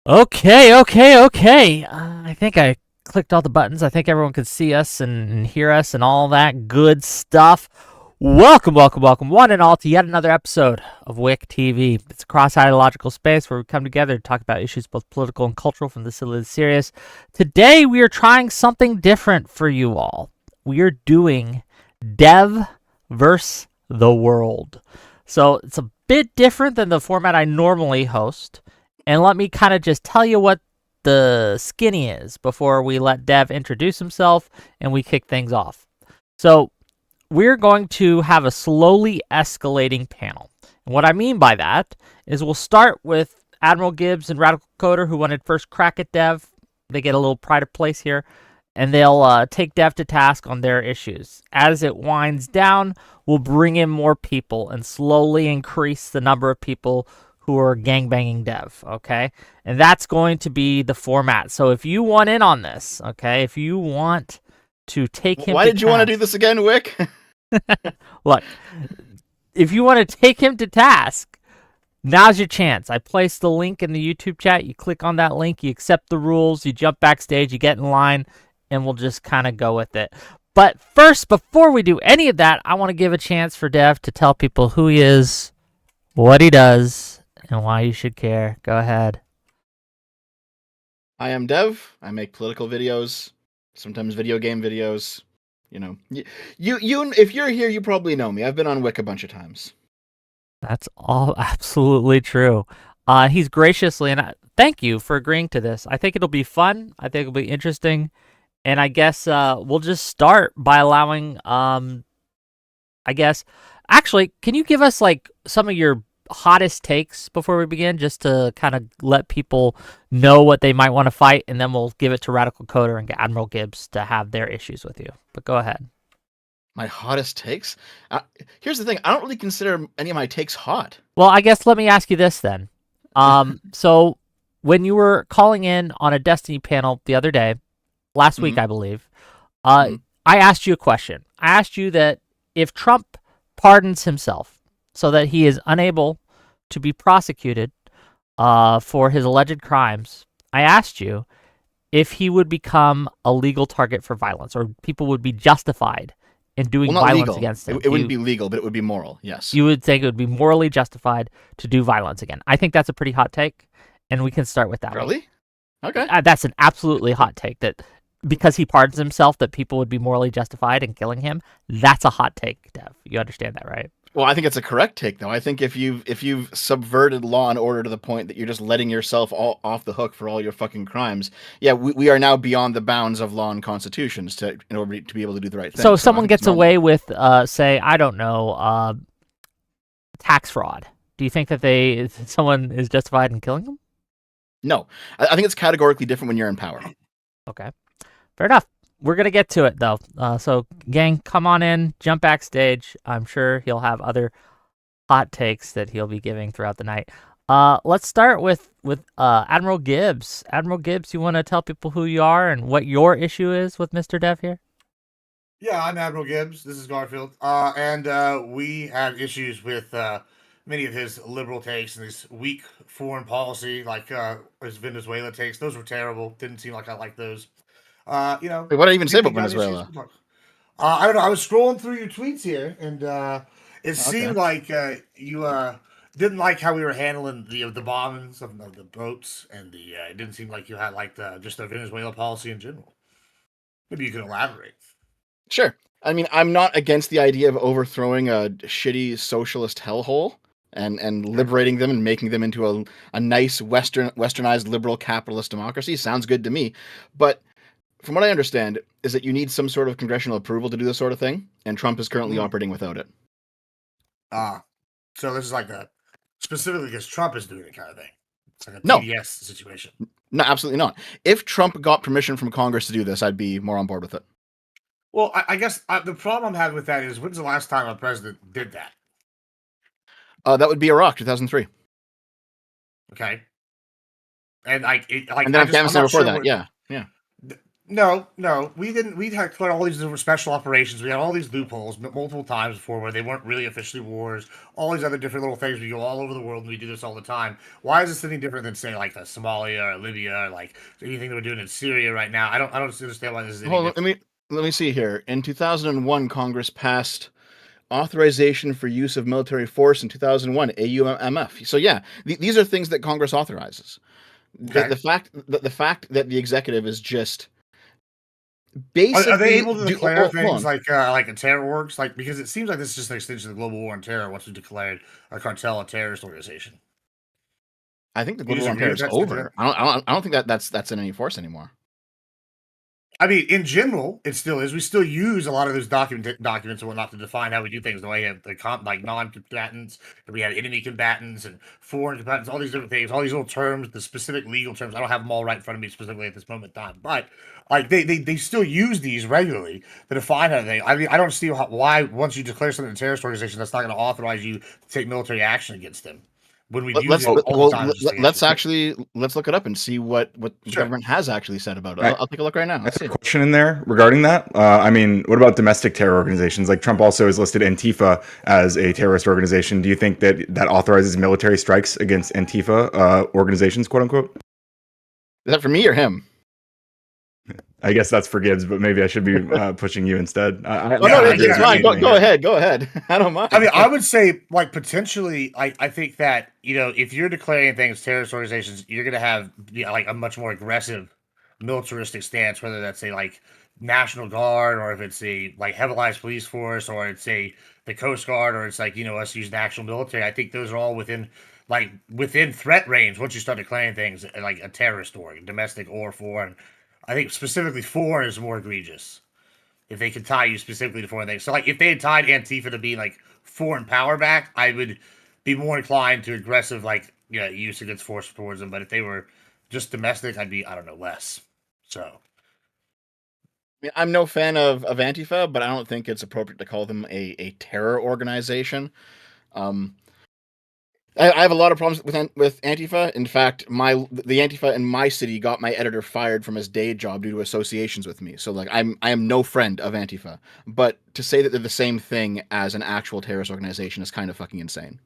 Okay. I think I clicked all the buttons. I think everyone can see us and hear us and all that good stuff. Welcome, one and all, to yet another episode of WIC TV. It's a cross-ideological space where we come together to talk about issues both political and cultural, from the silly to the serious. Today, we are trying something different for you all. We are doing Dev versus the World. So it's a bit different than the format I normally host. And let me kind of just tell you what the skinny is before we let Dev introduce himself and we kick things off. So, we're going to have a slowly escalating panel. And what I mean by that is we'll start with Admiral Gibbs and Radical Coder, who wanted first crack at Dev. They get a little pride of place here, and they'll take Dev to task on their issues. As it winds down, we'll bring in more people and slowly increase the number of people who are gangbanging Dev, okay? And that's going to be the format. So if you want in on this, okay, if you want to take him Why to did you want to do task- this again, Wick? Look, if you want to take him to task, now's your chance. I placed the link in the YouTube chat. You click on that link, you accept the rules, you jump backstage, you get in line, and we'll just kind of go with it. But first, before we do any of that, I want to give a chance for Dev to tell people who he is, what he does, and why you should care. Go ahead. I am Dev. I make political videos, sometimes video game videos. You know, you. If you're here, you probably know me. I've been on Wick a bunch of times. That's all absolutely true. He's graciously, and thank you for agreeing to this. I think it'll be fun. I think it'll be interesting. And I guess we'll just start by allowing, I guess, actually, can you give us like some of your hottest takes before we begin, just to kind of let people know what they might want to fight, and then we'll give it to Radical Coder and Admiral Gibbs to have their issues with you. But go ahead. My hottest takes. Here's the thing. I don't really consider any of my takes hot. Well, I guess let me ask you this then. So when you were calling in on a Destiny panel the other day, last week, I believe, I asked you a question. I asked you that if Trump pardons himself so that he is unable to be prosecuted for his alleged crimes, I asked you if he would become a legal target for violence, or people would be justified in doing Well, not violence legal. against him. It wouldn't be legal, but it would be moral. Yes. You would think it would be morally justified to do violence again. I think that's a pretty hot take, and we can start with that. Really? Okay. That's an absolutely hot take, that because he pardons himself, that people would be morally justified in killing him. That's a hot take, Dev. You understand that, right? Well, I think it's a correct take, though. I think if you've subverted law and order to the point that you're just letting yourself all off the hook for all your fucking crimes, yeah, we are now beyond the bounds of law and constitutions in order to be able to do the right thing. So if someone I think it's gets away with, say, I don't know, tax fraud, do you think that someone is justified in killing them? No, I think it's categorically different when you're in power. Okay, fair enough. We're going to get to it, though. So, gang, come on in, jump backstage. I'm sure he'll have other hot takes that he'll be giving throughout the night. Let's start with Admiral Gibbs. Admiral Gibbs, you want to tell people who you are and what your issue is with Mr. Dev here? Yeah, I'm Admiral Gibbs. This is Garfield. And we have issues with many of his liberal takes and his weak foreign policy, like his Venezuela takes. Those were terrible. Didn't seem like I liked those. Wait, what did I even say about Venezuela? I don't know. I was scrolling through your tweets here, and it seemed like you didn't like how we were handling the bombings of the boats, and it didn't seem like you had just the Venezuela policy in general. Maybe you can elaborate. Sure. I mean, I'm not against the idea of overthrowing a shitty socialist hellhole and liberating them and making them into a nice westernized liberal capitalist democracy. Sounds good to me. But from what I understand, is that you need some sort of congressional approval to do this sort of thing, and Trump is currently operating without it. So this is like specifically because Trump is doing it kind of thing. It's like a TDS situation. No, absolutely not. If Trump got permission from Congress to do this, I'd be more on board with it. Well, I guess the problem I'm having with that is, when's the last time a president did that? That would be Iraq, 2003. Okay. And and then Afghanistan before that, yeah. No, we didn't. We had quite all these different special operations. We had all these loopholes multiple times before where they weren't really officially wars. All these other different little things. We go all over the world and we do this all the time. Why is this any different than say like Somalia or Libya or like anything that we're doing in Syria right now? I don't understand why this is any Hold on, different. let me see here. In 2001, Congress passed authorization for use of military force in 2001, AUMF. So yeah, these are things that Congress authorizes. Okay. The fact that the executive is just Are they basically able to declare hold things on. like a terror works? Like because it seems like this is just an extension of the global war on terror once we declared a cartel a terrorist organization. I think the You global war on disagree terror with is that statement? over. I don't think that's in any force anymore. I mean, in general, it still is. We still use a lot of those documents and whatnot to define how we do things. The way you have like non-combatants, and we have enemy combatants and foreign combatants, all these different things, all these little terms, the specific legal terms. I don't have them all right in front of me specifically at this moment in time, but like they still use these regularly to define how they. I mean, I don't see why once you declare something a terrorist organization, that's not going to authorize you to take military action against them when we've used it all the time just against Let's them. actually let's look it up and see what the Sure. government has actually said about it. I, I'll take a look right now. I Let's have a see. question in there regarding that. I mean, what about domestic terror organizations? Like Trump also has listed Antifa as a terrorist organization. Do you think that that authorizes military strikes against Antifa organizations, quote unquote? Is that for me or him? I guess that's for Gibbs, but maybe I should be pushing you instead. Oh no, Yeah, it's yeah, I fine. mean, Go ahead. Go ahead. I don't mind. I mean, I would say, like, potentially, I think that, if you're declaring things terrorist organizations, you're going to have, like, a much more aggressive militaristic stance, whether that's a, like, National Guard or if it's a, like, Heavily Police Force or it's the Coast Guard or it's, like, us using the actual military. I think those are all within threat range once you start declaring things like a terrorist org, domestic or foreign. I think specifically foreign is more egregious if they could tie you specifically to foreign things. So, like, if they had tied Antifa to being like foreign power back, I would be more inclined to aggressive, like, use against force towards them. But if they were just domestic, I'd be, I don't know, less. So, I mean, I'm no fan of Antifa, but I don't think it's appropriate to call them a terror organization. Um, I have a lot of problems with Antifa. In fact, the Antifa in my city got my editor fired from his day job due to associations with me. So like I am no friend of Antifa. But to say that they're the same thing as an actual terrorist organization is kind of fucking insane.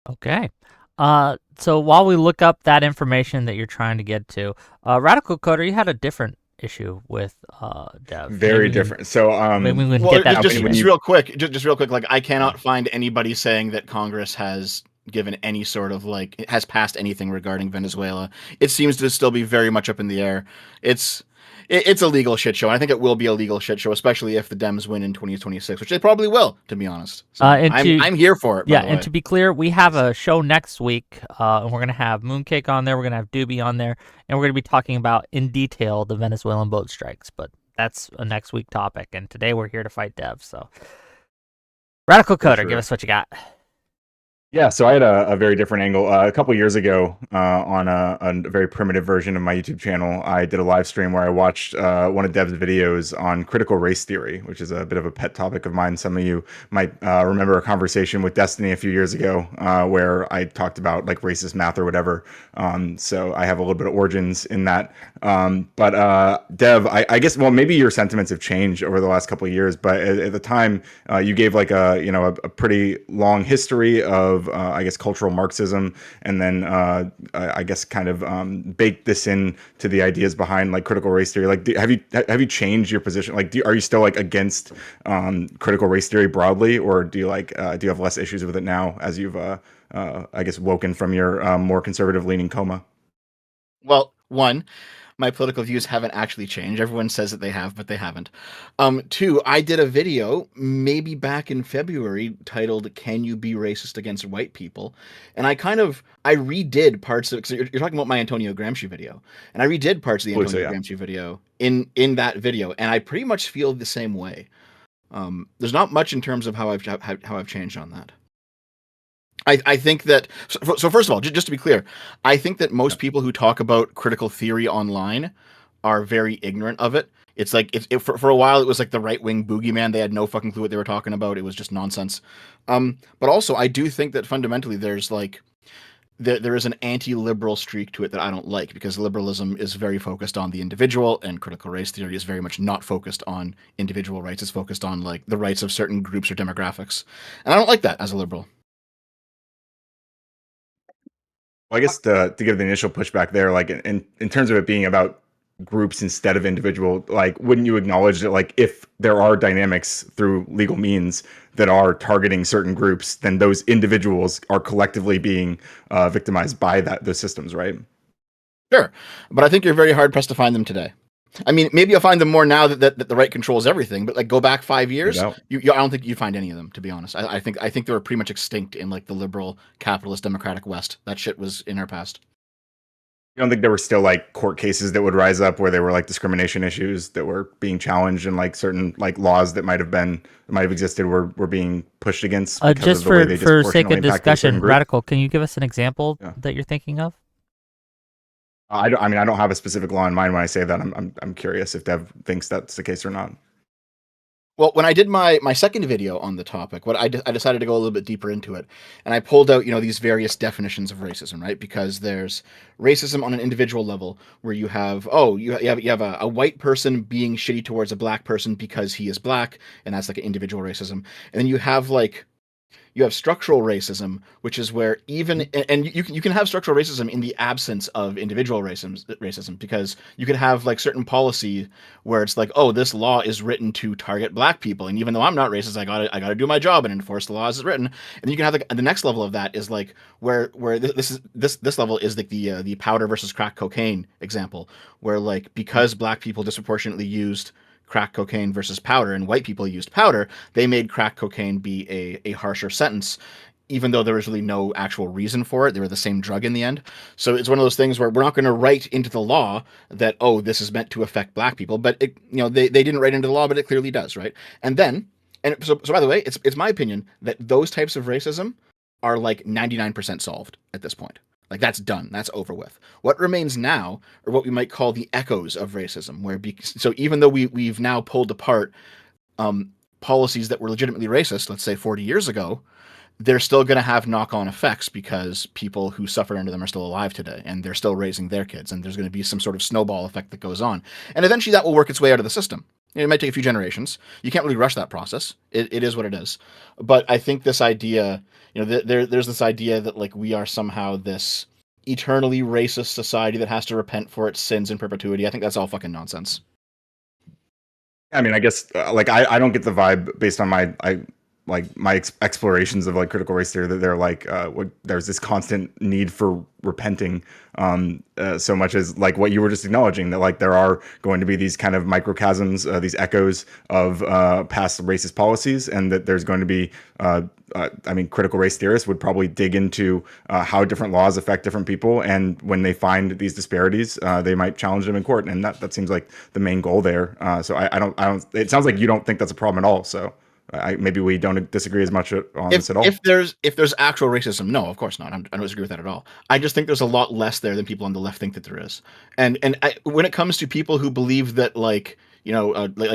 Okay. So while we look up that information that you're trying to get to, Radical Coder, you had a different issue with Dev. Very different. So, Maybe we can Well, get that. just real quick, just real quick. Like I cannot find anybody saying that Congress has given any sort of has passed anything regarding Venezuela. It seems to still be very much up in the air. It's a legal shit show. And I think it will be a legal shit show, especially if the Dems win in 2026, which they probably will, to be honest. So I'm here for it. Yeah, and to be clear, we have a show next week, and we're gonna have Mooncake on there. We're gonna have Doobie on there, and we're gonna be talking about in detail the Venezuelan boat strikes. But that's a next week topic, and today we're here to fight Dev. So, Radical Coder, give us what you got. Yeah, so I had a very different angle. A couple years ago, on a very primitive version of my YouTube channel, I did a live stream where I watched one of Dev's videos on critical race theory, which is a bit of a pet topic of mine. Some of you might remember a conversation with Destiny a few years ago where I talked about like racist math or whatever. So I have a little bit of origins in that. But Dev, I guess, well, maybe your sentiments have changed over the last couple of years, but at the time, you gave like a pretty long history of I guess cultural Marxism, and then I guess kind of baked this in to the ideas behind like critical race theory. Like, have you changed your position? Like, are you still like against critical race theory broadly, or do you have less issues with it now as you've I guess woken from your more conservative leaning coma? Well, one, my political views haven't actually changed. Everyone says that they have, but they haven't. Two, I did a video maybe back in February titled "Can You Be Racist Against White People?" And I redid parts of, because you're talking about my Antonio Gramsci video, and I redid parts of the Antonio Gramsci video in that video, and I pretty much feel the same way. There's not much in terms of how I've changed on that. I think that, so first of all, just to be clear, I think that most people who talk about critical theory online are very ignorant of it. It's like, for a while, it was like the right-wing boogeyman. They had no fucking clue what they were talking about. It was just nonsense. But also, I do think that fundamentally there's like, there is an anti-liberal streak to it that I don't like, because liberalism is very focused on the individual, and critical race theory is very much not focused on individual rights. It's focused on like the rights of certain groups or demographics, and I don't like that as a liberal. Well, I guess to give the initial pushback there, like in terms of it being about groups instead of individual, like wouldn't you acknowledge that like if there are dynamics through legal means that are targeting certain groups, then those individuals are collectively being victimized by those systems, right? Sure, but I think you're very hard pressed to find them today. I mean, maybe you'll find them more now that the right controls everything, but like go back 5 years, No doubt. I don't think you'd find any of them, to be honest. I think they were pretty much extinct in like the liberal, capitalist, democratic West. That shit was in our past. You don't think there were still like court cases that would rise up where there were like discrimination issues that were being challenged, and like certain like laws that might have existed were being pushed against because Just of the way they for sake disproportionately of impacted a certain discussion, group? Radical, can you give us an example Yeah. that you're thinking of? I mean, I don't have a specific law in mind when I say that. I'm curious if Dev thinks that's the case or not. Well, when I did my second video on the topic, I decided to go a little bit deeper into it, and I pulled out these various definitions of racism, right? Because there's racism on an individual level, where you have you have a white person being shitty towards a black person because he is black, and that's like an individual racism, and then you have structural racism, which is where you can have structural racism in the absence of individual racism, because you could have like certain policy where it's like, oh, this law is written to target black people, and even though I'm not racist, I gotta do my job and enforce the law as it's written. And then you can have the next level of that is like where this level is like the powder versus crack cocaine example, where like because black people disproportionately used crack cocaine versus powder, and white people used powder, they made crack cocaine be a harsher sentence, even though there was really no actual reason for it. They were the same drug in the end. So it's one of those things where we're not going to write into the law that, oh, this is meant to affect black people, but it, they didn't write into the law, but it clearly does, right? And then, so by the way, it's my opinion that those types of racism are like 99% solved at this point. Like that's done. That's over with. What remains now are what we might call the echoes of racism, so even though we've now pulled apart policies that were legitimately racist, let's say 40 years ago, they're still going to have knock-on effects because people who suffered under them are still alive today, and they're still raising their kids, and there's going to be some sort of snowball effect that goes on, and eventually that will work its way out of the system. It might take a few generations. You can't really rush that process. It is what it is. But I think this idea, there's this idea that like we are somehow this eternally racist society that has to repent for its sins in perpetuity. I think that's all fucking nonsense. I mean, I guess like I don't get the vibe based on my explorations of like critical race theory that they're like there's this constant need for repenting, so much as like what you were just acknowledging, that like there are going to be these kind of microchasms, these echoes of past racist policies, and that there's going to be I mean, critical race theorists would probably dig into how different laws affect different people, and when they find these disparities, they might challenge them in court, and that seems like the main goal there. So I don't. It sounds like you don't think that's a problem at all. So maybe we don't disagree as much on this at all. If there's actual racism, no, of course not. I don't disagree with that at all. I just think there's a lot less there than people on the left think that there is. And when it comes to people who believe that like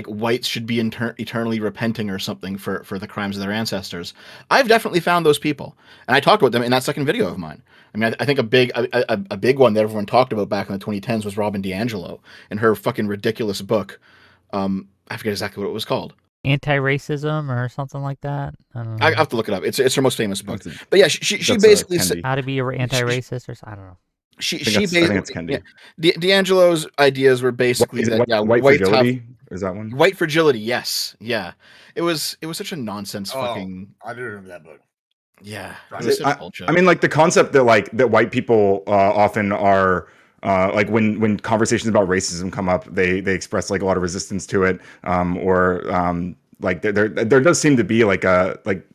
whites should be eternally repenting or something for the crimes of their ancestors, I've definitely found those people, and I talked about them in that second video of mine. I mean, I think a big one that everyone talked about back in the 2010s was Robin DiAngelo and her fucking ridiculous book. I forget exactly what it was called. Anti-racism or something like that. I don't know. I have to look it up. It's her most famous book. But yeah, she basically said how to be anti-racist or something. I don't know. She I think it's Kendi. DiAngelo's ideas were basically white fragility. Is that one? White fragility, yes. Yeah. It was such a nonsense fucking. I do remember that book. Yeah. I mean, like the concept that white people often are like when conversations about racism come up, they express like a lot of resistance to it, or like there does seem to be like a like.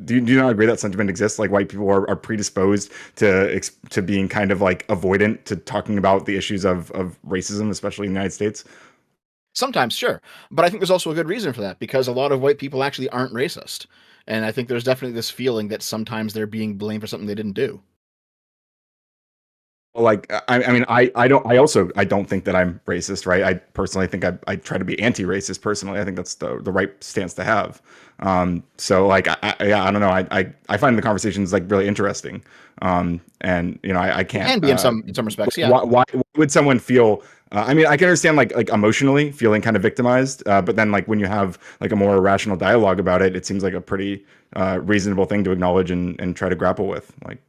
Do you not agree that sentiment exists? Like white people are predisposed to being kind of like avoidant to talking about the issues of racism, especially in the United States? Sometimes, sure. But I think there's also a good reason for that, because a lot of white people actually aren't racist. And I think there's definitely this feeling that sometimes they're being blamed for something they didn't do. Like, I mean, I don't think that I'm racist, right? I personally think I try to be anti-racist personally. I think that's the right stance to have. So like, yeah, I don't know. I find the conversations like really interesting. And you know, I It can't, can be in some respects, yeah. why would someone feel, I mean, I can understand like emotionally feeling kind of victimized, but then like when you have like a more rational dialogue about it, it seems like a pretty reasonable thing to acknowledge and try to grapple with. Like,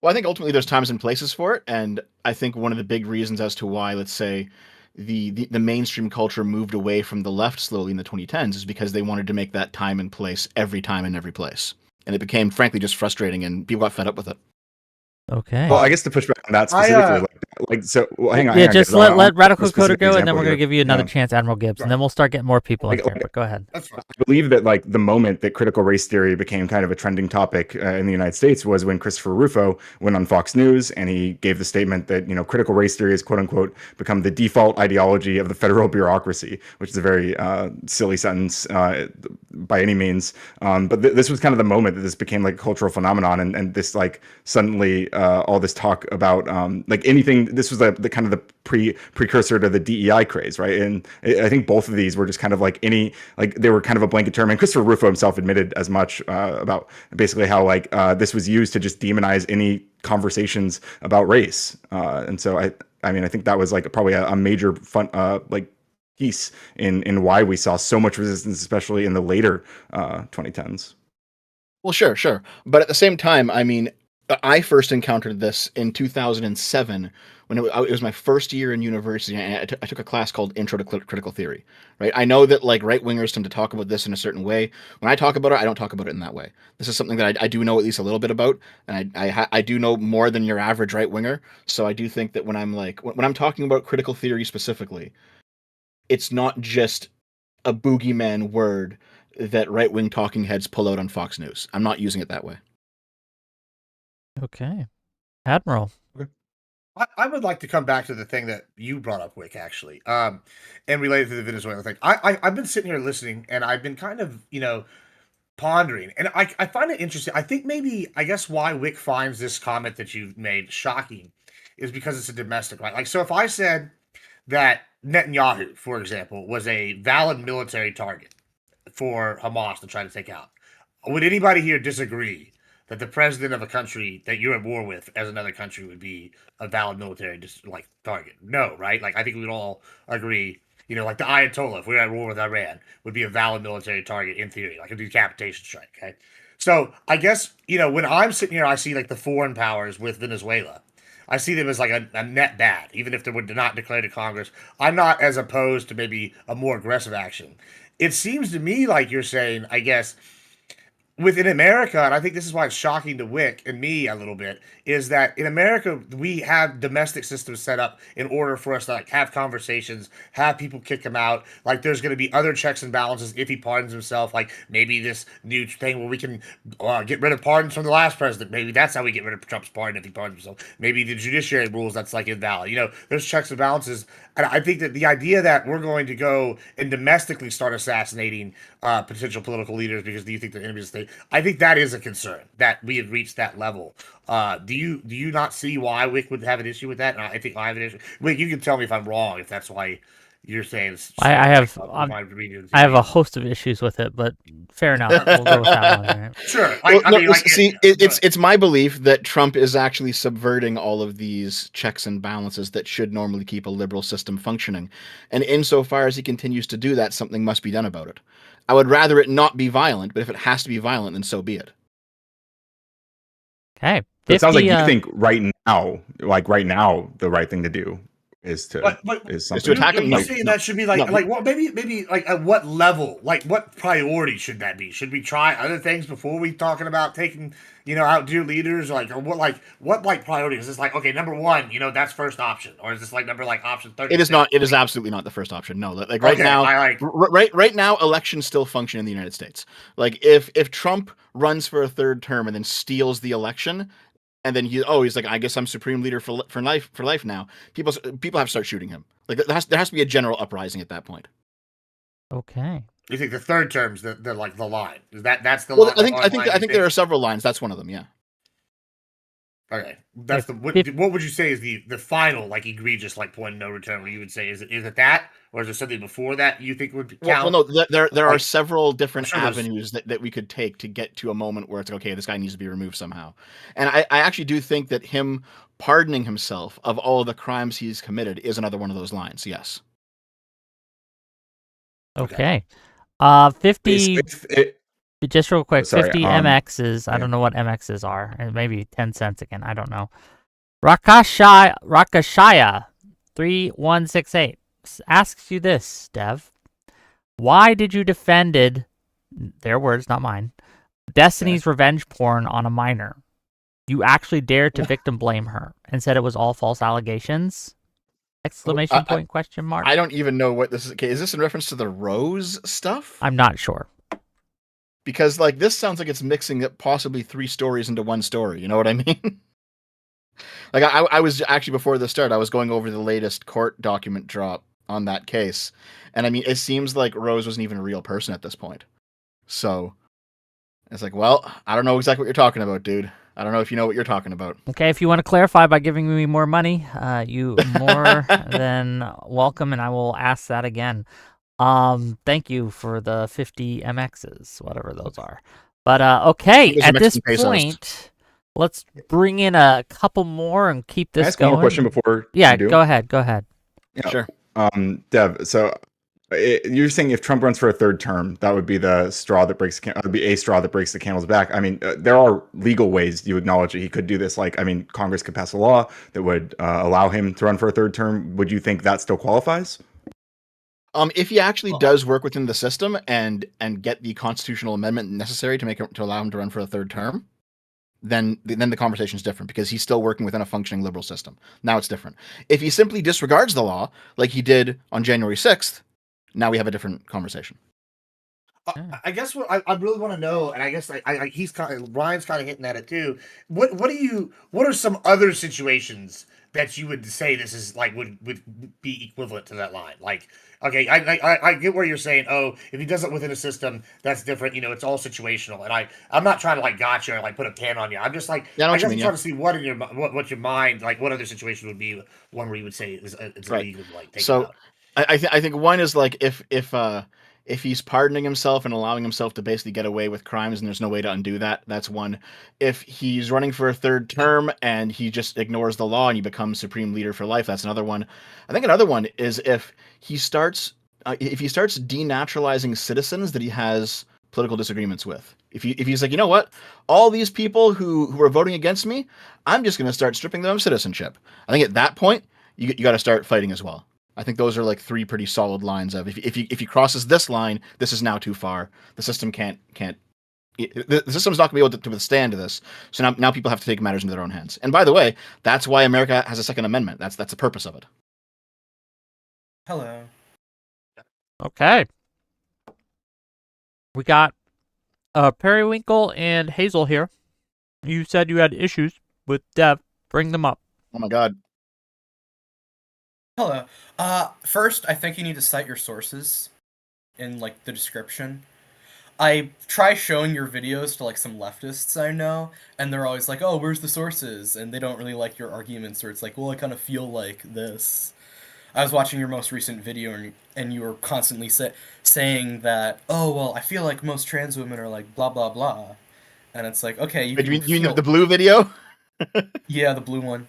Well, I think ultimately there's times and places for it, and I think one of the big reasons as to why, let's say, the mainstream culture moved away from the left slowly in the 2010s is because they wanted to make that time and place every time and every place, and it became frankly just frustrating, and people got fed up with it. Okay. well, I guess to push back on that I, specifically, like so. Well, hang on. Yeah, hang on, just guys. I let want Radical a specific Coder go, and then example we're going to here. give you another Yeah. chance, Admiral Gibbs, and then we'll start getting more people in Like, here. okay. But go ahead. That's fine. I believe that like the moment that critical race theory became kind of a trending topic in the United States was when Christopher Rufo went on Fox News and he gave the statement that, you know, critical race theory has quote unquote become the default ideology of the federal bureaucracy, which is a very silly sentence by any means. But this was kind of the moment that this became like a cultural phenomenon, and this like suddenly all this talk about like anything. This was the kind of the precursor to the DEI craze, right? And I think both of these were just kind of like they were kind of a blanket term. And Christopher Rufo himself admitted as much about basically how like this was used to just demonize any conversations about race. And so I mean, I think that was like probably a major fun like piece in why we saw so much resistance, especially in the later 2010s. Well, sure, but at the same time, I mean, I first encountered this in 2007 when it was my first year in university, and I took a class called Intro to Critical Theory. Right? I know that like right wingers tend to talk about this in a certain way. When I talk about it, I don't talk about it in that way. This is something that I do know at least a little bit about, and I do know more than your average right winger. So I do think that when I'm like when I'm talking about critical theory specifically, it's not just a boogeyman word that right wing talking heads pull out on Fox News. I'm not using it that way. Okay. Admiral. I would like to come back to the thing that you brought up, Wick, actually, and related to the Venezuela thing. I've been sitting here listening, and I've been kind of, pondering, and I find it interesting. I think maybe, I guess why Wick finds this comment that you've made shocking is because it's a domestic, right? Like, so if I said that Netanyahu, for example, was a valid military target for Hamas to try to take out, would anybody here disagree that the president of a country that you're at war with as another country would be a valid military target? No, right? Like I think we'd all agree, like the Ayatollah, if we were at war with Iran, would be a valid military target in theory, like a decapitation strike. Okay. So I guess, when I'm sitting here, I see like the foreign powers with Venezuela. I see them as like a net bad, even if they were not declared to Congress. I'm not as opposed to maybe a more aggressive action. It seems to me like you're saying, I guess, within America, and I think this is why it's shocking to Wick and me a little bit, is that in America we have domestic systems set up in order for us to like have conversations, have people kick him out. Like there's going to be other checks and balances if he pardons himself. Like maybe this new thing where we can get rid of pardons from the last president. Maybe that's how we get rid of Trump's pardon if he pardons himself. Maybe the judiciary rules that's like invalid. There's checks and balances, and I think that the idea that we're going to go and domestically start assassinating potential political leaders because do you think they're enemies of the state? I think that is a concern that we have reached that level. Do you not see why Wick would have an issue with that? And I think I have an issue. Wick, you can tell me if I'm wrong. If that's why you're saying I have a host of issues with it, but fair enough. We'll go with that one. Right? Sure. It's my belief that Trump is actually subverting all of these checks and balances that should normally keep a liberal system functioning. And insofar as he continues to do that, something must be done about it. I would rather it not be violent, but if it has to be violent, then so be it. Okay. So it sounds like you think right now, the right thing to do is to attack him. You're saying that should be maybe at what level, like what priority should that be? Should we try other things before we talking about taking out dear leaders, or what priority is this? Like, okay, number one, that's first option, or is this like number option 30? It is not. It is absolutely not the first option. No, like right now, right now, elections still function in the United States. Like if Trump runs for a third term and then steals the election, and then he's like, I guess I'm supreme leader for life now. People have to start shooting him. Like there has to be a general uprising at that point. Okay. You think the third term's the line? Is that's the line? I think there are several lines. That's one of them. Yeah. Okay, that's the what would you say is the final like egregious like point of no return? Where you would say is it that, or is there something before that you think would count? Well, no, there are Like, several different sure there's- avenues that we could take to get to a moment where it's like, okay, this guy needs to be removed somehow. And I actually do think that him pardoning himself of all the crimes he's committed is another one of those lines. Yes. Okay. 50. Just real quick, Sorry, 50 MXs. I yeah. don't know what MXs are, and maybe 10 cents again. I don't know. Rakashaya 3168 asks you this, Dev. Why did you defended, their words, not mine, Destiny's revenge porn on a minor? You actually dared to victim blame her and said it was all false allegations? Exclamation point, question mark. I don't even know what this is. Okay, is this in reference to the Rose stuff? I'm not sure. Because like this sounds like it's mixing up possibly 3 stories into one story. You know what I mean? Like I was actually before the start, I was going over the latest court document drop on that case, and I mean it seems like Rose wasn't even a real person at this point. So it's like, well, I don't know exactly what you're talking about, dude. I don't know if you know what you're talking about. Okay, if you want to clarify by giving me more money, you more than welcome, and I will ask that again. Thank you for the 50 MXs, whatever those are. But okay, Those are at this Mexican pesos. point, let's bring in a couple more and keep Can I this ask going. one more question before Yeah, you do? go ahead. Yeah. Sure. Dev, so you're saying if Trump runs for a 3rd term, that would be the straw that breaks would be a straw that breaks the camel's back. I mean, there are legal ways you acknowledge that he could do this. Like, I mean, Congress could pass a law that would allow him to run for a 3rd term. Would you think that still qualifies? If he actually does work within the system and get the constitutional amendment necessary to allow him to run for a 3rd term, then the conversation is different because he's still working within a functioning liberal system. Now it's different. If he simply disregards the law like he did on January 6th, now we have a different conversation. I guess what I really want to know, and I guess he's Ryan's kind of hitting at it too. What are some other situations that you would say this is like would be equivalent to that line? Like, okay, I get where you're saying. Oh, if he does it within a system, that's different. You know, it's all situational. And I'm not trying to like gotcha or like put a pin on you. I'm just like Yeah, I know I what you guess I'm mean, trying to see what in your what your mind like what other situation would be one where you would say it's Right. illegal to like take So it out. I think one is like if he's pardoning himself and allowing himself to basically get away with crimes and there's no way to undo that, that's one. If he's running for a 3rd term and he just ignores the law and he becomes supreme leader for life, that's another one. I think another one is if he starts denaturalizing citizens that he has political disagreements with. If he's like, you know what, all these people who are voting against me, I'm just going to start stripping them of citizenship. I think at that point you got to start fighting as well. I think those are like 3 pretty solid lines of if he crosses this line, this is now too far. The system the system's not going to be able to withstand this. So now people have to take matters into their own hands. And by the way, that's why America has a 2nd Amendment. That's the purpose of it. Hello. Okay. We got Periwinkle and Hazel here. You said you had issues with Dev. Bring them up. Oh my God. Hello. First, I think you need to cite your sources in like the description. I try showing your videos to like some leftists I know, and they're always like, "Oh, where's the sources?" And they don't really like your arguments, or it's like, "Well, I kind of feel like this." I was watching your most recent video, and you were constantly saying that, "Oh, well, I feel like most trans women are like blah blah blah," and it's like, okay, you mean the blue video? Yeah, the blue one.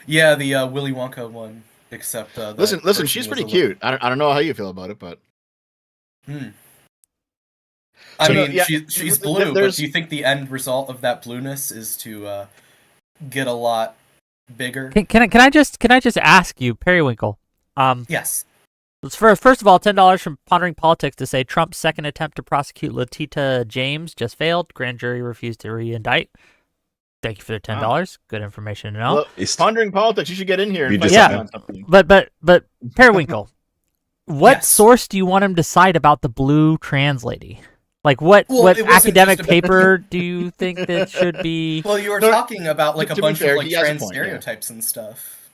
Yeah, the Willy Wonka one. Except listen, she's pretty cute. I don't know how you feel about it, but I So, mean, yeah, she's blue, but do you think the end result of that blueness is to get a lot bigger? Can I just ask you, Periwinkle? Yes. First of all, $10 from Pondering Politics to say Trump's 2nd attempt to prosecute Letitia James just failed. Grand jury refused to re-indict. Thank you for the $10. Good information to know. Well, Pondering Politics, you should get in here and just- fight on something. But Periwinkle, what Yes. source do you want him to cite about the blue trans lady? Like what Well, what it wasn't academic just about- paper do you think that should be? Well, you were No, talking about like to a be bunch fair, of like he has a trans point, yeah. stereotypes and stuff.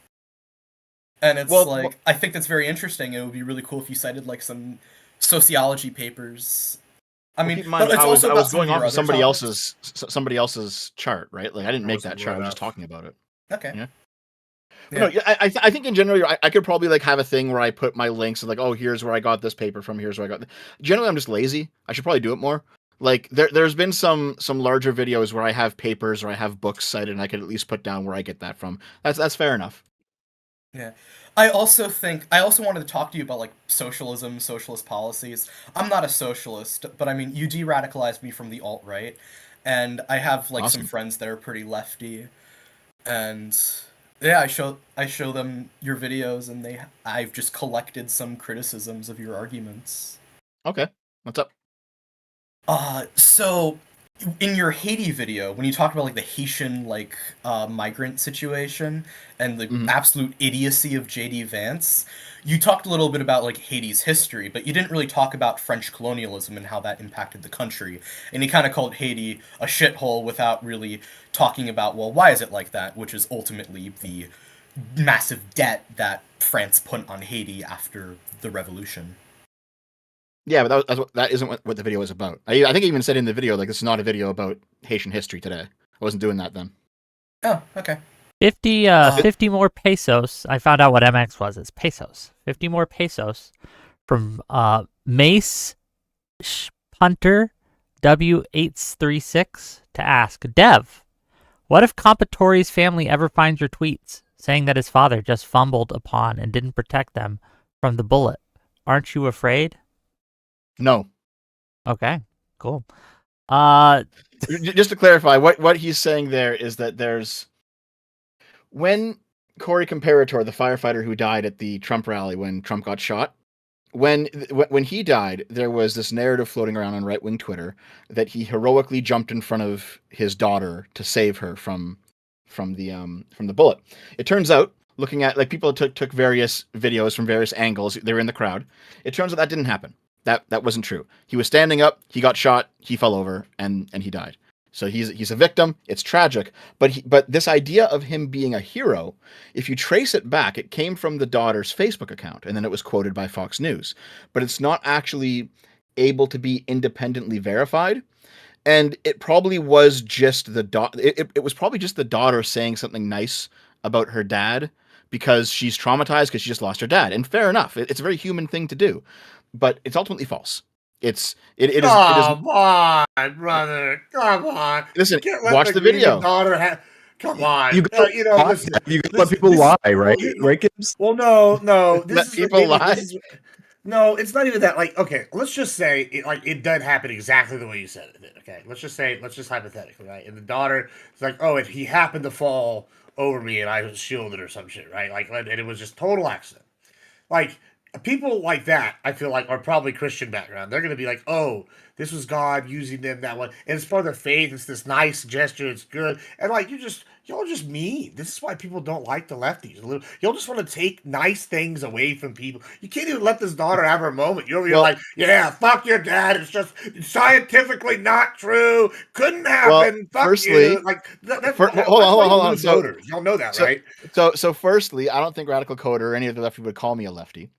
And it's Well, like, I think that's very interesting. It would be really cool if you cited like some sociology papers I Well, mean, keep in mind, but it's I was also about some going of off your of other somebody topics. somebody else's chart, right? Like I didn't I make wasn't that chart. I was right just off. talking about it. Okay. Yeah. But Yeah. no, yeah, I think in general, I could probably like have a thing where I put my links and like, oh, here's where I got this paper from. Here's where I got. Generally, I'm just lazy. I should probably do it more. Like there's been some larger videos where I have papers or I have books cited, and I could at least put down where I get that from. That's fair enough. Yeah. I also wanted to talk to you about like socialism, socialist policies. I'm not a socialist, but I mean, you de-radicalized me from the alt-right, and I have like some Awesome. friends that are pretty lefty, and yeah, I show them your videos, and I've just collected some criticisms of your arguments. Okay, what's up? So in your Haiti video, when you talked about like the Haitian like migrant situation and the Mhm. absolute idiocy of JD Vance, you talked a little bit about like Haiti's history, but you didn't really talk about French colonialism and how that impacted the country. And you kind of called Haiti a shithole without really talking about, well, why is it like that, which is ultimately the massive debt that France put on Haiti after the revolution. Yeah, but that isn't what the video is about. I think I even said in the video like this is not a video about Haitian history today. I wasn't doing that then. Oh, okay. 50 more pesos. I found out what MX was. It's pesos. 50 more pesos from Mace Punter W836 to ask Dev, what if Compatori's family ever finds your tweets saying that his father just fumbled upon and didn't protect them from the bullet? Aren't you afraid? No. Okay, cool. Just to clarify, what he's saying there is that there's when Corey Comparator, the firefighter who died at the Trump rally when Trump got shot, when he died, there was this narrative floating around on right-wing Twitter that he heroically jumped in front of his daughter to save her from the bullet. It turns out, looking at like people took various videos from various angles, they were in the crowd. It turns out that didn't happen. That wasn't true. He was standing up, he got shot, he fell over, and he died. So he's a victim. It's tragic, but this idea of him being a hero, if you trace it back, it came from the daughter's Facebook account, and then it was quoted by Fox News. But it's not actually able to be independently verified, and it probably was just it was probably just the daughter saying something nice about her dad because she's traumatized because she just lost her dad. And fair enough, it's a very human thing to do, but it's ultimately false. It is. Come on, brother. Come on. Listen, You can't let watch the video. Daughter come on. You gotta, listen, you gotta let people lie, right? Right, Gibbs? Well, no. Let people lie? No, it's not even that. Like, okay, let's just say it did happen exactly the way you said it did. Okay, let's just hypothetically, right? And the daughter is like, oh, he happened to fall over me and I was shielded or some shit, right? Like, and it was just total accident. Like, people like that, I feel like, are probably Christian background. They're going to be like, oh, this was God using them that way. And it's part of their faith. It's this nice gesture. It's good. And like, y'all just mean. This is why people don't like the lefties. Y'all just want to take nice things away from people. You can't even let this daughter have her moment. You're like, yeah, fuck your dad. It's just scientifically not true. Couldn't happen. Well, fuck firstly, you. Like, hold on. So, voters. Y'all know that, so, right? So firstly, I don't think Radical Coder or any of the lefty would call me a lefty.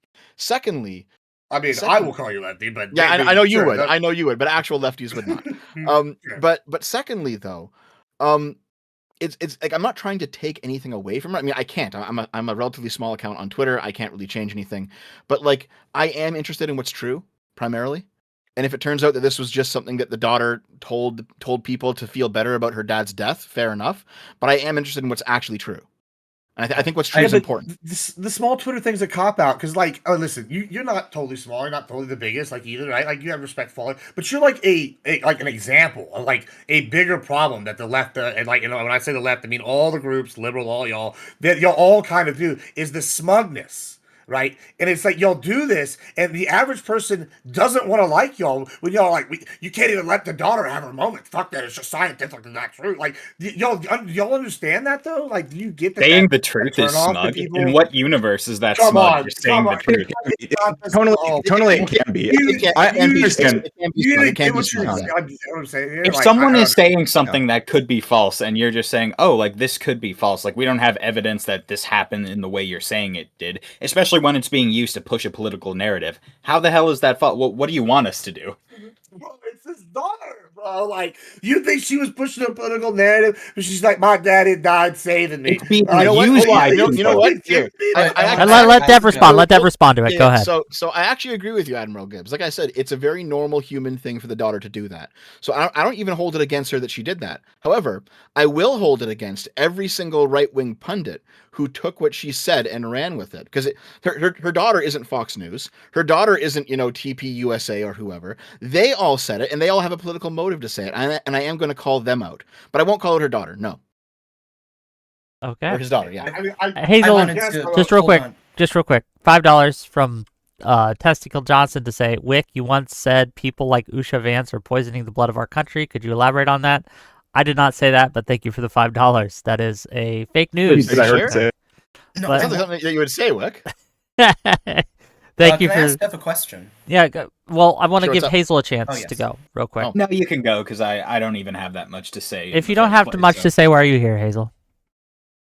Secondly, I mean, I will call you lefty, but yeah, I know you would. I know you would, but actual lefties would not. Sure. But secondly, though, it's like I'm not trying to take anything away from it. I mean, I can't. I'm a relatively small account on Twitter. I can't really change anything. But like, I am interested in what's true primarily. And if it turns out that this was just something that the daughter told people to feel better about her dad's death, fair enough. But I am interested in what's actually true. And I think what's true is important. The small Twitter thing's a cop out because, like, oh, listen, you're not totally small, you're not totally the biggest, like either, right? Like, you have respect for it, but you're like like an example of like a bigger problem that the left and like, you know, when I say the left, I mean all the groups, liberal, all y'all, that y'all all kind of do is the smugness. Right, and it's like y'all do this, and the average person doesn't want to like y'all when y'all like you can't even let the daughter have her moment. Fuck that! It's just scientifically not true. Like y'all understand that though? Like, do you get that? Saying the truth is smug. In what universe is that Come smug? on, You're saying the truth. Totally, it can be. I understand. If someone is saying something that could be false, and you're just saying, "Oh, like this could be false," like we don't have evidence that this happened in the way you're saying it did, especially when it's being used to push a political narrative. How the hell is that false? What do you want us to do? Well, his daughter, bro. Like, you think she was pushing a political narrative, but she's like, my daddy died saving me. It's being Like, used hold on, by you know what? Here, Let Dev respond. Let Dev respond to it. Go ahead. So I actually agree with you, Admiral Gibbs. Like I said, it's a very normal human thing for the daughter to do that. So I don't even hold it against her that she did that. However, I will hold it against every single right-wing pundit who took what she said and ran with it. Because her daughter isn't Fox News. Her daughter isn't, TPUSA or whoever. They all said it, and they all have a political motive to say it. And I am going to call them out. But I won't call it her daughter, no. Okay. Or his daughter, yeah. Hazel, just real quick. on. Just real quick. $5 from Testicle Johnson to say, Wick, you once said people like Usha Vance are poisoning the blood of our country. Could you elaborate on that? I did not say that, but thank you for the $5. That is a fake news. I heard say it. No, But- Sounds like something that you would say, Wick. Thank you can I ask for. Steph a question? Yeah. Well, I want to Sure, give what's up? Hazel a chance Oh, yes. to go real quick. Oh. No, you can go because I don't even have that much to say. If you don't have much to say, why are you here, Hazel?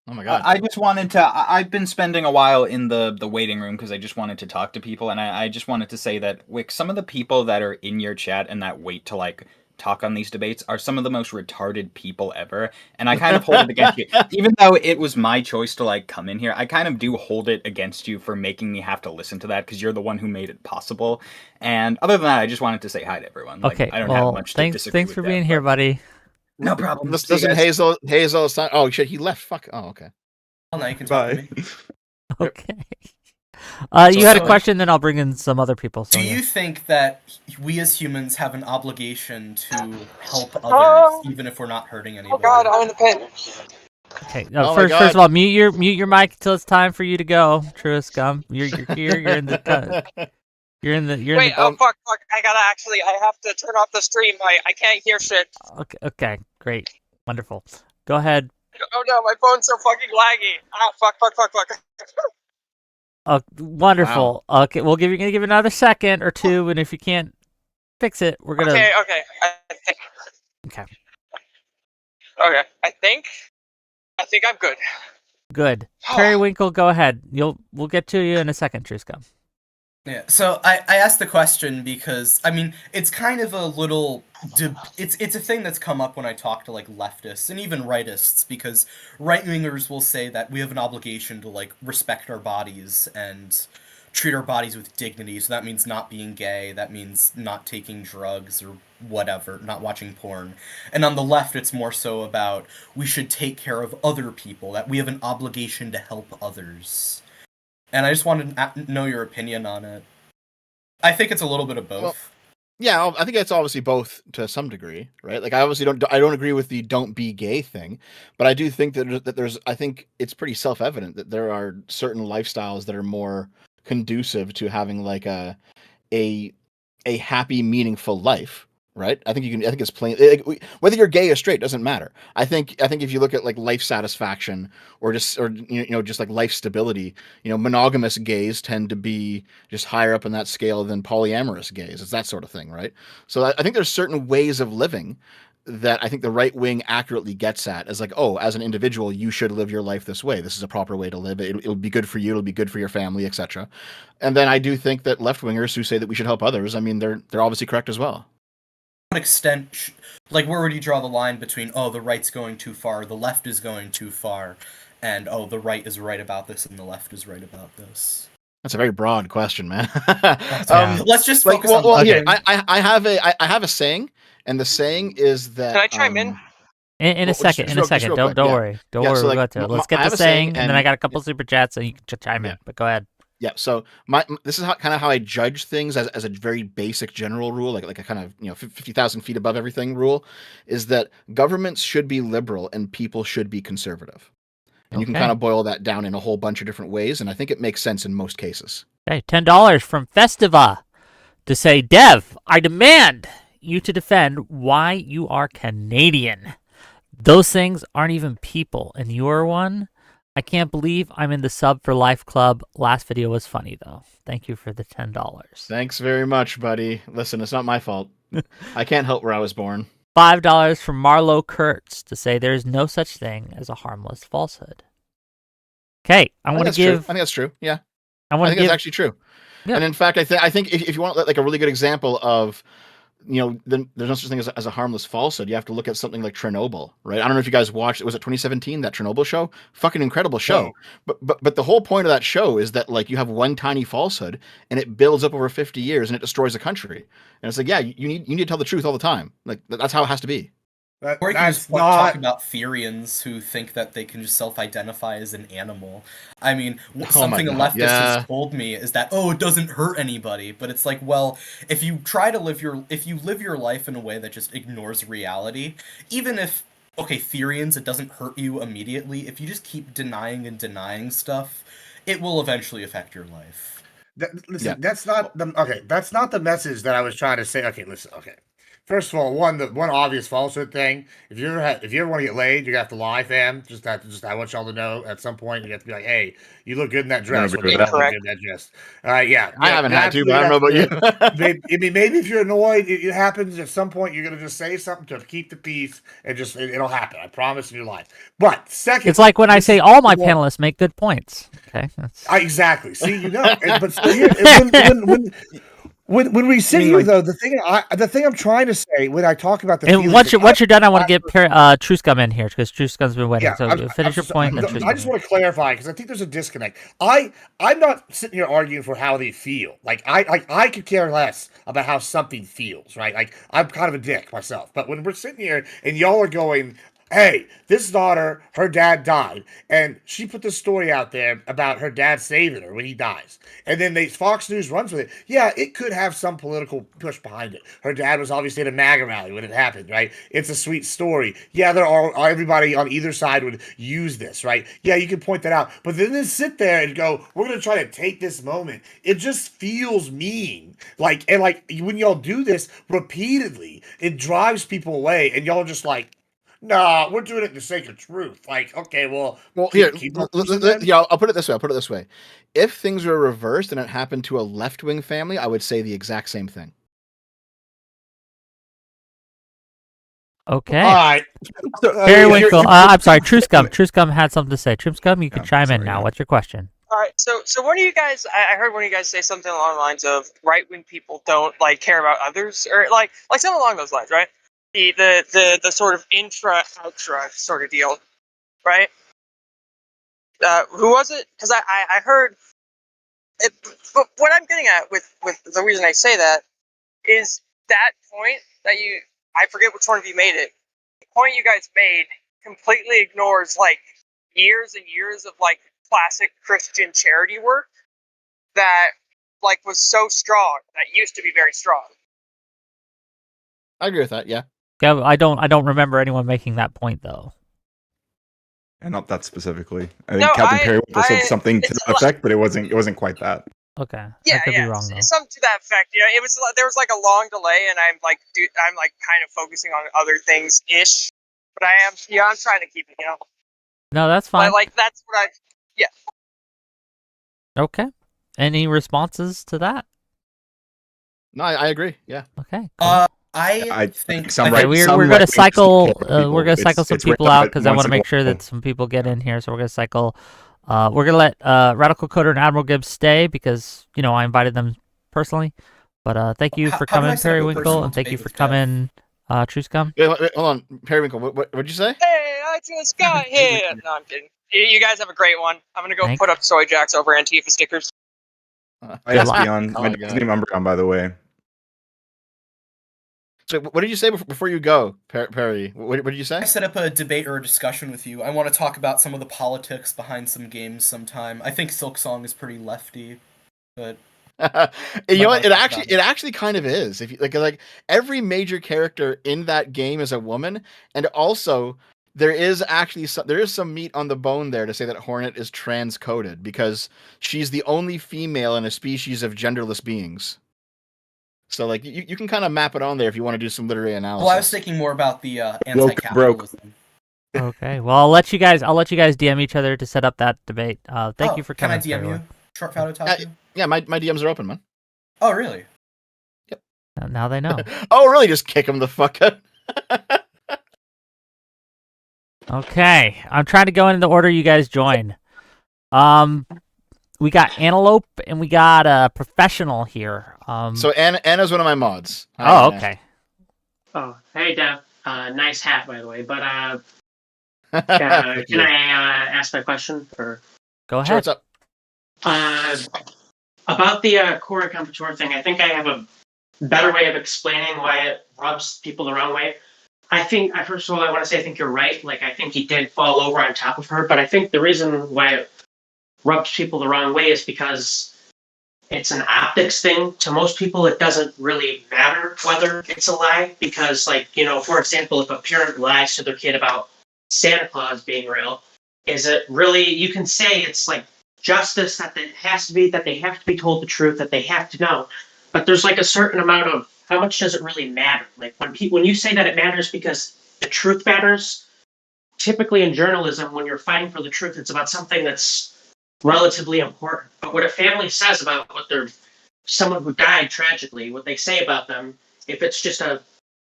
Oh my god. I just wanted to. I've been spending a while in the waiting room because I just wanted to talk to people, and I just wanted to say that, Wick, some of the people that are in your chat and that wait to talk on these debates are some of the most retarded people ever, and I kind of hold it against you. Even though it was my choice to come in here, I kind of do hold it against you for making me have to listen to that because you're the one who made it possible. And other than that, I just wanted to say hi to everyone. Okay. I don't well, have much to thanks. disagree Thanks with for that, being here, but- buddy. No problem. Listen, See you guys. Hazel, it's not, oh shit, he left. Fuck. Oh, okay. Well, now you can talk to Bye. me. Okay. You had a question, then I'll bring in some other people. So Do yeah. you think that we as humans have an obligation to help others, even if we're not hurting anybody? Oh god, I'm in the pit. Okay. No, Oh my first God. of all, mute your mic until it's time for you to go. Truist Scum, you're here. You're in the. Wait, oh fuck, I have to turn off the stream. I can't hear shit. Okay. Great. Wonderful. Go ahead. Oh no, my phone's so fucking laggy. Ah, fuck. Oh, wonderful. Okay, we'll gonna give it another second or two, and if you can't fix it, we're gonna. Okay. Okay. Okay, I think I'm good. Good. Periwinkle, go ahead. We'll get to you in a second, Truscum. Yeah, so I asked the question because, I mean, it's kind of a little... It's a thing that's come up when I talk to, leftists and even rightists, because right-wingers will say that we have an obligation to, respect our bodies and treat our bodies with dignity, so that means not being gay, that means not taking drugs or whatever, not watching porn. And on the left, it's more so about we should take care of other people, that we have an obligation to help others. And I just wanted to know your opinion on it. I think it's a little bit of both. Well, yeah, I think it's obviously both to some degree, right? I obviously don't agree with the "don't be gay" thing, but I do think that there's. I think it's pretty self-evident that there are certain lifestyles that are more conducive to having a happy, meaningful life. Right? I think it's plain. Whether you're gay or straight doesn't matter. I think if you look at life satisfaction or just life stability, monogamous gays tend to be just higher up in that scale than polyamorous gays. It's that sort of thing, right? So I think there's certain ways of living that I think the right wing accurately gets at as as an individual, you should live your life this way. This is a proper way to live. It'll be good for you. It'll be good for your family, etc. And then I do think that left wingers who say that we should help others, I mean, they're obviously correct as well. What extent, where would you draw the line between, the right's going too far, the left is going too far, and, the right is right about this and the left is right about this? That's a very broad question, man. Let's just focus on... Here, I have a saying, and the saying is that... Can I chime in? In a second. Don't worry. Don't worry. We'll go to it. Let's get the saying, and then I got a couple super chats, so you can chime in. But go ahead. Yeah, so this is how I judge things as a very basic general rule, like a kind of 50,000 feet above everything rule, is that governments should be liberal and people should be conservative, and you can kind of boil that down in a whole bunch of different ways, and I think it makes sense in most cases. Okay, $10 from Festiva to say, Dev, I demand you to defend why you are Canadian. Those things aren't even people, and you're one. I can't believe I'm in the Sub for Life Club. Last video was funny, though. Thank you for the $10. Thanks very much, buddy. Listen, it's not my fault. I can't help where I was born. $5 from Marlo Kurtz to say there's no such thing as a harmless falsehood. Okay, I want to give... I think that's true, yeah. I think that's actually true. Yeah. And in fact, I think if you want a really good example of there's no such thing as a harmless falsehood. You have to look at something like Chernobyl, right? I don't know if you guys watched. Was it 2017 that Chernobyl show? Fucking incredible show. No. But the whole point of that show is that like you have one tiny falsehood and it builds up over 50 years and it destroys a country. And it's like, yeah, you need to tell the truth all the time. Like that's how it has to be. Or you can That's just not. talk about Therians who think that they can just self-identify as an animal. I mean, my something a God, leftist yeah. has told me is that, oh, it doesn't hurt anybody. But it's like, well, if you live your life in a way that just ignores reality, even if, okay, Therians, it doesn't hurt you immediately, if you just keep denying and denying stuff, it will eventually affect your life. Listen, Yeah. that's not the message that I was trying to say. Okay, listen. Okay, first of all, one obvious falsehood thing. If you ever want to get laid, you have to lie, fam. I want y'all to know at some point you have to be like, hey, you look good in that dress. agree with Well, that. you look good in that dress. All right, yeah. I haven't had to, but I don't know about you. Maybe if you're annoyed, it happens at some point. You're gonna just say something to keep the peace, and it'll happen. I promise in your life. But second, It's like when I say all my panelists make good points. Okay. exactly. See, but so here, when we sit here, though, the thing I'm trying to say when I talk about the And feelings once that you're done, I want to get Truscum in here because Truscum's been waiting. So finish your point. Then I Truscum. just want to clarify because I think there's a disconnect. I'm not sitting here arguing for how they feel. I could care less about how something feels, right? Like I'm kind of a dick myself. But when we're sitting here and y'all are going, hey, this daughter, her dad died, and she put this story out there about her dad saving her when he dies. And then Fox News runs with it. Yeah, it could have some political push behind it. Her dad was obviously at a MAGA rally when it happened, right? It's a sweet story. Yeah, everybody on either side would use this, right? Yeah, you can point that out. But then they sit there and go, we're going to try to take this moment. It just feels mean. Like when y'all do this repeatedly, it drives people away, and y'all are just like, nah, we're doing it for the sake of truth. Like, okay, well, Here, keep I'll put it this way. If things were reversed and it happened to a left-wing family, I would say the exact same thing. Okay. All right. Periwinkle. I'm sorry. Truscum had something to say. Truscum, you can chime in now. What's your question? All right, so one of you guys, I heard one of you guys say something along the lines of right-wing people don't like care about others, or like something along those lines, right? The sort of intra-outra sort of deal, right? Who was it? Because I heard it, but what I'm getting at with the reason I say that is that point that I forget which one of you made it. The point you guys made completely ignores like years and years of like classic Christian charity work that like was so strong, that used to be very strong. I agree with that. Yeah. Yeah, I don't remember anyone making that point though. And not that specifically. I think Captain Periwinkle said something to that effect, but it wasn't quite that. Okay. Yeah, I could be wrong though. Something to that effect. There was like a long delay, and I'm like kind of focusing on other things ish. But I'm trying to keep it, No, that's fine. But, like that's what Okay. Any responses to that? No, I agree. Yeah. Okay. Cool. I think some Okay, right- we're some gonna right-wing cycle. people, We're gonna cycle some it's people random, out but because I want once to a make go- sure that some people get in here. So we're gonna cycle. We're gonna let Radical Coder and Admiral Gibbs stay because I invited them personally. But thank you for How do I coming, set up a Periwinkle, personal and thank you debate for with coming, Truscum. Wait, hold on, Periwinkle. What'd you say? hey, I just got here. No, I'm kidding. You guys have a great one. I'm gonna go Thanks. put up soy jacks over Antifa stickers. My Espeon, Oh my my dad's God. name Umbreon, by the way. So, what did you say before you go, Perry? What did you say? I set up a debate or a discussion with you. I want to talk about some of the politics behind some games sometime. I think Silksong is pretty lefty, but You know what? Might It like actually that. it actually kind of is. If you like every major character in that game is a woman, and also there is some meat on the bone there to say that Hornet is transcoded because she's the only female in a species of genderless beings. So like you can kind of map it on there if you want to do some literary analysis. well, I was thinking more about the anti-capitalism. Okay. Well, I'll let you guys DM each other to set up that debate. Thank you for Can coming. I DM you? Periwinkle. Short Shadow talk to you? Yeah, my DMs are open, man. Oh, really? Now they know. Oh, really? Just kick him the fuck out. Okay, I'm trying to go in the order you guys join. We got Antelope and we got a Professional here. So Anna's one of my mods. Hi, Oh, Anna. okay. Oh, hey, Dev. Nice hat, by the way. But Thank can you. I ask my question? Or Go Sure, ahead. what's up? about the Cora Computore thing, I think I have a better way of explaining why it rubs people the wrong way. I think, first of all, I want to say I think you're right. Like, I think he did fall over on top of her, but I think the reason why it rubs people the wrong way is because it's an optics thing. To most people, it doesn't really matter whether it's a lie because, like, for example, if a parent lies to their kid about Santa Claus being real, is it really, you can say it's like justice that it has to be, that they have to be told the truth, that they have to know. But there's like a certain amount of how much does it really matter? Like when you say that it matters because the truth matters, typically in journalism, when you're fighting for the truth, it's about something that's relatively important. But what a family says about someone who died tragically, what they say about them, if it's just a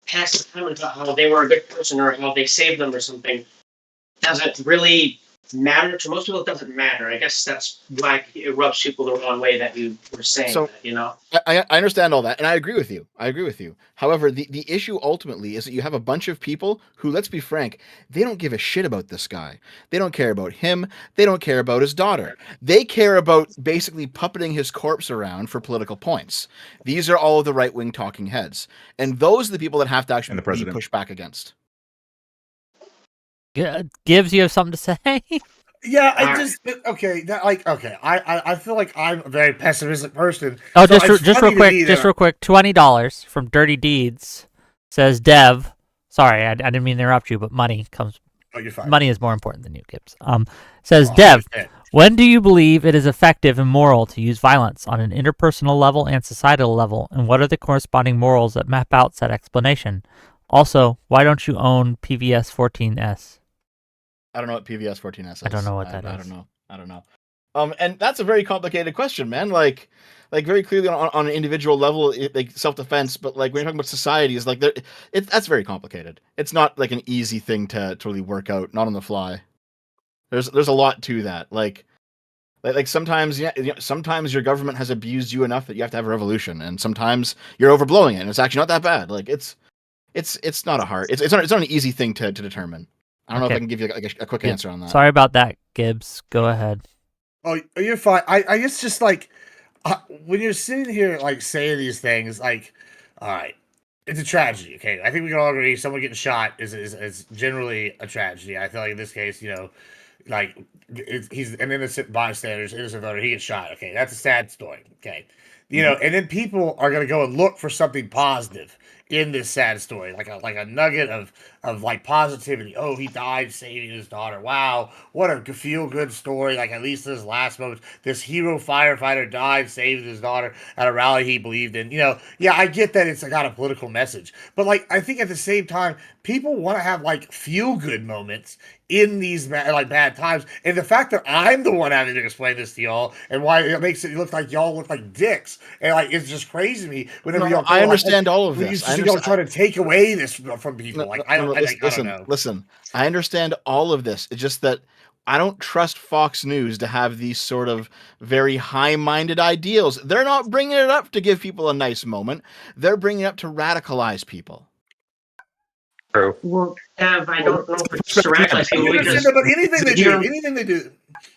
passive comment about how they were a good person or how they saved them or something, does it really matter? To most people, it doesn't matter. I guess that's why it rubs people the wrong way that you were saying So- that. I understand all that, and I agree with you. However, the issue ultimately is that you have a bunch of people who, let's be frank, they don't give a shit about this guy. They don't care about him. They don't care about his daughter. They care about basically puppeting his corpse around for political points. These are all of the right-wing talking heads, and those are the people that have to actually And the be president. pushed back against. Gibbs, you have something to say? Yeah, I Alright. just okay. I feel like I'm a very pessimistic person. Oh, So just it's funny real to me quick, that- $20 from Dirty Deeds says Dev. Sorry, I didn't mean to interrupt you, but money you're fine. money is more important than you, Gibbs. Says Oh, I Dev. understand. When do you believe it is effective and moral to use violence on an interpersonal level and societal level, and what are the corresponding morals that map out said explanation? Also, why don't you own PVS 14S? I don't know what PVS 14S is. I don't know what that I is. don't know. And that's a very complicated question, man. Like very clearly on an individual level, like self-defense, but like when you're talking about society, is like that's very complicated. It's not like an easy thing to really work out, not on the fly. There's a lot to that. Like sometimes, sometimes your government has abused you enough that you have to have a revolution, and sometimes you're overblowing it, and it's actually not that bad. Like it's not a hard. It's not an easy thing to determine. I don't know if Okay. I can give you like a quick Yeah. answer on that. Sorry about that, Gibbs. Go ahead. Oh, you're fine. I guess just like when you're sitting here like saying these things, like, all right, it's a tragedy. Okay, I think we can all agree someone getting shot is generally a tragedy. I feel like in this case, like he's an innocent bystander, innocent voter. He gets shot. Okay, that's a sad story. Okay, and then people are gonna go and look for something positive in this sad story, like a nugget of like positivity. Oh, he died saving his daughter. Wow, what a feel good story. Like at least this last moment, this hero firefighter died saving his daughter at a rally he believed in. Yeah, I get that it's got a political message, but like I think at the same time, people want to have like feel good moments in these bad times, and the fact that I'm the one having to explain this to y'all and why it makes it look like y'all look like dicks, and like it's just crazy to me whenever No, y'all. I understand all of when this. Y'all trying to take away this from people. I don't know. Listen. I understand all of this. It's just that I don't trust Fox News to have these sort of very high-minded ideals. They're not bringing it up to give people a nice moment. They're bringing it up to radicalize people. True. Well, Dev, I don't know if it's to radicalize I people understand because that, but anything they do,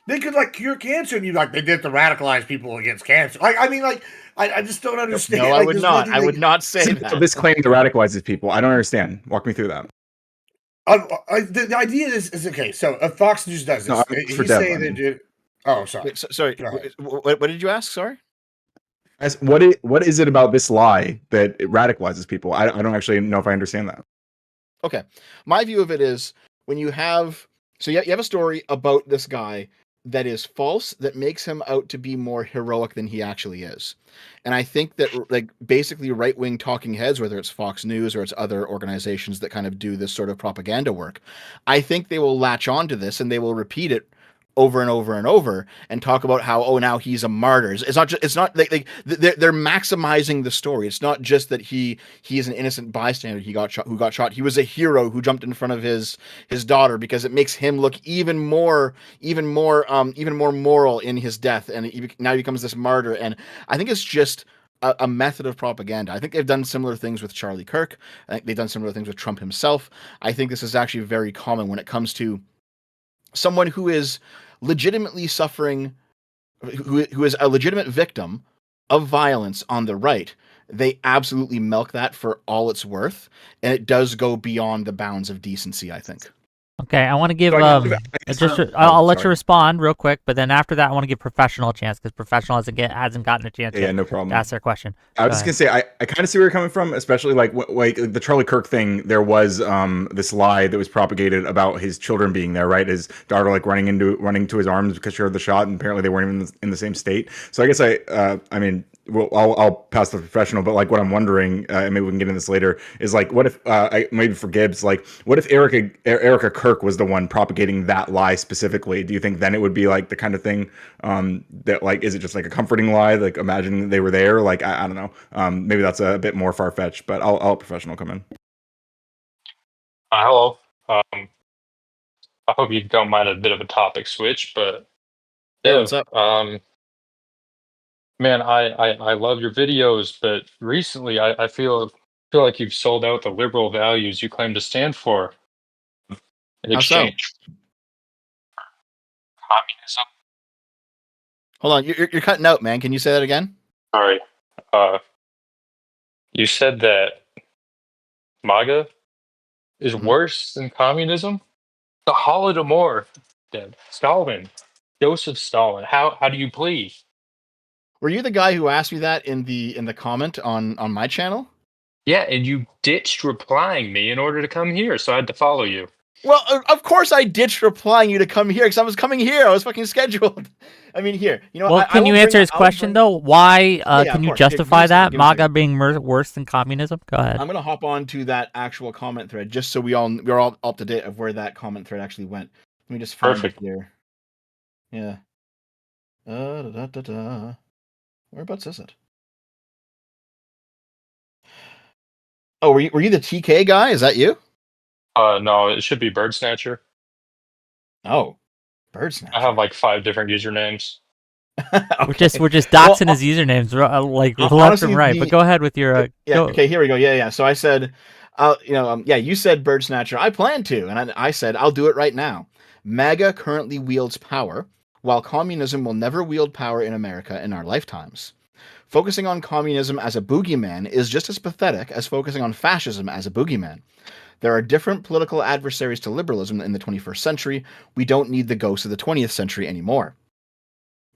they could like cure cancer, and they did it to radicalize people against cancer. I just don't understand. No, I Like, would there's not. nothing I they- would not say So that. this claim that radicalizes people, I don't understand. Walk me through that. The idea is okay. So if Fox News does this, No, I'm he's for Dev, saying I mean. that. Oh, sorry. Wait, sorry. Go ahead. What did you ask? Sorry. What is it about this lie that it radicalizes people? I don't actually know if I understand that. Okay. My view of it is when you have you have a story about this guy that is false, that makes him out to be more heroic than he actually is. And I think that like basically right-wing talking heads, whether it's Fox News or it's other organizations that kind of do this sort of propaganda work, I think they will latch on to this and they will repeat it over and over and over and talk about how now he's a martyr. It's not just they're maximizing the story. It's not just that he is an innocent bystander who got shot. He was a hero who jumped in front of his daughter, because it makes him look even more moral in his death, and now he becomes this martyr. And I think it's just a method of propaganda. I think they've done similar things with Charlie Kirk. I think they've done similar things with Trump himself. I think this is actually very common when it comes to someone who is legitimately suffering, who is a legitimate victim of violence on the right. They absolutely milk that for all it's worth, and it does go beyond the bounds of decency, I think. Okay, I want to give So I guess- I'll let you sorry. respond real quick, but then after that, I want to give Professional a chance because Professional hasn't gotten a chance Yeah, no problem. to ask their question. I was just Go gonna say I kind of see where you're coming from, especially like the Charlie Kirk thing. There was this lie that was propagated about his children being there, right? His daughter like running to his arms because she heard the shot, and apparently they weren't even in the same state. So I guess I mean. Well, I'll pass the Professional, but like what I'm wondering, and maybe we can get into this later, is like what if maybe for Gibbs, like what if Erica Kirk was the one propagating that lie specifically? Do you think then it would be like the kind of thing that like is it just like a comforting lie, like imagining they were there? Like I don't know, maybe that's a bit more far fetched, but I'll let Professional come in. Hello. I hope you don't mind a bit of a topic switch, but Yeah, what's up? Man, I love your videos, but recently I feel like you've sold out the liberal values you claim to stand for in How so? exchange. Communism. Hold on, you're cutting out, man. Can you say that again? Sorry. You said that MAGA is worse than communism? The Holodomor, then Stalin, Joseph Stalin. How do you plead? Were you the guy who asked me that in the comment on my channel? Yeah, and you ditched replying me in order to come here, so I had to follow you. Well, of course I ditched replying you to come here because I was coming here. I was fucking scheduled. I mean, here, you know. Well, can you answer his question though? Why can you justify that MAGA being worse than communism? Go ahead. I'm gonna hop on to that actual comment thread just so we're all up to date of where that comment thread actually went. Let me just find it here. Yeah. Whereabouts is it? Oh, were you the TK guy? Is that you? No, it should be Bird Snatcher. Oh, Bird Snatcher. I have like 5 different usernames. Okay. We're just doxing his usernames like left honestly, and right. But go ahead with your Okay, here we go. Yeah. So I said, you said Bird Snatcher. I plan to, and I said I'll do it right now. MAGA currently wields power, while communism will never wield power in America in our lifetimes. Focusing on communism as a boogeyman is just as pathetic as focusing on fascism as a boogeyman. There are different political adversaries to liberalism in the 21st century. We don't need the ghosts of the 20th century anymore.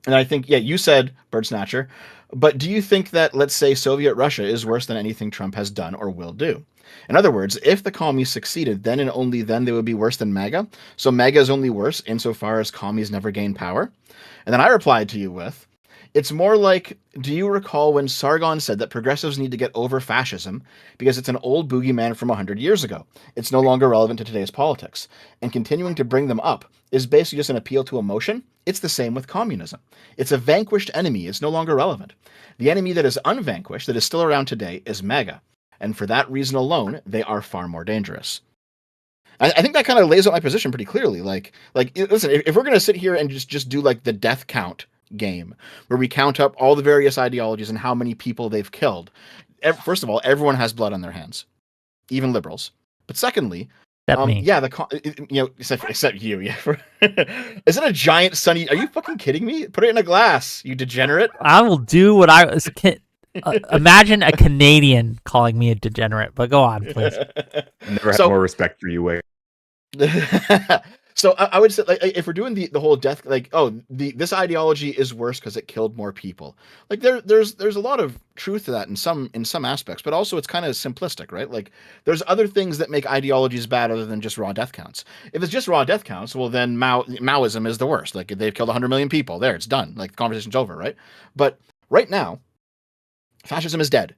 And I think, you said Bird Snatcher, but do you think that, let's say, Soviet Russia is worse than anything Trump has done or will do? In other words, if the commies succeeded, then and only then they would be worse than MAGA. So MAGA is only worse insofar as commies never gain power. And then I replied to you with, it's more like, do you recall when Sargon said that progressives need to get over fascism because it's an old boogeyman from 100 years ago? It's no longer relevant to today's politics. And continuing to bring them up is basically just an appeal to emotion. It's the same with communism. It's a vanquished enemy. It's no longer relevant. The enemy that is unvanquished, that is still around today, is MAGA. And for that reason alone, they are far more dangerous. I think that kind of lays out my position pretty clearly. Like, listen, if we're going to sit here and just do like the death count game where we count up all the various ideologies and how many people they've killed, first of all, everyone has blood on their hands, even liberals. But secondly, me. except you. Yeah. Is it a giant sunny? Are you fucking kidding me? Put it in a glass, you degenerate. I will do what I was. Imagine a Canadian calling me a degenerate, but go on, please. Never had more respect for you, Wade. So I would say, like, if we're doing the whole death, like, this ideology is worse because it killed more people. Like, there's a lot of truth to that in some aspects, but also it's kind of simplistic, right? Like, there's other things that make ideologies bad other than just raw death counts. If it's just raw death counts, well, then Maoism is the worst. Like, they've killed 100 million people. There, it's done. Like, the conversation's over, right? But right now, fascism is dead.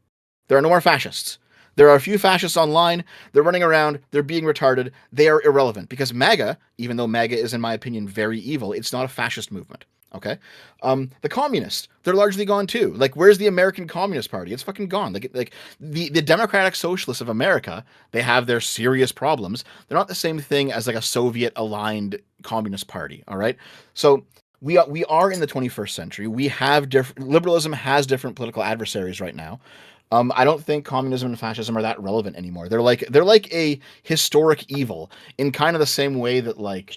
There are no more fascists. There are a few fascists online. They're running around. They're being retarded. They are irrelevant because MAGA, even though MAGA is, in my opinion, very evil, it's not a fascist movement. Okay? The communists, they're largely gone too. Like, where's the American Communist Party? It's fucking gone. Like the Democratic Socialists of America, they have their serious problems. They're not the same thing as like a Soviet-aligned Communist Party, all right? So we are in the 21st century. We have liberalism has different political adversaries right now. I don't think communism and fascism are that relevant anymore. They're like a historic evil in kind of the same way that, like,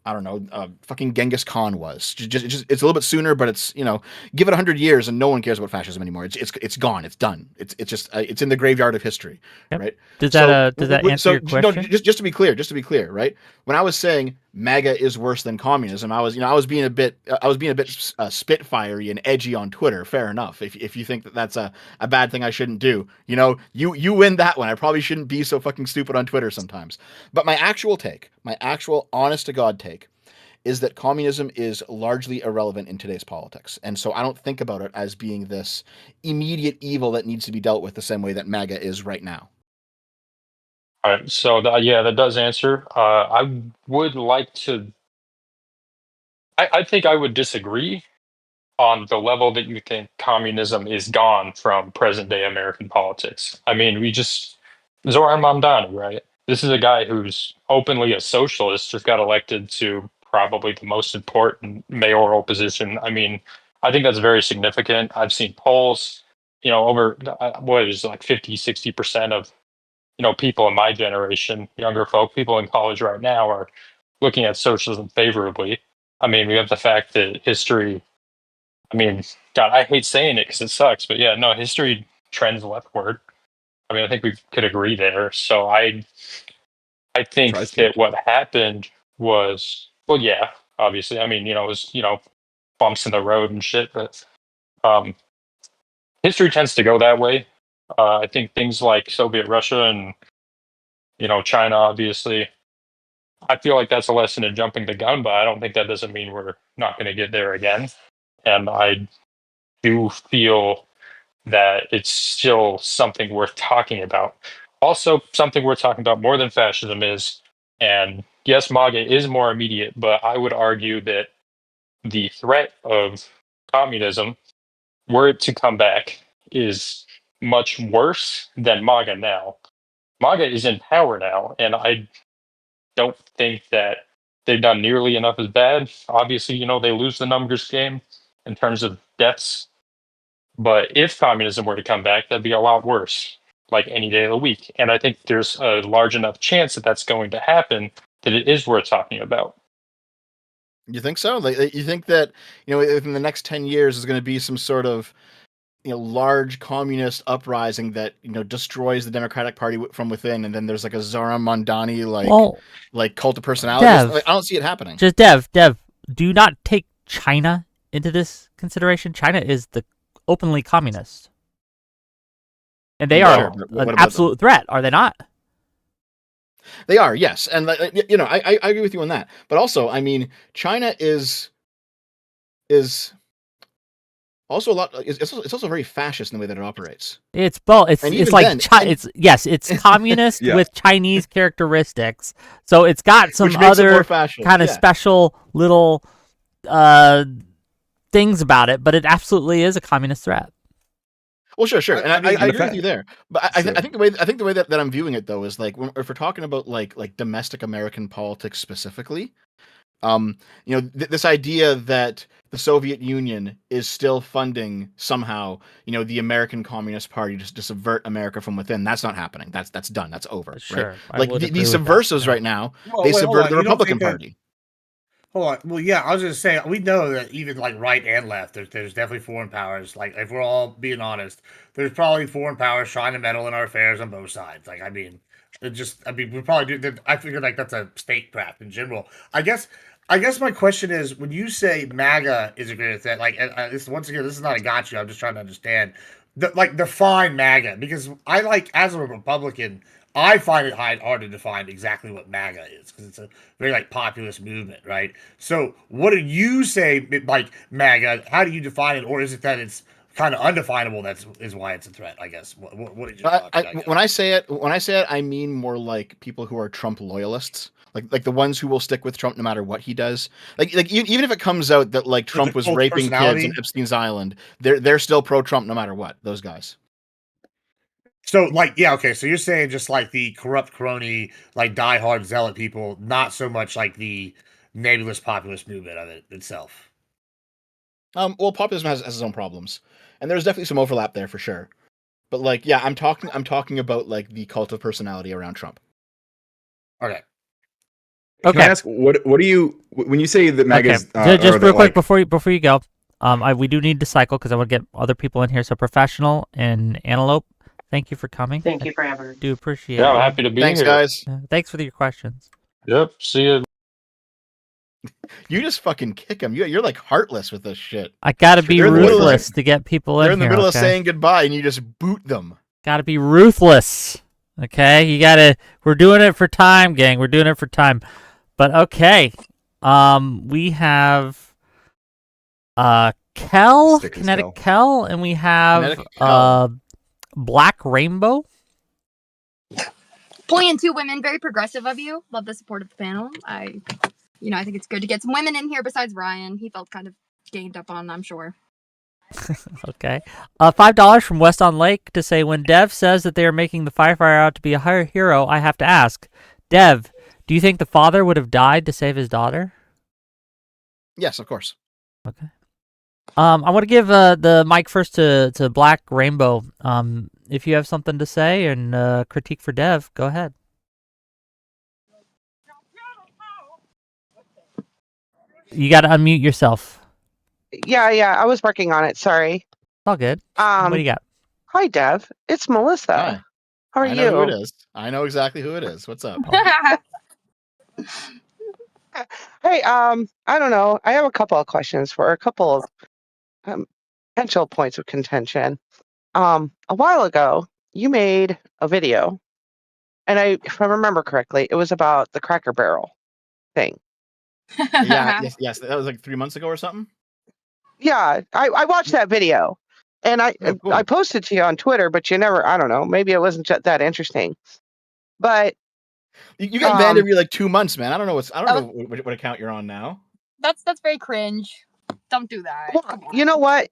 I don't know, fucking Genghis Khan was. Just it's a little bit sooner, but it's, you know, give it 100 years and no one cares about fascism anymore. It's gone. It's done. It's just it's in the graveyard of history, Yep. right? Does that answer your question? No, just to be clear, right? When I was saying MAGA is worse than communism, I was being a bit spitfiery and edgy on Twitter. Fair enough. If you think that that's a bad thing I shouldn't do, you know, you win that one. I probably shouldn't be so fucking stupid on Twitter sometimes. But my actual honest to God take, is that communism is largely irrelevant in today's politics. And so I don't think about it as being this immediate evil that needs to be dealt with the same way that MAGA is right now. All right, so that does answer. I would like to. I think I would disagree on the level that you think communism is gone from present day American politics. I mean, Zoran Mamdani, right? This is a guy who's openly a socialist, just got elected to probably the most important mayoral position. I mean, I think that's very significant. I've seen polls, you know, over what is like 50-60% of, you know, people in my generation, younger folk, people in college right now are looking at socialism favorably. I mean, we have the fact that history, I mean, God, I hate saying it because it sucks, but yeah, no, history trends leftward. I mean, I think we could agree there. So I think Tries to. that what happened was, well, yeah, obviously. I mean, you know, it was, you know, bumps in the road and shit, but history tends to go that way. I think things like Soviet Russia and, you know, China, obviously, I feel like that's a lesson in jumping the gun, but I don't think that doesn't mean we're not going to get there again. And I do feel that it's still something worth talking about. Also, something worth talking about more than fascism is, and yes, MAGA is more immediate, but I would argue that the threat of communism, were it to come back, is much worse than MAGA now. MAGA is in power now, and I don't think that they've done nearly enough as bad. Obviously, you know, they lose the numbers game in terms of deaths. But if communism were to come back, that'd be a lot worse, like any day of the week. And I think there's a large enough chance that that's going to happen that it is worth talking about. You think so? Like, you think that, you know, within the next 10 years is going to be some sort of, you know, large communist uprising that, you know, destroys the Democratic Party from within, and then there's like a Zoran Mamdani like cult of personality. I don't see it happening. Just Dev, do not take China into this consideration. China is the openly communist, and they are an absolute threat, are they not? They are, yes, and you know, I agree with you on that. But also, I mean, China is also a lot. It's also very fascist in the way that it operates. It's both. It's like it's communist Yeah. with Chinese characteristics. So it's got some other kind of special little things about it, but it absolutely is a communist threat. Well, sure, and I agree fact- with you there. But I think the way that I'm viewing it though is like, if we're talking about like domestic American politics specifically, you know, this idea that the Soviet Union is still funding somehow, you know, the American Communist Party to subvert America from within. That's not happening. That's done. That's over. Sure, right? Like these subversives right now, they subvert the Republican Party. Hold on. Well, yeah, I was going to say, we know that even like right and left, there's definitely foreign powers. Like, if we're all being honest, there's probably foreign powers trying to meddle in our affairs on both sides. Like, I mean, we probably do. I figure like that's a statecraft in general. I guess my question is, when you say MAGA is a greater threat, like, once again, this is not a gotcha. I'm just trying to understand. Define MAGA, because I, like, as a Republican, I find it hard to define exactly what MAGA is, because it's a very like populist movement, right? So, what do you say, like, MAGA? How do you define it, or is it that it's kind of undefinable? Is why it's a threat, I guess. What did you? When I say it, I mean more like people who are Trump loyalists, like the ones who will stick with Trump no matter what he does. Like even if it comes out that like Trump was raping kids on Epstein's Island, they're still pro Trump no matter what. Those guys. So, like, yeah, okay. So you're saying just like the corrupt crony, like diehard zealot people, not so much like the nebulous populist movement of it itself. Well, populism has its own problems, and there's definitely some overlap there for sure. But like, yeah, I'm talking about like the cult of personality around Trump. Okay. Can I ask what do you when you say that MAGA's just real quick before you go, we do need to cycle because I want to get other people in here. So Professional and Antelope, thank you for coming. Thank you for having me. Do appreciate Yeah, it. I'm happy to be Thanks, here. guys. Thanks for your questions. Yep. See you. You just fucking kick them. You're like heartless with this shit. I gotta be They're in the middle of- ruthless to get people in They're in the here, middle of okay? saying goodbye, and you just boot them. Gotta be ruthless. Okay, we're doing it for time, gang. We're doing it for time. But okay. We have Kel, Stick as Kinetic Kel, and we have Kinetic Kel. Black Rainbow. Pulling in 2 women, very progressive of you. Love the support of the panel. I think it's good to get some women in here besides Ryan. He felt kind of gained up on, I'm sure. Okay. $5 from West on Lake to say, when Dev says that they are making the firefighter out to be a higher hero, I have to ask, Dev, do you think the father would have died to save his daughter? Yes, of course. Okay. I want to give the mic first to Black Rainbow. If you have something to say and critique for Dev, go ahead. You got to unmute yourself. Yeah, I was working on it. Sorry. It's all good. What do you got? Hi, Dev. It's Melissa. Hi. How are I know who it you? is. I know exactly who it is. What's up? Hey, I don't know. I have a couple of questions for a couple of potential points of contention. A while ago, you made a video, and if I remember correctly, it was about the Cracker Barrel thing. Yeah, yes. That was like 3 months ago or something. Yeah, I watched that video, and I cool. I posted to you on Twitter, but you never. I don't know. Maybe it wasn't that interesting. But You got banned every like 2 months, man. I don't know what account you're on now. That's very cringe. Don't do that. well, you know what?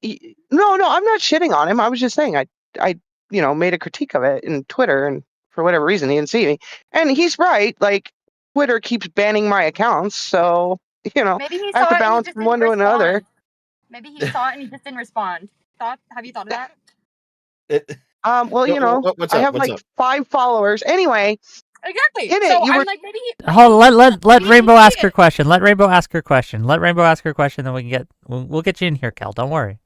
No, I'm not shitting on him. I was just saying I made a critique of it in Twitter, and for whatever reason he didn't see me. And he's right. Like Twitter keeps banning my accounts, so Maybe he I have saw to it and he balance just from didn't one to another. respond. Maybe he saw it and he just didn't respond. Have you thought of that? Well, What's I up? have What's like up? 5 followers. Anyway, Exactly. In it, So you I'm were- like, maybe he. Hold on, let Maybe Rainbow he ask did. her question. Let Rainbow ask her question. Then we can we'll get you in here, Kel. Don't worry.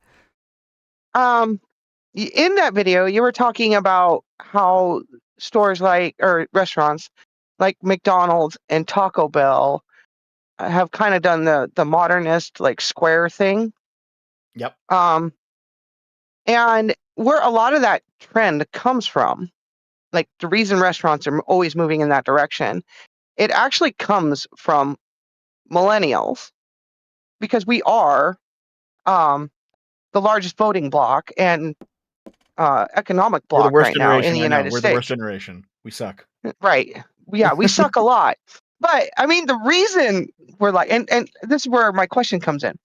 in that video, you were talking about how stores or restaurants like McDonald's and Taco Bell have kind of done the modernist like square thing. Yep. And where a lot of that trend comes from, like the reason restaurants are always moving in that direction, it actually comes from millennials, because we are the largest voting bloc and economic We're the bloc worst right now in generation. the I know. United We're the worst States. generation. We suck. Right. Yeah, we suck a lot. But I mean, the reason we're like, and this is where my question comes in.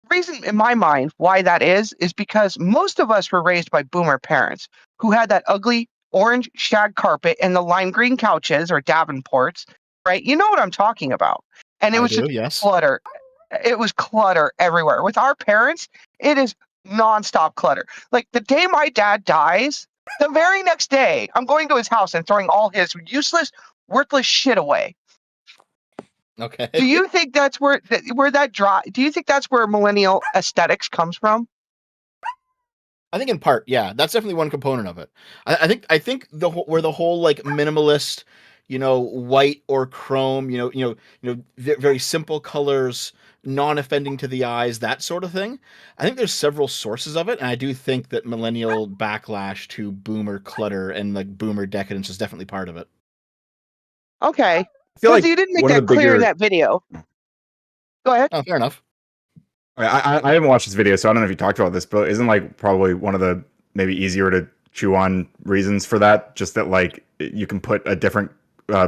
The reason in my mind why that is because most of us were raised by boomer parents who had that ugly orange shag carpet and the lime green couches or Davenports, right? You know what I'm talking about. And it I was do, just yes. clutter. It was clutter everywhere. With our parents, it is nonstop clutter. Like the day my dad dies, the very next day, I'm going to his house and throwing all his useless, worthless shit away. Okay. Do you think that's where do you think that's where millennial aesthetics comes from? I think in part, yeah, that's definitely one component of it. I think where the whole like minimalist, white or chrome, very simple colors, non-offending to the eyes, that sort of thing. I think there's several sources of it, and I do think that millennial backlash to boomer clutter and like boomer decadence is definitely part of it. Okay. I feel like you didn't make one of that the clear in bigger- that video. Go ahead. Oh, fair enough. I haven't watched this video, so I don't know if you talked about this, but isn't like probably one of the maybe easier to chew on reasons for that? Just that like you can put a different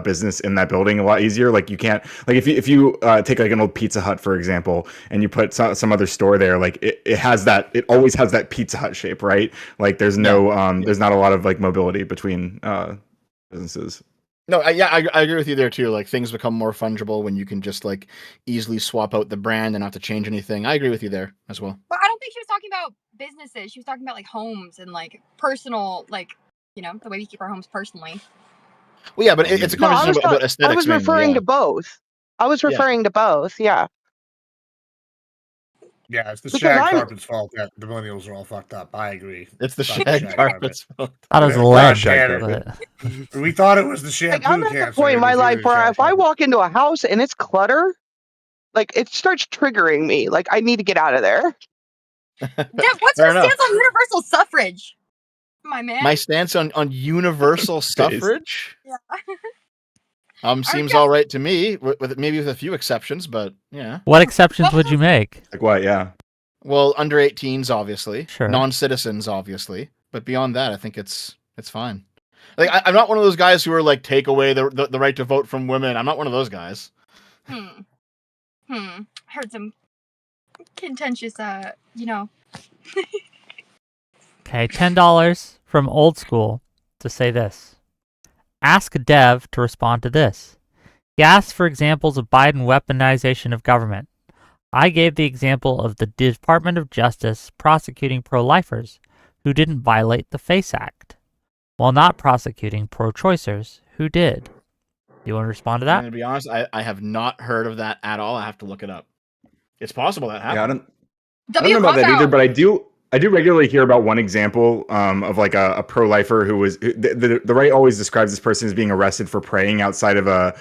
business in that building a lot easier. Like you can't like if you take like an old Pizza Hut for example, and you put some other store there, like it always has that Pizza Hut shape, right? Like there's no there's not a lot of like mobility between businesses. No, I agree with you there too. Like things become more fungible when you can just like easily swap out the brand and not have to change anything. I agree with you there as well. But I don't think she was talking about businesses. She was talking about like homes and like personal, like, you know, the way we keep our homes personally. Well, yeah, but it's a No, conversation about aesthetics. I was mainly, referring yeah. to both. I was referring to both. Yeah. Yeah, it's the Because shag I'm- carpet's fault that the millennials are all fucked up. I agree. It's the Fuck shag carpet's fault. Thought it was Yeah, lead. shag but- We thought it was the Like, shampoo I'm at the cancer. point in my It was life really where shag if I carpet. walk into a house and it's clutter, like it starts triggering me. Like I need to get out of there. Dev, what's Fair your enough. stance on universal suffrage? My man. My stance on universal suffrage Yeah. seems Okay. all right to me, with maybe with a few exceptions, but yeah. What exceptions would you make? Like what? Yeah. Well, under 18s, obviously. Sure. Non-citizens, obviously. But beyond that, I think it's fine. Like I'm not one of those guys who are like take away the right to vote from women. I'm not one of those guys. I heard some contentious, you know. Okay, $10 from Old School to say this. Ask Dev to respond to this. He asked for examples of Biden weaponization of government. I gave the example of the Department of Justice prosecuting pro-lifers who didn't violate the FACE Act, while not prosecuting pro-choicers who did. Do you want to respond to that? And to be honest, I have not heard of that at all. I have to look it up. It's possible that happened. Yeah, I don't know about that either, but I do regularly hear about one example of like a pro-lifer who was the right always describes this person as being arrested for praying outside of a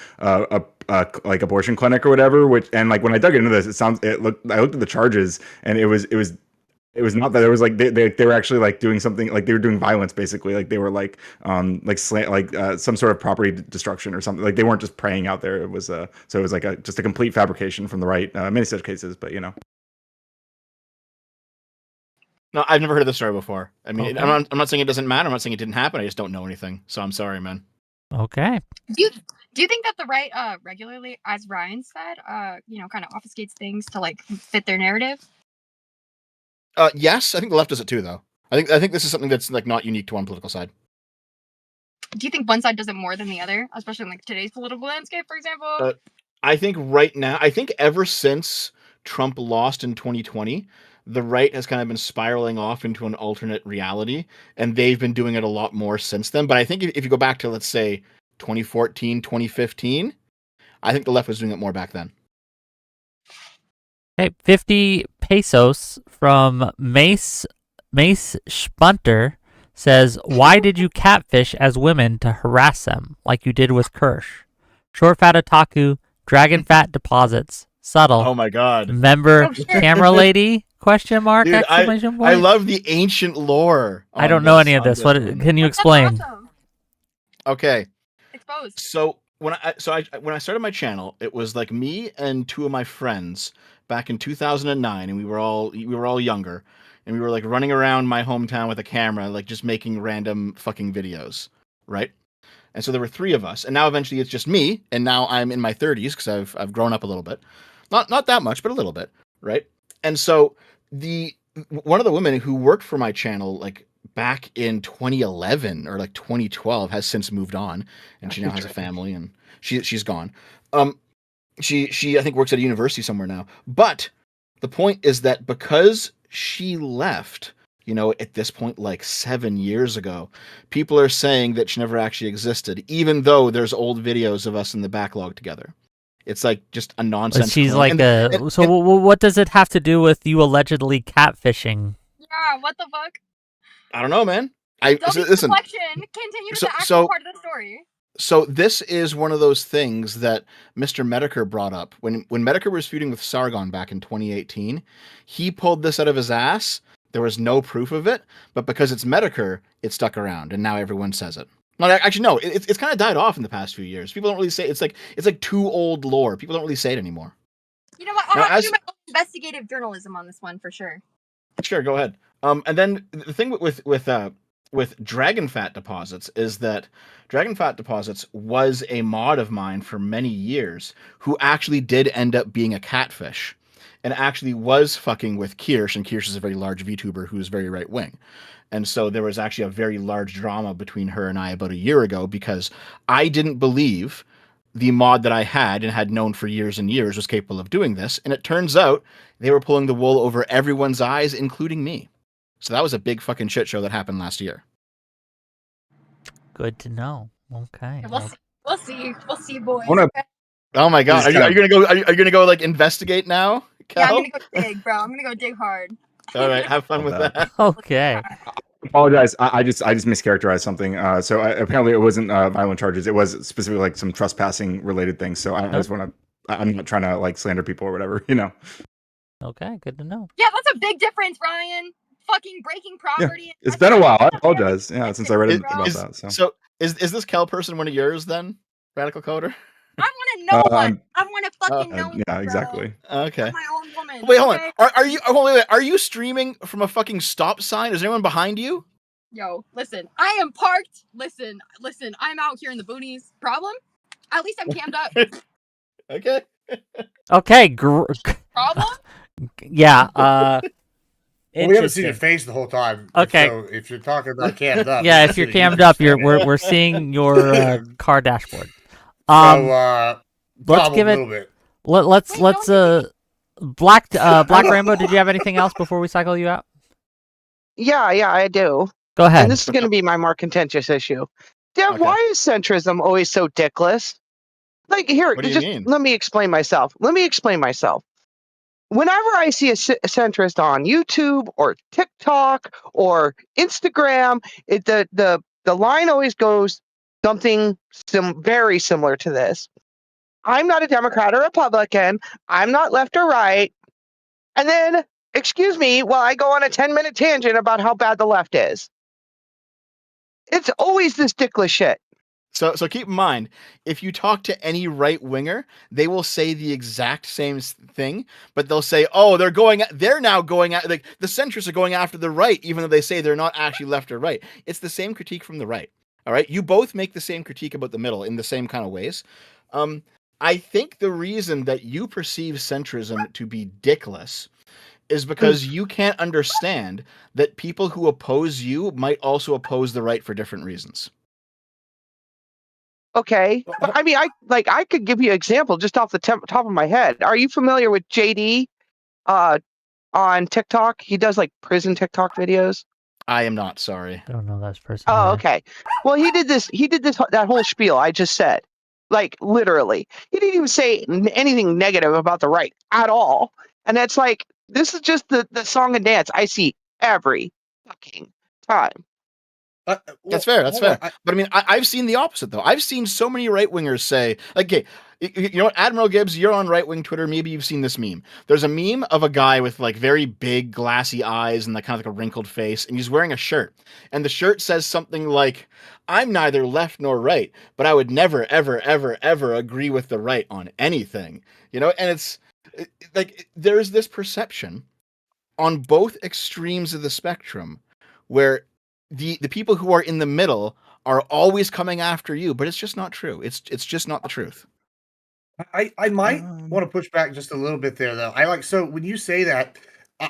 like abortion clinic or whatever. Which and like when I dug into this, I looked at the charges and it was not that. It was like they were actually like doing something, like they were doing violence basically, like they were like some sort of property destruction or something. Like they weren't just praying out there. It was so it was like just a complete fabrication from the right. Many such cases, but you know. No, I've never heard of this story before. I mean, Okay. I'm not saying it doesn't matter. I'm not saying it didn't happen. I just don't know anything. So I'm sorry, man. Okay. Do you think that the right regularly, as Ryan said, you know, kind of obfuscates things to like fit their narrative? Yes, I think the left does it too, though. I think this is something that's like not unique to one political side. Do you think one side does it more than the other, especially in like today's political landscape, for example? I think right now, ever since Trump lost in 2020, the right has kind of been spiraling off into an alternate reality, and they've been doing it a lot more since then. But I think if you go back to, let's say, 2014, 2015, I think the left was doing it more back then. Okay, 50 pesos from Mace Spunter says, why did you catfish as women to harass them like you did with Kirsch? Short fat otaku, dragon fat deposits, subtle. Oh my god. Member Oh, shit. camera lady? Question mark, Dude, exclamation point? I love the ancient lore. I on don't know any of on this. What one. can you That's explain? awesome. Okay. Exposed. So when I started my channel, it was like me and two of my friends back in 2009, and we were all younger, and we were like running around my hometown with a camera, like just making random fucking videos, right? And so there were three of us, and now eventually it's just me, and now I'm in my 30s because I've grown up a little bit, not that much, but a little bit, right? And so one of the women who worked for my channel like back in 2011 or like 2012 has since moved on, and she now has a family, and she's gone. She I think works at a university somewhere now. But the point is that because she left, you know, at this point like 7 years ago, people are saying that she never actually existed, even though there's old videos of us in the backlog together. It's like just a nonsense. But she's claim. like what does it have to do with you allegedly catfishing? Yeah, what the fuck? I don't know, man. Don't be Listen. deflection. Continue to So- the actual so- part of the story. So this is one of those things that Mr. Medicare brought up. When Medicare was feuding with Sargon back in 2018, he pulled this out of his ass. There was no proof of it, but because it's Medicare, it stuck around, and now everyone says it. No, actually, no. It's kind of died off in the past few years. People don't really say it's like too old lore. People don't really say it anymore. You know what? I'll Now, have to as- do my own investigative journalism on this one for sure. Sure, go ahead. And then the thing with dragon fat deposits is that dragon fat deposits was a mod of mine for many years who actually did end up being a catfish. and actually was fucking with Kirsch, and Kirsch is a very large VTuber who's very right wing. And so there was actually a very large drama between her and I about a year ago because I didn't believe the mod that I had and had known for years and years was capable of doing this. And it turns out they were pulling the wool over everyone's eyes, including me. So that was a big fucking shit show that happened last year. Good to know. Okay. We'll see. We'll see, boys. Wanna- okay? Oh my god! Are you gonna go? Are you gonna go like investigate now, Yeah, I'm Cal? gonna go dig, bro. I'm gonna go dig hard. All right, have fun with Love that. Okay. Apologize. I just mischaracterized something. Apparently it wasn't violent charges. It was specifically like some trespassing related things. So I just want to. I'm not trying to like slander people or whatever. You know. Okay. Good to know. Yeah, that's a big difference, Ryan. Fucking breaking property. It's been a while. I apologize. Yeah, since I read about Is, that. So. so is this Cal person one of yours then, Radical Coder? I want to know one. I want to fucking know. yeah, one, exactly. Okay. I'm my own woman. Wait, hold okay? on. Are you? Oh, wait. Are you streaming from a fucking stop sign? Is anyone behind you? Yo, listen. I am parked. Listen. I'm out here in the boonies. Problem? At least I'm cammed up. Okay. Okay. Problem? Yeah. Well, we haven't seen interesting. your face the whole time. Okay. So if you're talking about cammed up, Yeah, if you're cammed up, we're seeing your car dashboard. Let's give it. a little bit. Let's Black Rainbow. Did you have anything else before we cycle you out? Yeah, I do. Go ahead. And this is going to be my more contentious issue. Dev, Okay. why is centrism always so dickless? Like, here, What do you just mean? let me explain myself. Whenever I see a centrist on YouTube or TikTok or Instagram, the line always goes something very similar to this. I'm not a Democrat or Republican. I'm not left or right. And then, excuse me, while I go on a 10-minute tangent about how bad the left is. It's always this dickless shit. So keep in mind, if you talk to any right winger, they will say the exact same thing, but they'll say, "Oh, they're now going at like the centrists are going after the right, even though they say they're not actually left or right." It's the same critique from the right. All right, you both make the same critique about the middle in the same kind of ways. I think the reason that you perceive centrism to be dickless is because you can't understand that people who oppose you might also oppose the right for different reasons. Okay. I mean, I could give you an example just off the top of my head. Are you familiar with JD on TikTok? He does like prison TikTok videos. I am not sorry. I don't know that person. Oh, either. okay. Well, he did that whole spiel I just said. Like literally. He didn't even say anything negative about the right at all. And it's like this is just the song and dance I see every fucking time. That's fair. That's fair. But I mean, I've seen the opposite though. I've seen so many right wingers say, like, okay, you know what, Admiral Gibbs, you're on right wing Twitter. Maybe you've seen this meme. There's a meme of a guy with like very big glassy eyes and like kind of like a wrinkled face, and he's wearing a shirt. And the shirt says something like, "I'm neither left nor right, but I would never, ever, ever, ever agree with the right on anything." You know, and it's like there's this perception on both extremes of the spectrum where the people who are in the middle are always coming after you, but it's just not true. It's just not the truth. I might want to push back just a little bit there, though. So when you say that,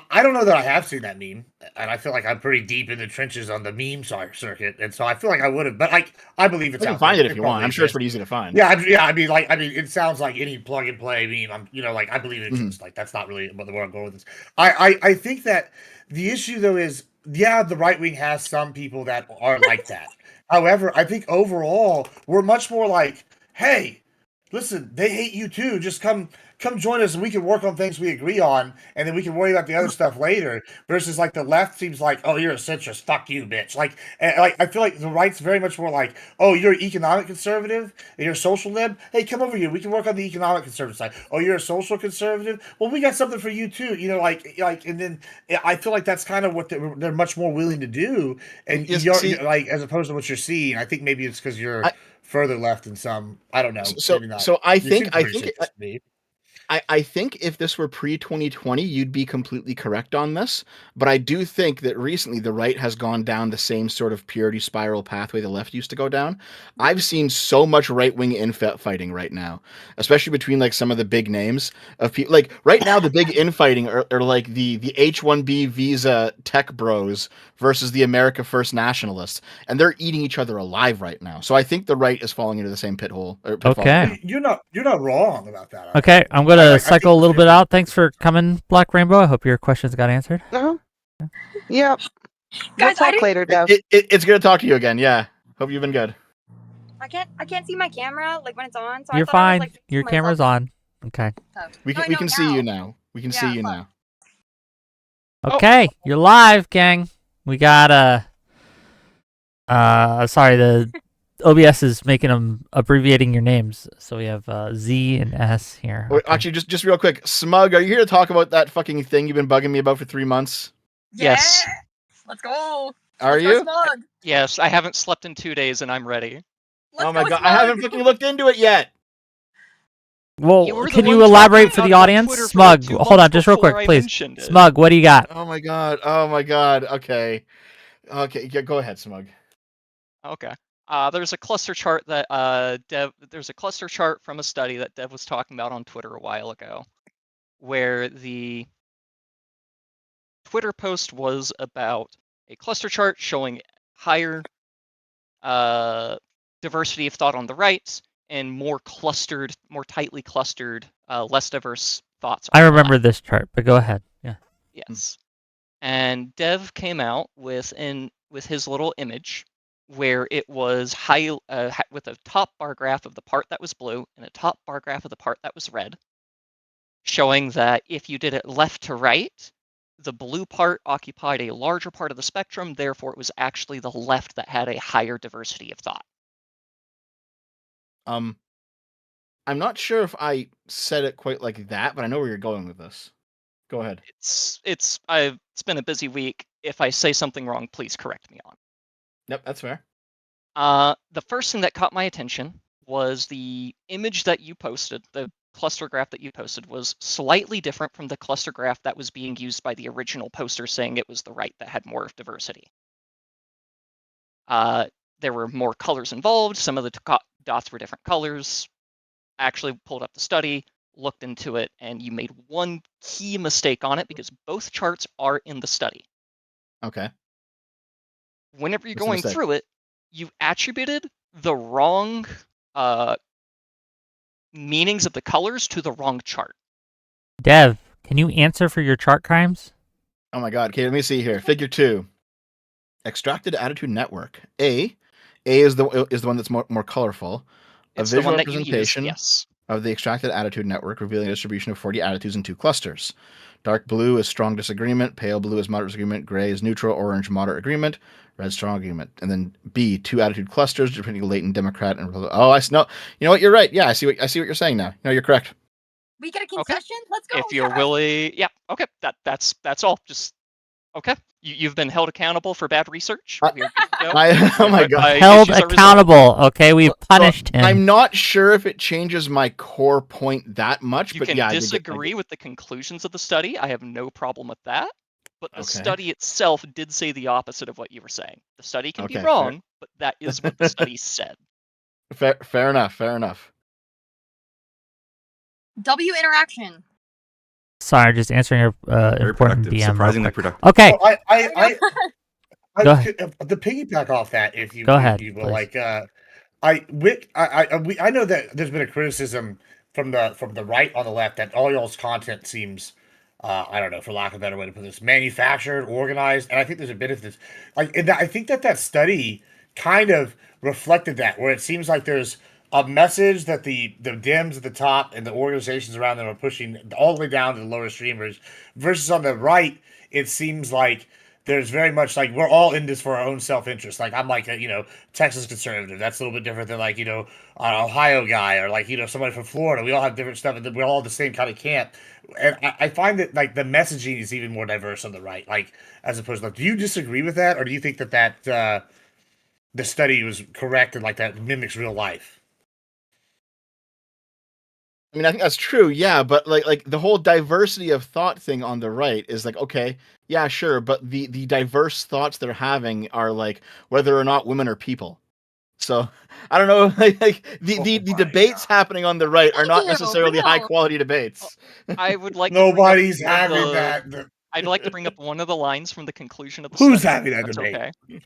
I don't know that I have seen that meme, and I feel like I'm pretty deep in the trenches on the meme circuit, and so I feel like I would have. But I believe it's You can out find there. it if you want. I'm sure it's pretty easy to find. Yeah, I mean, it sounds like any plug and play meme. I believe it exists. Like that's not really what I'm going with this. I think that the issue though is, yeah, the right wing has some people that are like that. However, I think overall we're much more like, hey, listen, they hate you too. Just come join us and we can work on things we agree on, and then we can worry about the other stuff later. Versus like the left seems like, oh, you're a centrist, fuck you, bitch. Like I feel like the right's very much more like, oh, you're an economic conservative and you're a social lib. Hey, come over here. We can work on the economic conservative side. Oh, you're a social conservative. Well, we got something for you too. And then I feel like that's kind of what they're much more willing to do. And like as opposed to what you're seeing, I think maybe it's because you're further left in some. I don't know. So I think I think if this were pre-2020, you'd be completely correct on this. But I do think that recently the right has gone down the same sort of purity spiral pathway the left used to go down. I've seen so much right-wing infighting right now, especially between like some of the big names of people. Like right now, the big infighting are like the H-1B visa tech bros versus the America First nationalists, and they're eating each other alive right now. So I think the right is falling into the same pitfall. Okay. You're not wrong about that. Okay, I'm going to I cycle a think little bit out. Thanks for coming, Black Rainbow. I hope your questions got answered. Uh-huh. Yep. Guys, We'll talk later, Dev. It's good to talk to you again. Yeah. Hope you've been good. I can't see my camera like when it's on. So You're I thought I was, fine. like, Your fixing camera's myself. on. Okay. Oh. We No, I can know see now. you now. We can see Yeah, you fuck. now. Okay, you're live, gang. We got sorry, the OBS is making them abbreviating your names, so we have Z and S here. Wait, Okay. actually, just real quick, Smug, are you here to talk about that fucking thing you've been bugging me about for 3 months? Yes. Yeah! Let's go. Are Let's go, you? Smug. Yes, I haven't slept in 2 days and I'm ready. Let's Oh my go, god, I Smug. haven't fucking looked into it yet. Well, You were the can one you elaborate talking for the about audience? Twitter for Smug, 2 hold on, months just real before quick, I please. mentioned it. Smug, what do you got? Oh my god. Oh my god. Okay. Okay, yeah, go ahead, Smug. Okay. There's a cluster chart that there's a cluster chart from a study that Dev was talking about on Twitter a while ago, where the Twitter post was about a cluster chart showing higher diversity of thought on the right and more clustered, more tightly clustered, less diverse thoughts. I on the remember left. this chart, but go ahead. Yeah. Yes. And Dev came out with his little image where it was with a top bar graph of the part that was blue and a top bar graph of the part that was red, showing that if you did it left to right, the blue part occupied a larger part of the spectrum, therefore it was actually the left that had a higher diversity of thought. I'm not sure if I said it quite like that, but I know where you're going with this. Go ahead. It's been a busy week. If I say something wrong, please correct me on. Yep, that's fair. The first thing that caught my attention was the image that you posted, the cluster graph that you posted was slightly different from the cluster graph that was being used by the original poster saying it was the right that had more diversity. There were more colors involved. Some of the dots were different colors. I actually pulled up the study, looked into it, and you made one key mistake on it because both charts are in the study. Okay. Whenever you're What's the going mistake? through it, you attributed the wrong meanings of the colors to the wrong chart. Dev, can you answer for your chart crimes? Oh my god. Okay, let me see here. Figure 2. Extracted attitude network. A is the one that's more colorful. It's a the visual one that you used, representation yes. of the extracted attitude network, revealing a distribution of 40 attitudes in 2 clusters. Dark blue is strong disagreement, pale blue is moderate disagreement, gray is neutral, orange moderate agreement, red strong agreement. And then B, 2 attitude clusters, depending latent Democrat and Republican. Oh, I know. You know what? You're right. Yeah, I see what you're saying now. No, you're correct. We get a concession? Let's go. If you're yes. willing, yeah, okay, that's all. Just okay. You've been held accountable for bad research. We are good to go. Oh my god. Held issues are resolved. accountable. Okay, we punished him. I'm not sure if it changes my core point that much, You but can yeah, disagree with the conclusions of the study. I have no problem with that. But the Okay. study itself did say the opposite of what you were saying. The study can Okay, be fair. wrong, but that is what the study said. Fair enough. Fair enough. W interaction. Sorry, just answering your Very important productive. DM. real Surprisingly quick. productive. Okay. Well, I Go ahead. to piggyback off that, if you Go ahead, you will, please. like I know that there's been a criticism from the right on the left that all y'all's content seems I don't know, for lack of a better way to put this, manufactured, organized, and I think there's a bit of this I think that study kind of reflected that, where it seems like there's a message that the Dems at the top and the organizations around them are pushing all the way down to the lower streamers, versus on the right, it seems like there's very much like we're all in this for our own self-interest. Like I'm like a Texas conservative. That's a little bit different than like an Ohio guy, or like somebody from Florida. We all have different stuff, and we're all the same kind of camp. And I find that like the messaging is even more diverse on the right, like as opposed to like, do you disagree with that, or do you think that the study was correct and like that mimics real life? I mean, I think that's true, yeah, but like the whole diversity of thought thing on the right is like, okay, yeah, sure, but the diverse thoughts they're having are like whether or not women are people. So I don't know, like the debates happening on the right are not Ew, necessarily high no. quality debates. I would like to bring up Nobody's one of having the- that. I'd like to bring up one of the lines from the conclusion of the Who's study, having that if that's debate? okay.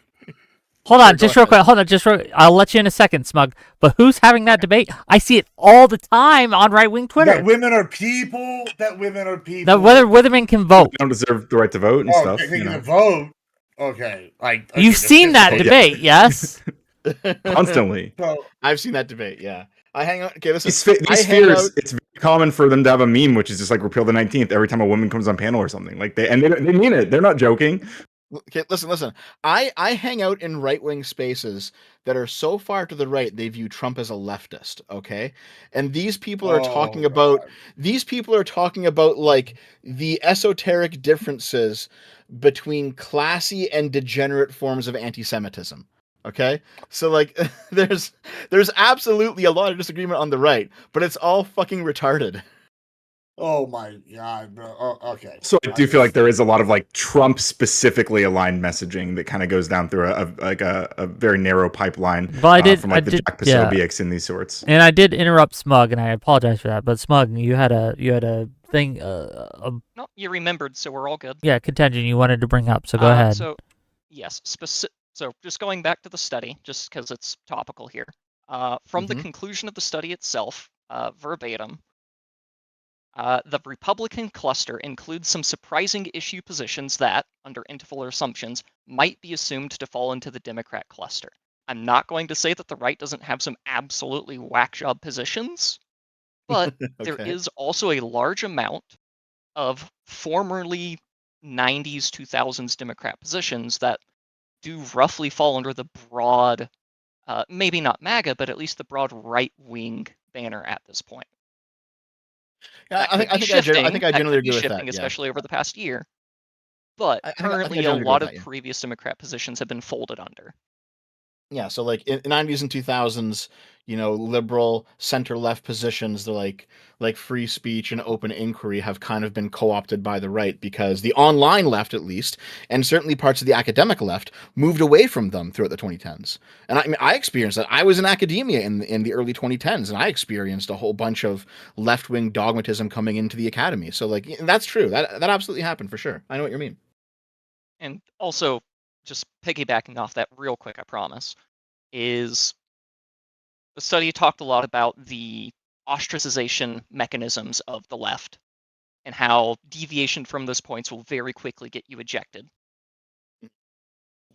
Hold on, Go just real ahead. quick. Hold on, just real. I'll let you in a second, Smug. But who's having that debate? I see it all the time on right wing Twitter. That women are people. That women are people. That whether women can vote. They don't deserve the right to vote and Oh, stuff. they You can know, vote. Okay, like okay, You've seen that yeah. debate, yes? constantly. So I've seen that debate, yeah. I hang out. Okay, listen. These I hang fears, out. it's very common for them to have a meme, which is just like repeal the 19th every time a woman comes on panel or something. Like they mean it. They're not joking. Okay, listen. I hang out in right wing spaces that are so far to the right they view Trump as a leftist. Okay, and these people are talking about like the esoteric differences between classy and degenerate forms of anti-Semitism. Okay, so like there's absolutely a lot of disagreement on the right, but it's all fucking retarded. oh my god, bro. Oh, okay. So I do feel like there is a lot of like Trump specifically aligned messaging that kind of goes down through a very narrow pipeline. Well, I did. from like I the did. Jack Yeah. Posobiec and these sorts. And I did interrupt Smug, and I apologize for that. But Smug, you had a thing, No, you remembered, so we're all good. yeah, contention you wanted to bring up. So go ahead. So, yes, so just going back to the study, just because it's topical here. From the Mhm. conclusion of the study itself, verbatim, the Republican cluster includes some surprising issue positions that, under interval assumptions, might be assumed to fall into the Democrat cluster. I'm not going to say that the right doesn't have some absolutely whack job positions, but there Okay. is also a large amount of formerly 90s, 2000s Democrat positions that do roughly fall under the broad, maybe not MAGA, but at least the broad right-wing banner at this point. Yeah, That I could think be I shifting. think I That generally could be agree with shifting, that. Yeah. especially over the past year. But I think I currently, a generally agree lot with of that, yeah. previous Democrat positions have been folded under. Yeah, so like in the 90s and 2000s, liberal center left positions, they're like free speech and open inquiry have kind of been co-opted by the right because the online left, at least, and certainly parts of the academic left, moved away from them throughout the 2010s. And I mean, I experienced that. I was in academia in the early 2010s, and I experienced a whole bunch of left-wing dogmatism coming into the academy. So like that's true. That absolutely happened for sure. I know what you mean. And also, just piggybacking off that real quick, I promise, is the study talked a lot about the ostracization mechanisms of the left and how deviation from those points will very quickly get you ejected.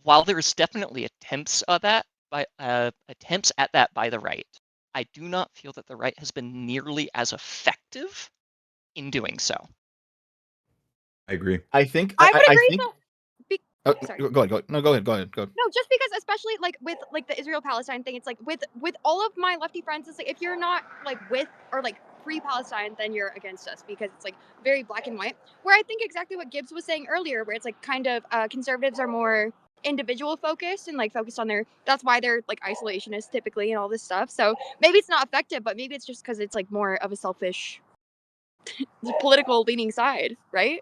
While there is definitely attempts at that by the right, I do not feel that the right has been nearly as effective in doing so. I agree. I think I would I agree. think. So, sorry. Go ahead. No, go ahead. Go ahead. No, just because, especially like with like the Israel-Palestine thing, it's like with all of my lefty friends, it's like if you're not like with or like free Palestine, then you're against us because it's like very black and white. Where I think exactly what Gibbs was saying earlier, where it's like kind of conservatives are more individual focused and like focused on that's why they're like isolationists typically and all this stuff. So maybe it's not effective, but maybe it's just because it's like more of a selfish political leaning side, right?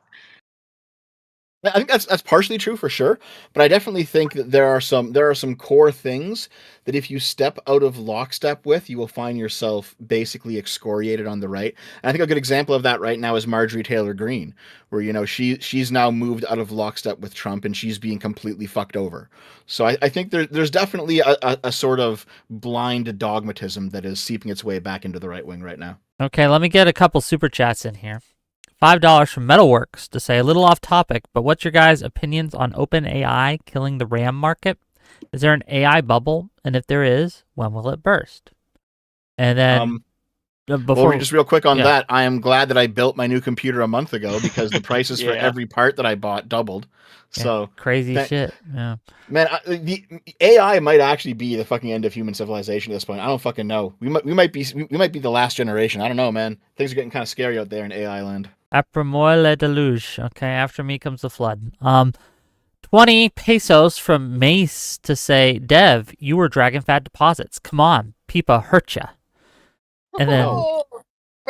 I think that's partially true for sure, but I definitely think that there are some core things that if you step out of lockstep with, you will find yourself basically excoriated on the right. And I think a good example of that right now is Marjorie Taylor Greene, where she's now moved out of lockstep with Trump and she's being completely fucked over. So I think there's definitely a sort of blind dogmatism that is seeping its way back into the right wing right now. Okay, let me get a couple super chats in here. $5 from Metalworks to say, a little off topic, but what's your guys' opinions on OpenAI killing the RAM market? Is there an AI bubble? And if there is, when will it burst? And then before just real quick on yeah. that, I am glad that I built my new computer a month ago because the prices for Yeah. every part that I bought doubled. Yeah, So crazy shit. Yeah. man, the AI might actually be the fucking end of human civilization at this point. I don't fucking know. We might be the last generation. I don't know, man. Things are getting kind of scary out there in AI land. Après moi le deluge. Okay, after me comes the flood. 20 pesos from Mace to say, Dev, you were Dragon Fat deposits. Come on, Peepa hurt ya. And then Oh,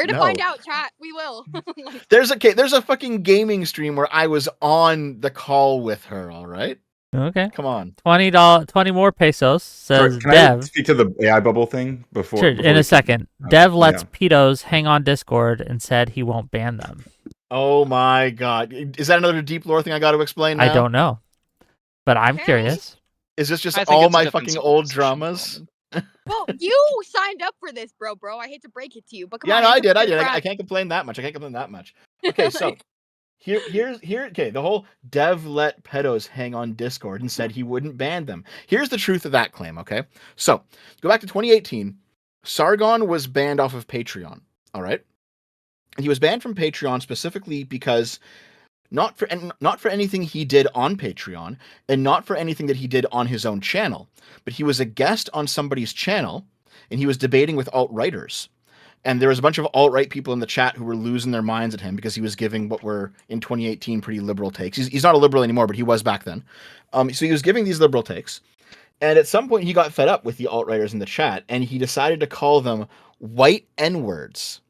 We're to No. find out, chat. We will. Like, There's a fucking gaming stream where I was on the call with her. All right, Okay. come on. $20 more pesos, Sorry, says can I Dev. speak to the AI bubble thing before? Sure, before in we a second. keep- Dev lets yeah. pedos hang on Discord and said he won't ban them. Oh my god, is that another deep lore thing I got to explain now? I don't know. But I'm Okay. curious. Is this just I think all it's a my fucking defensible old position, dramas? well, you signed up for this, bro. I hate to break it to you, but come Yeah, on. no, I it's a did. fair I crack. can't complain that much. Okay, so here's okay. The whole Dev let pedos hang on Discord and said he wouldn't ban them. Here's the truth of that claim. Okay, so go back to 2018. Sargon was banned off of Patreon. All right, and he was banned from Patreon specifically because not for anything he did on Patreon and not for anything that he did on his own channel, but he was a guest on somebody's channel and he was debating with alt-righters. And there was a bunch of alt-right people in the chat who were losing their minds at him because he was giving what were in 2018 pretty liberal takes. He's not a liberal anymore, but he was back then. So he was giving these liberal takes. And at some point he got fed up with the alt-righters in the chat and he decided to call them white N-words.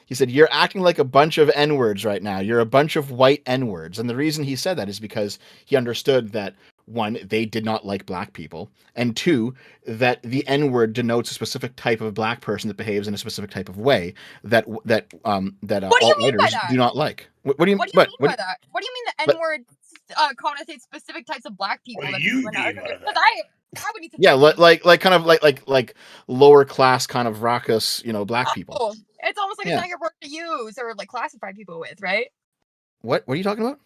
He said, "You're acting like a bunch of N-words right now. You're a bunch of white N-words." And the reason he said that is because he understood that, one, they did not like black people, and two, that the N-word denotes a specific type of black person that behaves in a specific type of way that What do you mean by alt-righters that? do not like. What do you What do you what, mean what, by that? What do you mean the but- N-word connotates specific types of black people? What do that you people are not- mean by that? Because I would need to. Yeah, think. like kind of like lower class kind of raucous, black people. Oh, it's almost like Yeah. it's not your word to use or like classify people with, right? What are you talking about?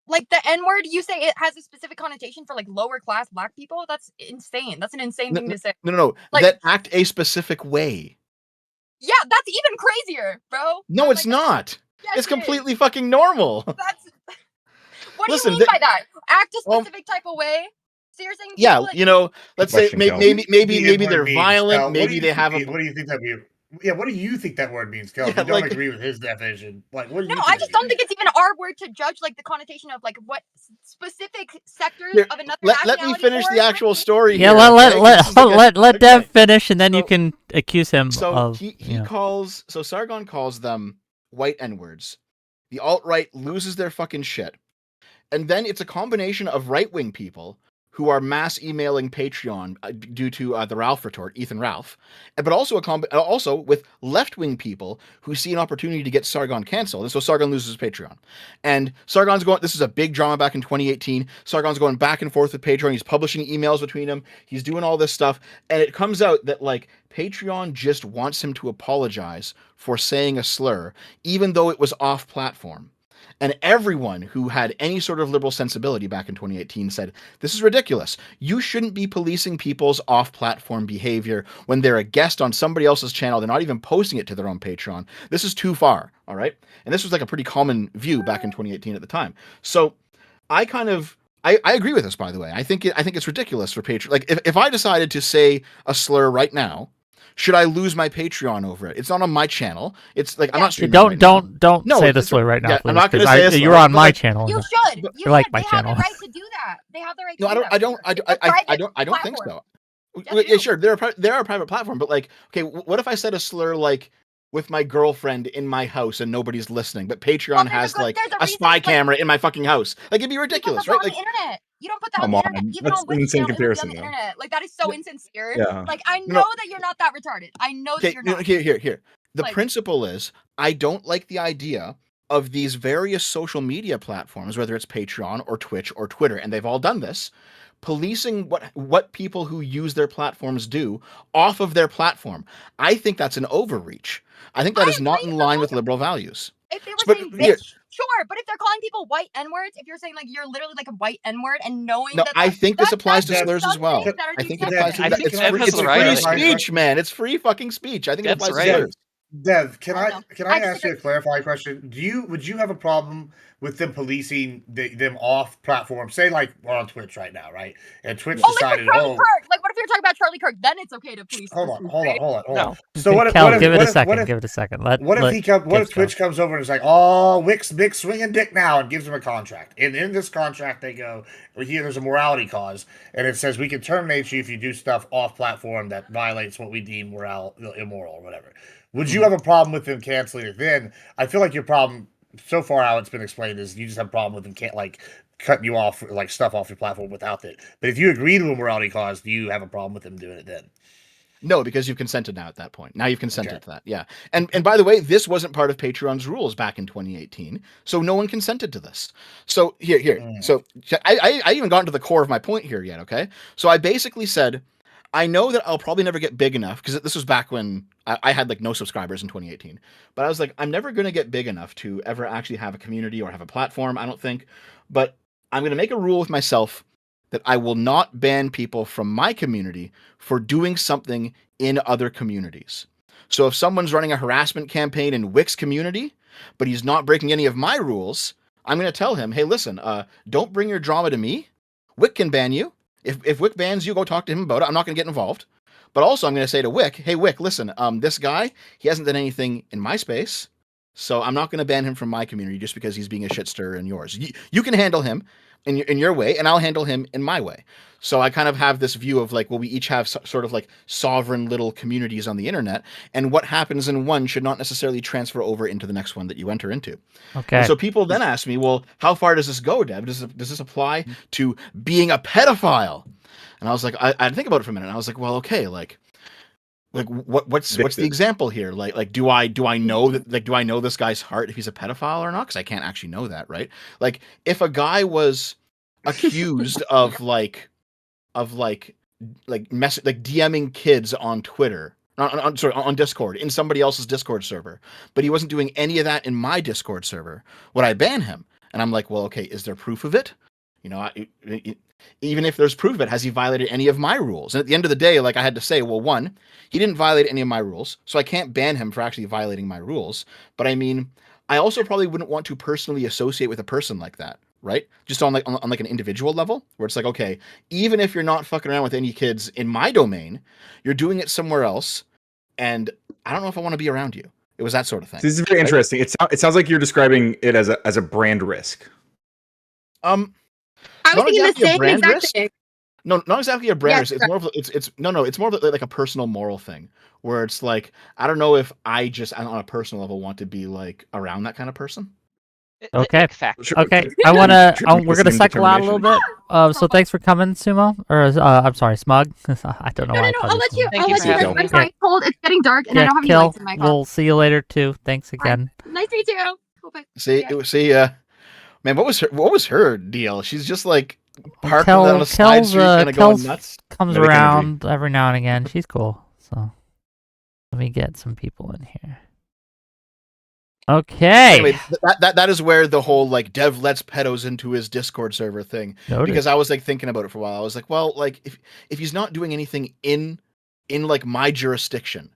Like the N-word, you say it has a specific connotation for like lower class black people? That's insane. That's an insane thing to say. No. Like- That act a specific way. Yeah, that's even crazier, bro. No, I'm it's like, not. yes, It's it is. completely fucking normal. That's. What Listen, do you mean by that? Act a Well- specific type of way? So you're saying Yeah, people, like, let's say question, Kel. maybe The N-word they're means, violent, Kel. maybe they have a What do you think that means? Yeah, what do you think that word means, Kel? Yeah, If you don't like- agree with his definition, like what do you No, think I it just don't means? think it's even our word to judge like the connotation of like what specific sectors Here, of another let me nationality finish or the actual race. story. Yeah, here, let okay? 'Cause this is like a- let Dev okay. finish, and then you So- can accuse him So of. he you know. calls Sargon calls them white N-words. The alt-right loses their fucking shit. And then it's a combination of right-wing people who are mass emailing Patreon due to the Ralph retort, Ethan Ralph, but also also with left-wing people who see an opportunity to get Sargon canceled, and so Sargon loses Patreon. And Sargon's going. This is a big drama back in 2018. Sargon's going back and forth with Patreon. He's publishing emails between them. He's doing all this stuff, and it comes out that like Patreon just wants him to apologize for saying a slur, even though it was off-platform. And everyone who had any sort of liberal sensibility back in 2018 said, this is ridiculous. You shouldn't be policing people's off-platform behavior when they're a guest on somebody else's channel. They're not even posting it to their own Patreon. This is too far, all right? And this was like a pretty common view back in 2018 at the time. So I agree with this, by the way. I think it's ridiculous for Patreon. Like if I decided to say a slur right now, should I lose my Patreon over it? It's not on my channel. It's like I'm not streaming. Don't right now. don't No, say it's- the slur right now, yeah, please. I'm not gonna 'cause say a slur, you're on but, my like, channel. You now. should. You You're like should. my They channel. have the right to do that. They have the right to No, do that. I don't think so. Yes, Yeah, they do. sure, they're a private platform, but like, okay, what if I said a slur like with my girlfriend in my house and nobody's listening, but Patreon Well, has there's like a a reason, spy like- camera in my fucking house? Like it'd be You put ridiculous, that right? on Like, the internet. You don't put that Come on the on, internet. Even that's on Wix insane channel, it would be comparison, on the though. internet. Like that is so insincere. Yeah. Like I No, know no. that you're not that retarded. I know that okay, you're not. here. The Like- principle is I don't like the idea of these various social media platforms, whether it's Patreon or Twitch or Twitter, and they've all done this, policing what people who use their platforms do off of their platform. I think that's an overreach. I think that I is not agree, in but line with also- liberal values. If they were But saying here- bitch, sure. But if they're calling people white N-words, if you're saying like you're literally like a white N-word and knowing No, that I think this applies to that's slurs as some well. things that are I think it too applies to I that. think It's Dev free, has it's the free right. speech, man. It's free fucking speech. I think it Dev's applies right. to slurs. Dev, can I I don't know. can I I just ask you a clarifying question? Would you have a problem with them policing them off platform? Say like we're on Twitch right now, right? And Twitch Oh, like decided, with Charlie Kirk. Like what if you're talking about Charlie Kirk? Then it's okay to police. hold on. No. So what if Kel, what if give it what a if, second. what if, Give it a second. Let what if Gibbs go. Twitch comes over and is like, oh, Wix swinging dick now, and gives him a contract. And in this contract, they go, here there's a morality clause, and it says we can terminate you if you do stuff off platform that violates what we deem immoral or whatever. would you have a problem with him canceling it then? I feel like your problem so far, how it's been explained, is you just have a problem with him cutting you off, like stuff off your platform without it. But if you agree to a morality clause, do you have a problem with him doing it then? No, because you've consented now at that point. Now you've consented Okay. to that. Yeah. And by the way, this wasn't part of Patreon's rules back in 2018. So no one consented to this. So here. Mm. So I even got into the core of my point here yet, okay? So I basically said, I know that I'll probably never get big enough, because this was back when I had like no subscribers in 2018. But I was like, I'm never going to get big enough to ever actually have a community or have a platform, I don't think. But I'm going to make a rule with myself that I will not ban people from my community for doing something in other communities. So if someone's running a harassment campaign in Wick's community, but he's not breaking any of my rules, I'm going to tell him, hey, listen, don't bring your drama to me. Wick can ban you. If Wick bans you, go talk to him about it. I'm not going to get involved. But also I'm going to say to Wick, hey, Wick, listen, this guy, he hasn't done anything in my space, so I'm not going to ban him from my community just because he's being a shit stirrer in yours. You can handle him in your way, and I'll handle him in my way. So I kind of have this view of like, well, we each have sort of like sovereign little communities on the internet, and what happens in one should not necessarily transfer over into the next one that you enter into. Okay. And so people then ask me, well, how far does this go, Deb? Does this apply to being a pedophile? And I was like, I think about it for a minute. And I was like, well, okay, like what's the example here? Like do I know that, like, do I know this guy's heart if he's a pedophile or not? Because I can't actually know that, right? Like if a guy was accused of DMing kids on Twitter, on Discord, in somebody else's Discord server, but he wasn't doing any of that in my Discord server, would I ban him? And I'm like, well, okay, is there proof of it? You know, even if there's proof of it, has he violated any of my rules? And at the end of the day, like I had to say, well, one, he didn't violate any of my rules, so I can't ban him for actually violating my rules. But I mean, I also probably wouldn't want to personally associate with a person like that, right? Just on like an individual level, where it's like, okay, even if you're not fucking around with any kids in my domain, you're doing it somewhere else, and I don't know if I want to be around you. It was that sort of thing. This is very interesting. It sounds like you're describing it as a brand risk. I was Not thinking the exactly a same brand exact risk. thing. No, not exactly a brand Yeah, risk. It's more of it's more of like a personal moral thing, where it's like, I don't know if I just on a personal level want to be like around that kind of person. Okay. Fact. Okay. I want to. We're gonna cycle out a little bit. So thanks for coming, Sumo. Or I'm sorry, Smug. I don't know No, why. no, I no. called I'll let you. Thank I'll you let for you. having I'm me. sorry. Cold. It's getting dark, and I don't have any Kill. lights in my car. We'll see you later too. Thanks again. Nice to meet you. Cool, bye. See, man, what was her deal? She's just like parked Kel- on a side Kel's, street, kind of going Kel's nuts. comes Kinetic energy. around every now and again. She's cool. So let me get some people in here. Okay. Anyway, that is where the whole like Dev lets pedos into his Discord server thing. Noted. Because I was like thinking about it for a while. I was like, well, like if he's not doing anything in like my jurisdiction,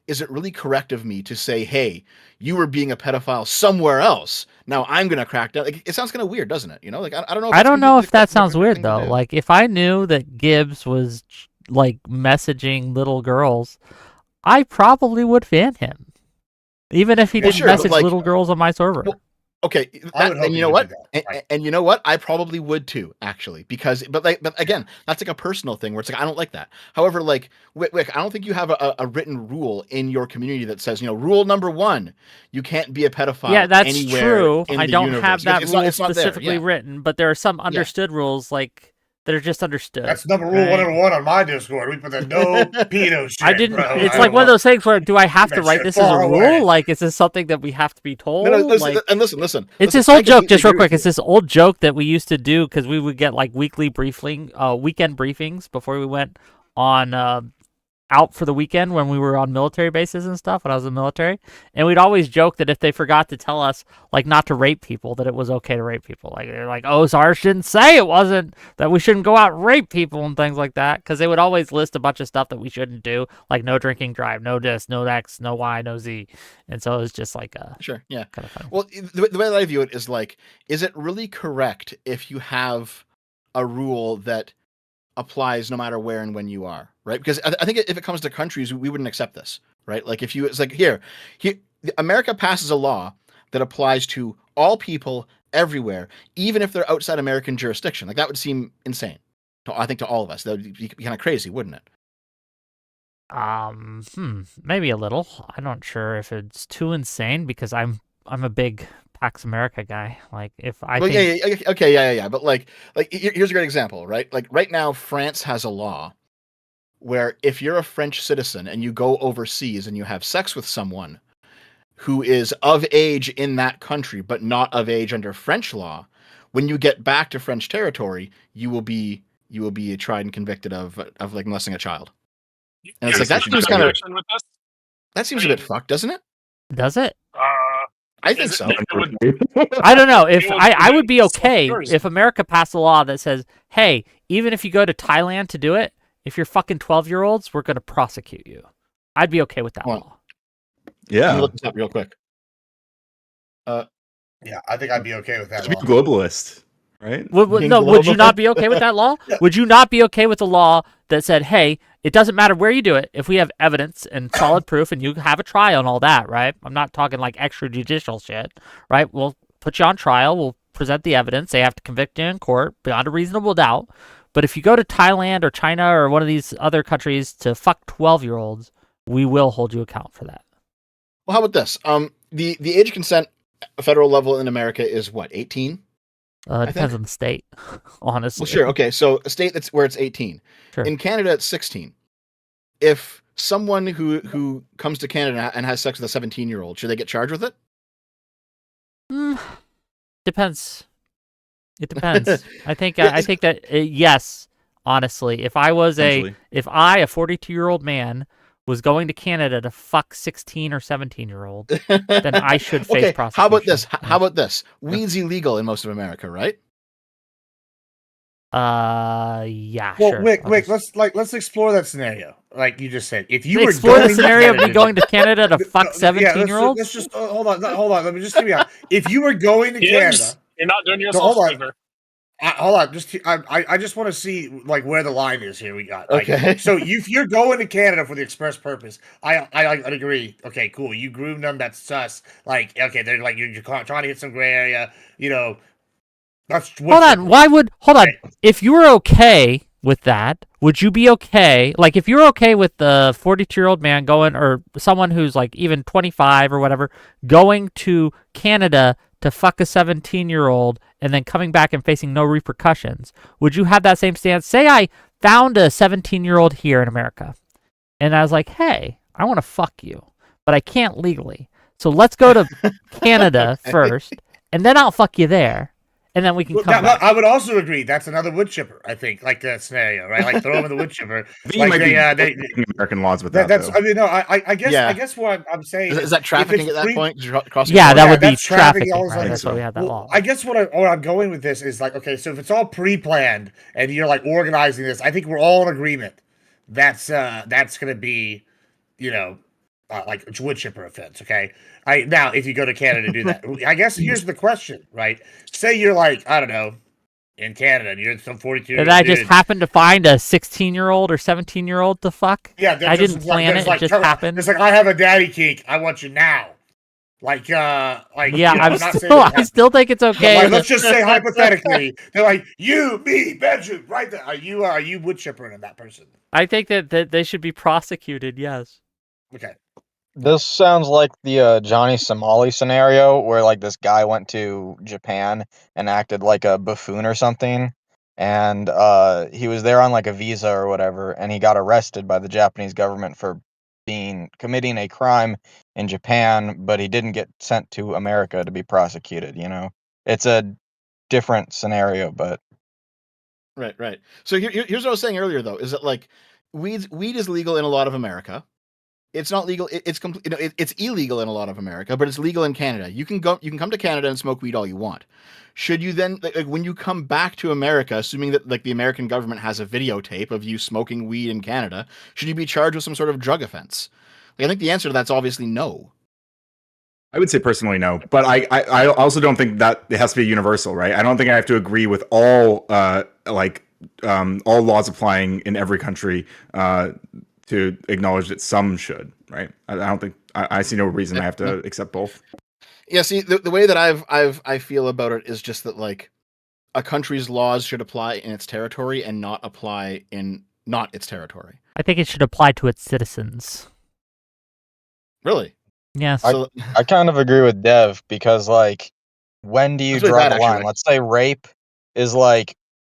is it really correct of me to say, hey, you were being a pedophile somewhere else? Now I'm gonna crack down. Like, it sounds kind of weird, doesn't it? You know, like I don't know. I don't know if that sounds different weird thing to though. do. Like if I knew that Gibbs was like messaging little girls, I probably would ban him, even if he Well, didn't sure, but, message like- little girls on my server. Well, okay, I would hope and you you know would what? do that, right. And you know what? I probably would too, actually, because but again, that's like a personal thing where it's like I don't like that. However, like Wick, I don't think you have a written rule in your community that says, you know, rule number 1, you can't be a pedophile. Yeah, that's anywhere true. in I the don't universe. have that It's rule not there, specifically yeah. written, but there are some understood rules like that are just understood. That's rule right? number 1 on my Discord. We put the no pedo shit. I didn't. Bro. It's I like don't one of want- those things where do I have to that write shit this as a far rule? away. Like, is this something that we have to be told? No, listen, like, and listen. it's listen, this I old joke. completely Just real agree with quick, it's you. this old joke that we used to do because we would get like weekend briefings before we went on out for the weekend when we were on military bases and stuff when I was in the military, and we'd always joke that if they forgot to tell us like not to rape people, that it was okay to rape people. Like they're like, oh, SARS shouldn't say it wasn't, that we shouldn't go out and rape people and things like that, because they would always list a bunch of stuff that we shouldn't do, like no drinking drive, no this, no X, no Y, no Z, and so it was just like Sure, yeah. kind of funny. Well, the way that I view it is like, is it really correct if you have a rule that applies no matter where and when you are, right? Because I think if it comes to countries, we wouldn't accept this, right? Like if you, it's like here, America passes a law that applies to all people everywhere, even if they're outside American jurisdiction. Like that would seem insane. I think to all of us, that would be kind of crazy, wouldn't it? Maybe a little. I'm not sure if it's too insane because I'm a big Pax America guy. Like if I Well, think yeah, okay, yeah. But like here's a great example, right? Like right now, France has a law where if you're a French citizen and you go overseas and you have sex with someone who is of age in that country but not of age under French law, when you get back to French territory, you will be tried and convicted of like molesting a child. And it's like that seems kind of that seems a bit fucked, doesn't it? does it? I think so. I don't know. If I would be okay if America passed a law that says, hey, even if you go to Thailand to do it, if you're fucking 12-year-olds, we're going to prosecute you. I'd be okay with that law. Yeah. Let me look this up real quick. Yeah, I think I'd be okay with that. To be globalist, right? Would you not be okay with that law? Would you not be okay with a law that said, hey, it doesn't matter where you do it, if we have evidence and solid proof and you have a trial and all that, right? I'm not talking like extrajudicial shit, right? We'll put you on trial. We'll present the evidence. They have to convict you in court beyond a reasonable doubt. But if you go to Thailand or China or one of these other countries to fuck 12-year-olds, we will hold you account for that. Well, how about this? The age consent federal level in America is what, 18? It depends on the state, honestly. Well, sure. Okay, so a state that's where it's 18. Sure. In Canada, it's 16. If someone who comes to Canada and has sex with a 17-year-old, should they get charged with it? Depends. It depends. I think that yes, honestly, if I, a 42-year-old man, was going to Canada to fuck 16 or 17-year-old, then I should face prosecution. How about this? How about this? Weed's illegal in most of America, right? Yeah. Well, sure. Wick, let's explore that scenario. Like you just said, if you were explore going the scenario of to me going to Canada to fuck 17-year-olds. Let's just hold on. Let me just hear me out. If you were going to Canada, you're not doing so yourself hold a on. favor. Hold on, I just want to see like where the line is here. We got okay. So if you're going to Canada for the express purpose, I agree. Okay, cool. You groomed them. That's sus. Like okay, they're like you're trying to hit some gray area. You know, that's hold on. If you were okay with that, would you be okay? Like if you're okay with the 42-year-old man going, or someone who's like even 25 or whatever, going to Canada to fuck a 17-year-old and then coming back and facing no repercussions, would you have that same stance? Say I found a 17-year-old here in America and I was like, hey, I want to fuck you, but I can't legally. So let's go to Canada first and then I'll fuck you there. And then we can come back. I would also agree. That's another wood chipper, I think, like that scenario, right? Like throw him in the wood chipper. Like American laws with that. That's. Though. I mean, no. I guess what I'm saying is that trafficking at that point? Yeah, that would be trafficking. Right? That's why we have that law. I guess what I'm going with this is like, okay, so if it's all pre-planned and you're like organizing this, I think we're all in agreement. That's going to be, you know, like a wood chipper offense. Okay. Now, if you go to Canada to do that, I guess here's the question, right? Say you're like, I don't know, in Canada, and you're some 42. And I just happened to find a 16-year-old or 17-year-old to fuck. Yeah, I didn't plan it. It just happened. It's like I have a daddy kink. I want you now. Like yeah, you know, I still think it's okay. Like, let's just say hypothetically, they're like you, me, Benjamin, right there. Are you wood chippering that person? I think that they should be prosecuted. Yes. Okay. This sounds like the Johnny Somali scenario where like this guy went to Japan and acted like a buffoon or something, and he was there on like a visa or whatever, and he got arrested by the Japanese government for committing a crime in Japan, but he didn't get sent to America to be prosecuted. You know, it's a different scenario, but right. So here's what I was saying earlier, though, is that like weed is legal in a lot of America. It's not legal. It's it's illegal in a lot of America, but it's legal in Canada. You can come to Canada and smoke weed all you want. Should you then, like when you come back to America, assuming that like the American government has a videotape of you smoking weed in Canada, should you be charged with some sort of drug offense? Like, I think the answer to that's obviously no. I would say personally no, but I also don't think that it has to be universal, right? I don't think I have to agree with all all laws applying in every country to acknowledge that some should, right? I don't think I see no reason I have to accept both. Yeah, see, the way that I feel about it is just that like a country's laws should apply in its territory and not apply in not its territory. I think it should apply to its citizens. Really? Yes. So, I kind of agree with Dev because, like, when do you That's really draw bad, the line? actually. Let's say rape is like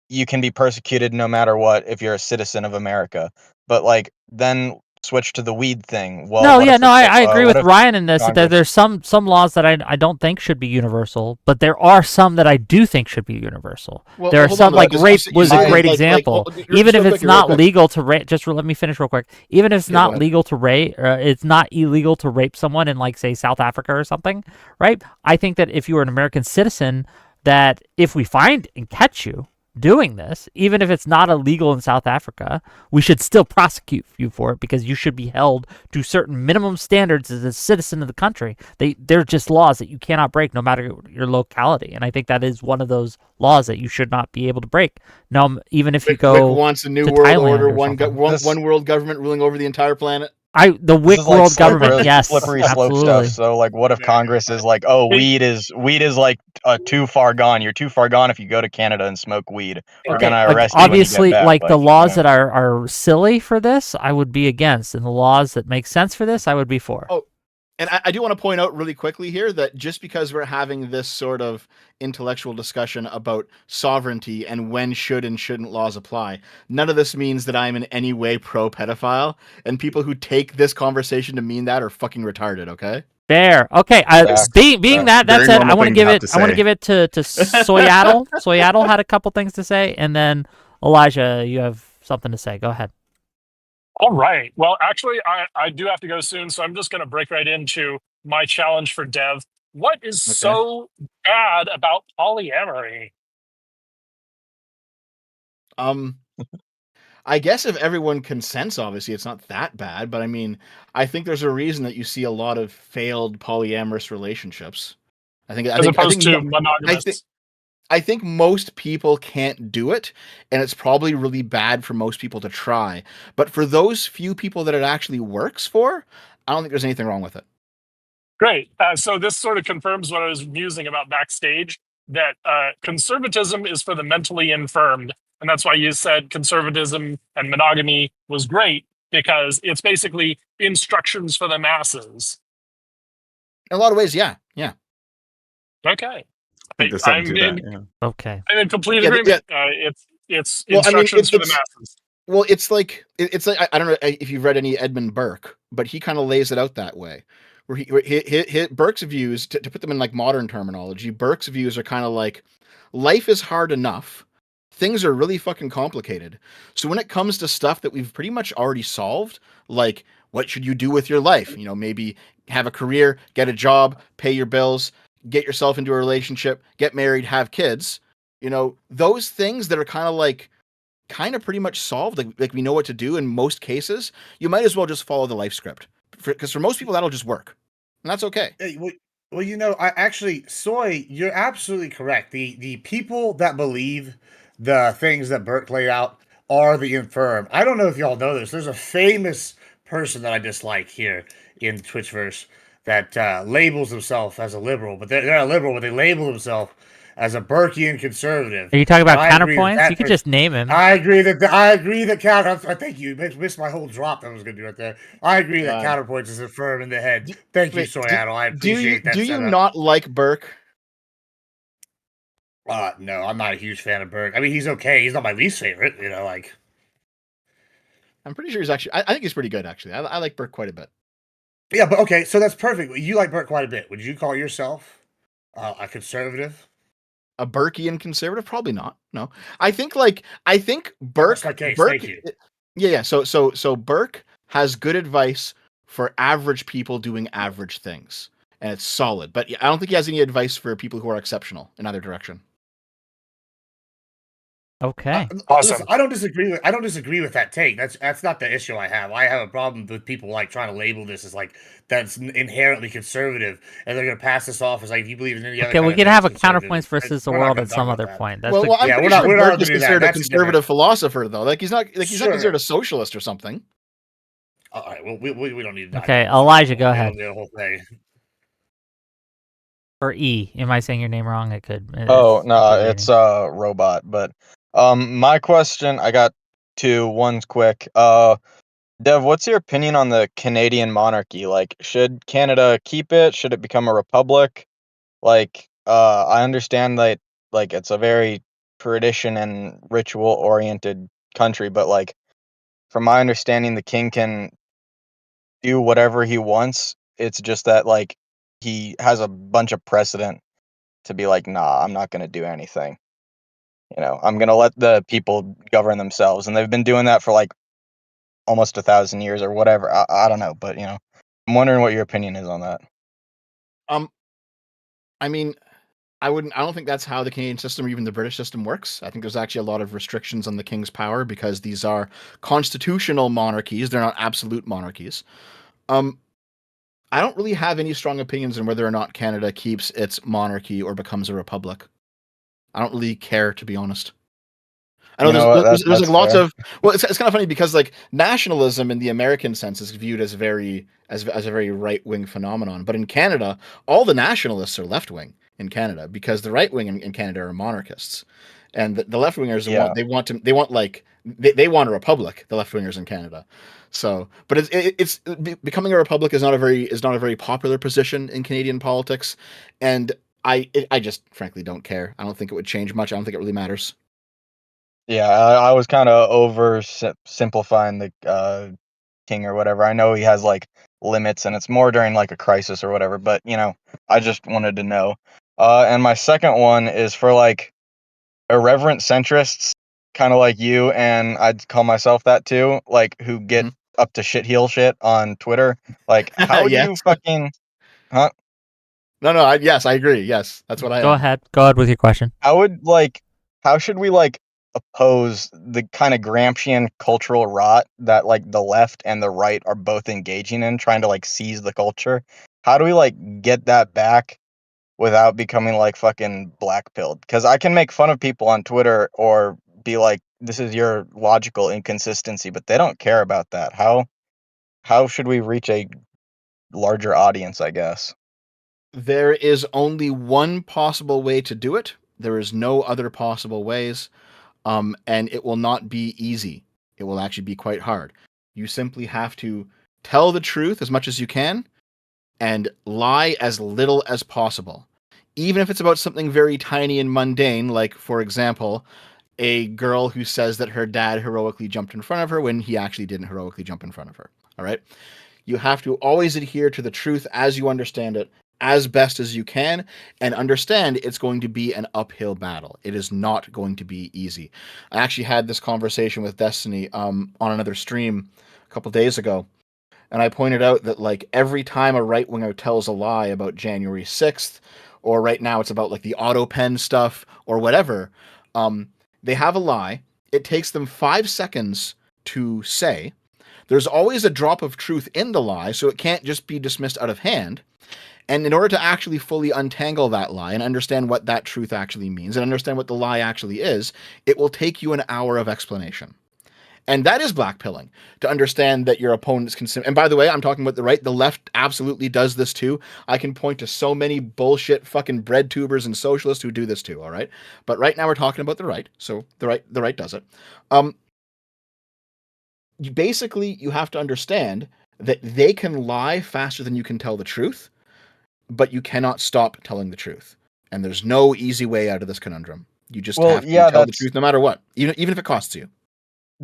you can be persecuted no matter what if you're a citizen of America, but like then switch to the weed thing. Well, No, what yeah, if no, I agree what with if Ryan in this. That Congress? there's some laws that I don't think should be universal, but there are some that I do think should be universal. Well, there are hold some on, though, like 'cause rape you was say, a great like, example. just Even real if it's quick, real not quick. legal to rape, just let me finish real quick. Even if it's Okay, go not ahead. legal to rape, it's not illegal to rape someone in like say South Africa or something, right? I think that if you are an American citizen, that if we find and catch you doing this, even if it's not illegal in South Africa, we should still prosecute you for it because you should be held to certain minimum standards as a citizen of the country. They're just laws that you cannot break no matter your locality. And I think that is one of those laws that you should not be able to break. Now, even if you Wick go wants a new to world Thailand order, or one, something. one world government ruling over the entire planet. The This Wick is like world government, yes, slippery slope absolutely. stuff. So like, what if Congress is like, oh, weed is like too far gone. You're too far gone if you go to Canada and smoke weed. We're Okay, gonna like arrest you when you get obviously, back. like the you laws know. that are silly for this, I would be against, and the laws that make sense for this, I would be for. Oh, and I do want to point out really quickly here that just because we're having this sort of intellectual discussion about sovereignty and when should and shouldn't laws apply, none of this means that I'm in any way pro-pedophile, and people who take this conversation to mean that are fucking retarded, okay? Fair. Okay. Being that Very said, normal I want to thing give to it. have to I want to say. give it to Soyadle. Soyadle had a couple things to say, and then Elijah, you have something to say. Go ahead. All right. Well, actually, I do have to go soon, so I'm just going to break right into my challenge for Dev. What is so bad about polyamory? I guess if everyone consents, obviously it's not that bad, but I mean, I think there's a reason that you see a lot of failed polyamorous relationships. As opposed to monogamous. I think most people can't do it, and it's probably really bad for most people to try. But for those few people that it actually works for, I don't think there's anything wrong with it. Great. So this sort of confirms what I was musing about backstage, that conservatism is for the mentally infirmed. And that's why you said conservatism and monogamy was great, because it's basically instructions for the masses. In a lot of ways, yeah. Okay. I think there's something to that, yeah. Okay. I'm in complete Yeah, agreement. It's instructions for the masses. Well, it's like I don't know if you've read any Edmund Burke, but he kind of lays it out that way. Where Burke's views, to put them in like modern terminology, Burke's views are kind of like life is hard enough. Things are really fucking complicated. So when it comes to stuff that we've pretty much already solved, like what should you do with your life? Maybe have a career, get a job, pay your bills, get yourself into a relationship, get married, have kids. Those things that are kind of pretty much solved, like we know what to do in most cases, you might as well just follow the life script. Because for most people, that'll just work. And that's okay. Hey, well, I actually, Soy, you're absolutely correct. The people that believe the things that Burke laid out are the infirm. I don't know if y'all know this. There's a famous person that I dislike here in Twitchverse that labels himself as a liberal, but they're a liberal, but they label themselves as a Burkean conservative. Are you talking about And I agree counterpoints? that You could person- just name him. I agree that counter. Thank you. Missed my whole drop that I was going to do right there. I agree that counterpoints is infirm in the head. Thank you, Soyadle. I appreciate that. Do you setup. not like Burke? No, I'm not a huge fan of Burke. I mean, he's okay. He's not my least favorite. I'm pretty sure he's actually. I think he's pretty good, actually. I like Burke quite a bit. Yeah, but okay, so that's perfect. You like Burke quite a bit. Would you call yourself a conservative? A Burkean conservative? Probably not. No, I think Burke. That's my case. Burke, Thank you. Yeah. So Burke has good advice for average people doing average things, and it's solid. But I don't think he has any advice for people who are exceptional in either direction. Okay. Awesome. Listen, I don't disagree with that take. That's not the issue I have. I have a problem with people trying to label this as that's inherently conservative, and they're going to pass this off as if you believe in any other. Okay, we kind can of have a thing's conservative. counterpoints versus the We're not world gonna at talk some about other that. point. That's Well, I'm Yeah, pretty we're not- sure we're not Burke gonna is do that. considered a That's conservative different. philosopher, though. He's not Sure. considered a socialist or something. All right. Well, we don't need to. Okay, Elijah, go ahead. The whole thing. Or E. Am I saying your name wrong? It could. Oh no, it's robot. But my question, I got two. One's quick. Dev, what's your opinion on the Canadian monarchy? Like, should Canada keep it? Should it become a republic? Like, I understand that, like, it's a very tradition and ritual oriented country, but like, from my understanding, the king can do whatever he wants. It's just that, like, he has a bunch of precedent to be like, nah, I'm not gonna do anything. I'm gonna let the people govern themselves, and they've been doing that for like almost 1,000 years or whatever. I don't know, but I'm wondering what your opinion is on that. I mean, I don't think that's how the Canadian system or even the British system works. I think there's actually a lot of restrictions on the king's power because these are constitutional monarchies. They're not absolute monarchies. I don't really have any strong opinions on whether or not Canada keeps its monarchy or becomes a republic. I don't really care, to be honest. I know there's like lots of it's kind of funny because like nationalism in the American sense is viewed as a very right wing phenomenon, but in Canada, all the nationalists are left wing in Canada because the right wing in Canada are monarchists, and the left wingers they want a republic. The left wingers in Canada, so but it's becoming a republic is not a very popular position in Canadian politics, and I just frankly don't care. I don't think it would change much. I don't think it really matters. Yeah, I was kind of oversimplifying the king or whatever. I know he has like limits, and it's more during like a crisis or whatever. But I just wanted to know. And my second one is for like irreverent centrists, kind of like you, and I'd call myself that too. Like who get up to shitheel shit on Twitter. Like how do you fucking, huh? No. Yes, I agree. Yes, that's what I. Go ahead with your question. How should we like oppose the kind of Gramscian cultural rot that like the left and the right are both engaging in, trying to like seize the culture? How do we like get that back without becoming like fucking black-pilled? Because I can make fun of people on Twitter or be like, this is your logical inconsistency, but they don't care about that. How should we reach a larger audience, I guess? There is only one possible way to do it. There is no other possible ways. And it will not be easy. It will actually be quite hard. You simply have to tell the truth as much as you can and lie as little as possible. Even if it's about something very tiny and mundane, like, for example, a girl who says that her dad heroically jumped in front of her when he actually didn't heroically jump in front of her. All right? You have to always adhere to the truth as you understand it, as best as you can, and understand it's going to be an uphill battle. It is not going to be easy. I actually had this conversation with Destiny on another stream a couple days ago, and I pointed out that like every time a right-winger tells a lie about January 6th, or right now it's about like the AutoPen stuff or whatever, they have a lie. It takes them 5 seconds to say. There's always a drop of truth in the lie, so it can't just be dismissed out of hand. And in order to actually fully untangle that lie and understand what that truth actually means and understand what the lie actually is, it will take you an hour of explanation. And that is blackpilling, to understand that your opponent's and by the way, I'm talking about the right. The left absolutely does this too. I can point to so many bullshit fucking bread tubers and socialists who do this too, all right? But right now we're talking about the right, so the right does it. You have to understand that they can lie faster than you can tell the truth, but you cannot stop telling the truth. And there's no easy way out of this conundrum. You just have to tell the truth no matter what, even if it costs you.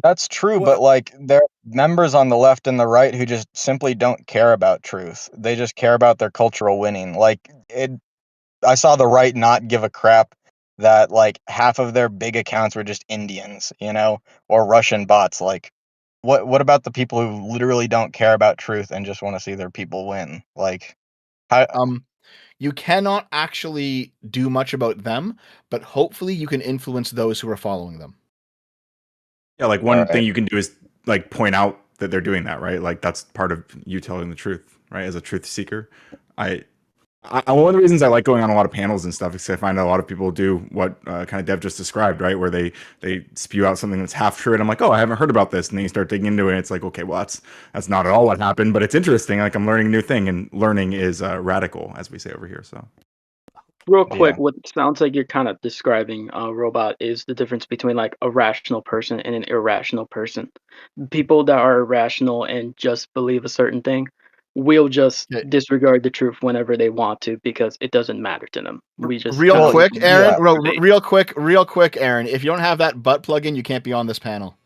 That's true, but like there are members on the left and the right who just simply don't care about truth. They just care about their cultural winning. I saw the right not give a crap that like half of their big accounts were just Indians, or Russian bots. Like what about the people who literally don't care about truth and just want to see their people win? Like you cannot actually do much about them, but hopefully you can influence those who are following them. Yeah, like one thing you can do is like point out that they're doing that, right? Like that's part of you telling the truth, right? As a truth seeker. One of the reasons I like going on a lot of panels and stuff is I find a lot of people do what kind of Dev just described, right? Where they spew out something that's half true, and I'm like, oh, I haven't heard about this, and then you start digging into it, and it's like, okay, well, that's not at all what happened, but it's interesting. Like I'm learning a new thing, and learning is radical, as we say over here. So Real quick, Yeah. what sounds like you're kind of describing a robot is the difference between like a rational person and an irrational person. People that are irrational and just believe a certain thing will just Yeah. disregard the truth whenever they want to because it doesn't matter to them. We just Real kinda quick, like Aaron. debate. Real quick, Aaron. If you don't have that butt plug in, you can't be on this panel.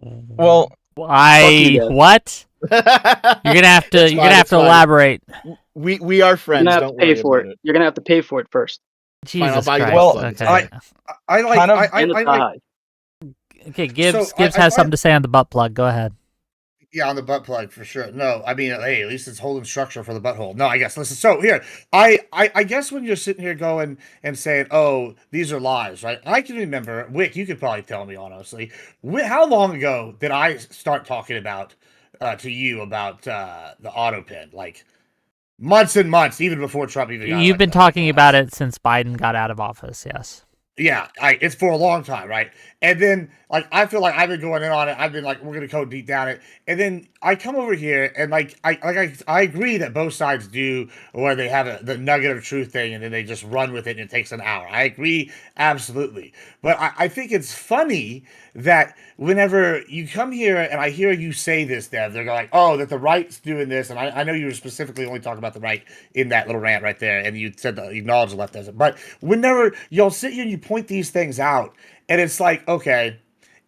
Well, What? You're gonna have to. It's You're fine, gonna have it's to fine. elaborate. We are You're friends. gonna have Don't to pay worry for about it. it. You're gonna have to pay for it first. Fine, I'll Jesus buy you the Christ. butt plug. It's Okay. I like. Kind of- And a I like. tie. Okay. Gibbs. So, Gibbs I has something find- to say on the butt plug. Go ahead. Yeah, on the butt plug for sure. No, I mean, hey, at least it's holding structure for the butthole. No, I guess. Listen, so here, I guess when you're sitting here going and saying, "Oh, these are lies," right? I can remember, Wick. You could probably tell me honestly, how long ago did I start talking about to you about the auto pen? Like months and months, even before Trump even. Got You've been talking about it since Biden got out of office. Yes. Yeah, it's for a long time, right? And then, like, I feel like I've been going in on it. I've been like, we're gonna go deep down it, and then I come over here and I agree that both sides do, where they have the nugget of truth thing, and then they just run with it, and it takes an hour. I agree absolutely, but I think it's funny that whenever you come here and I hear you say this, Dev, they're like, oh, that the right's doing this, and I know you were specifically only talking about the right in that little rant right there, and you said that you acknowledge the left doesn't, but whenever y'all sit here and you point these things out, and it's like, okay,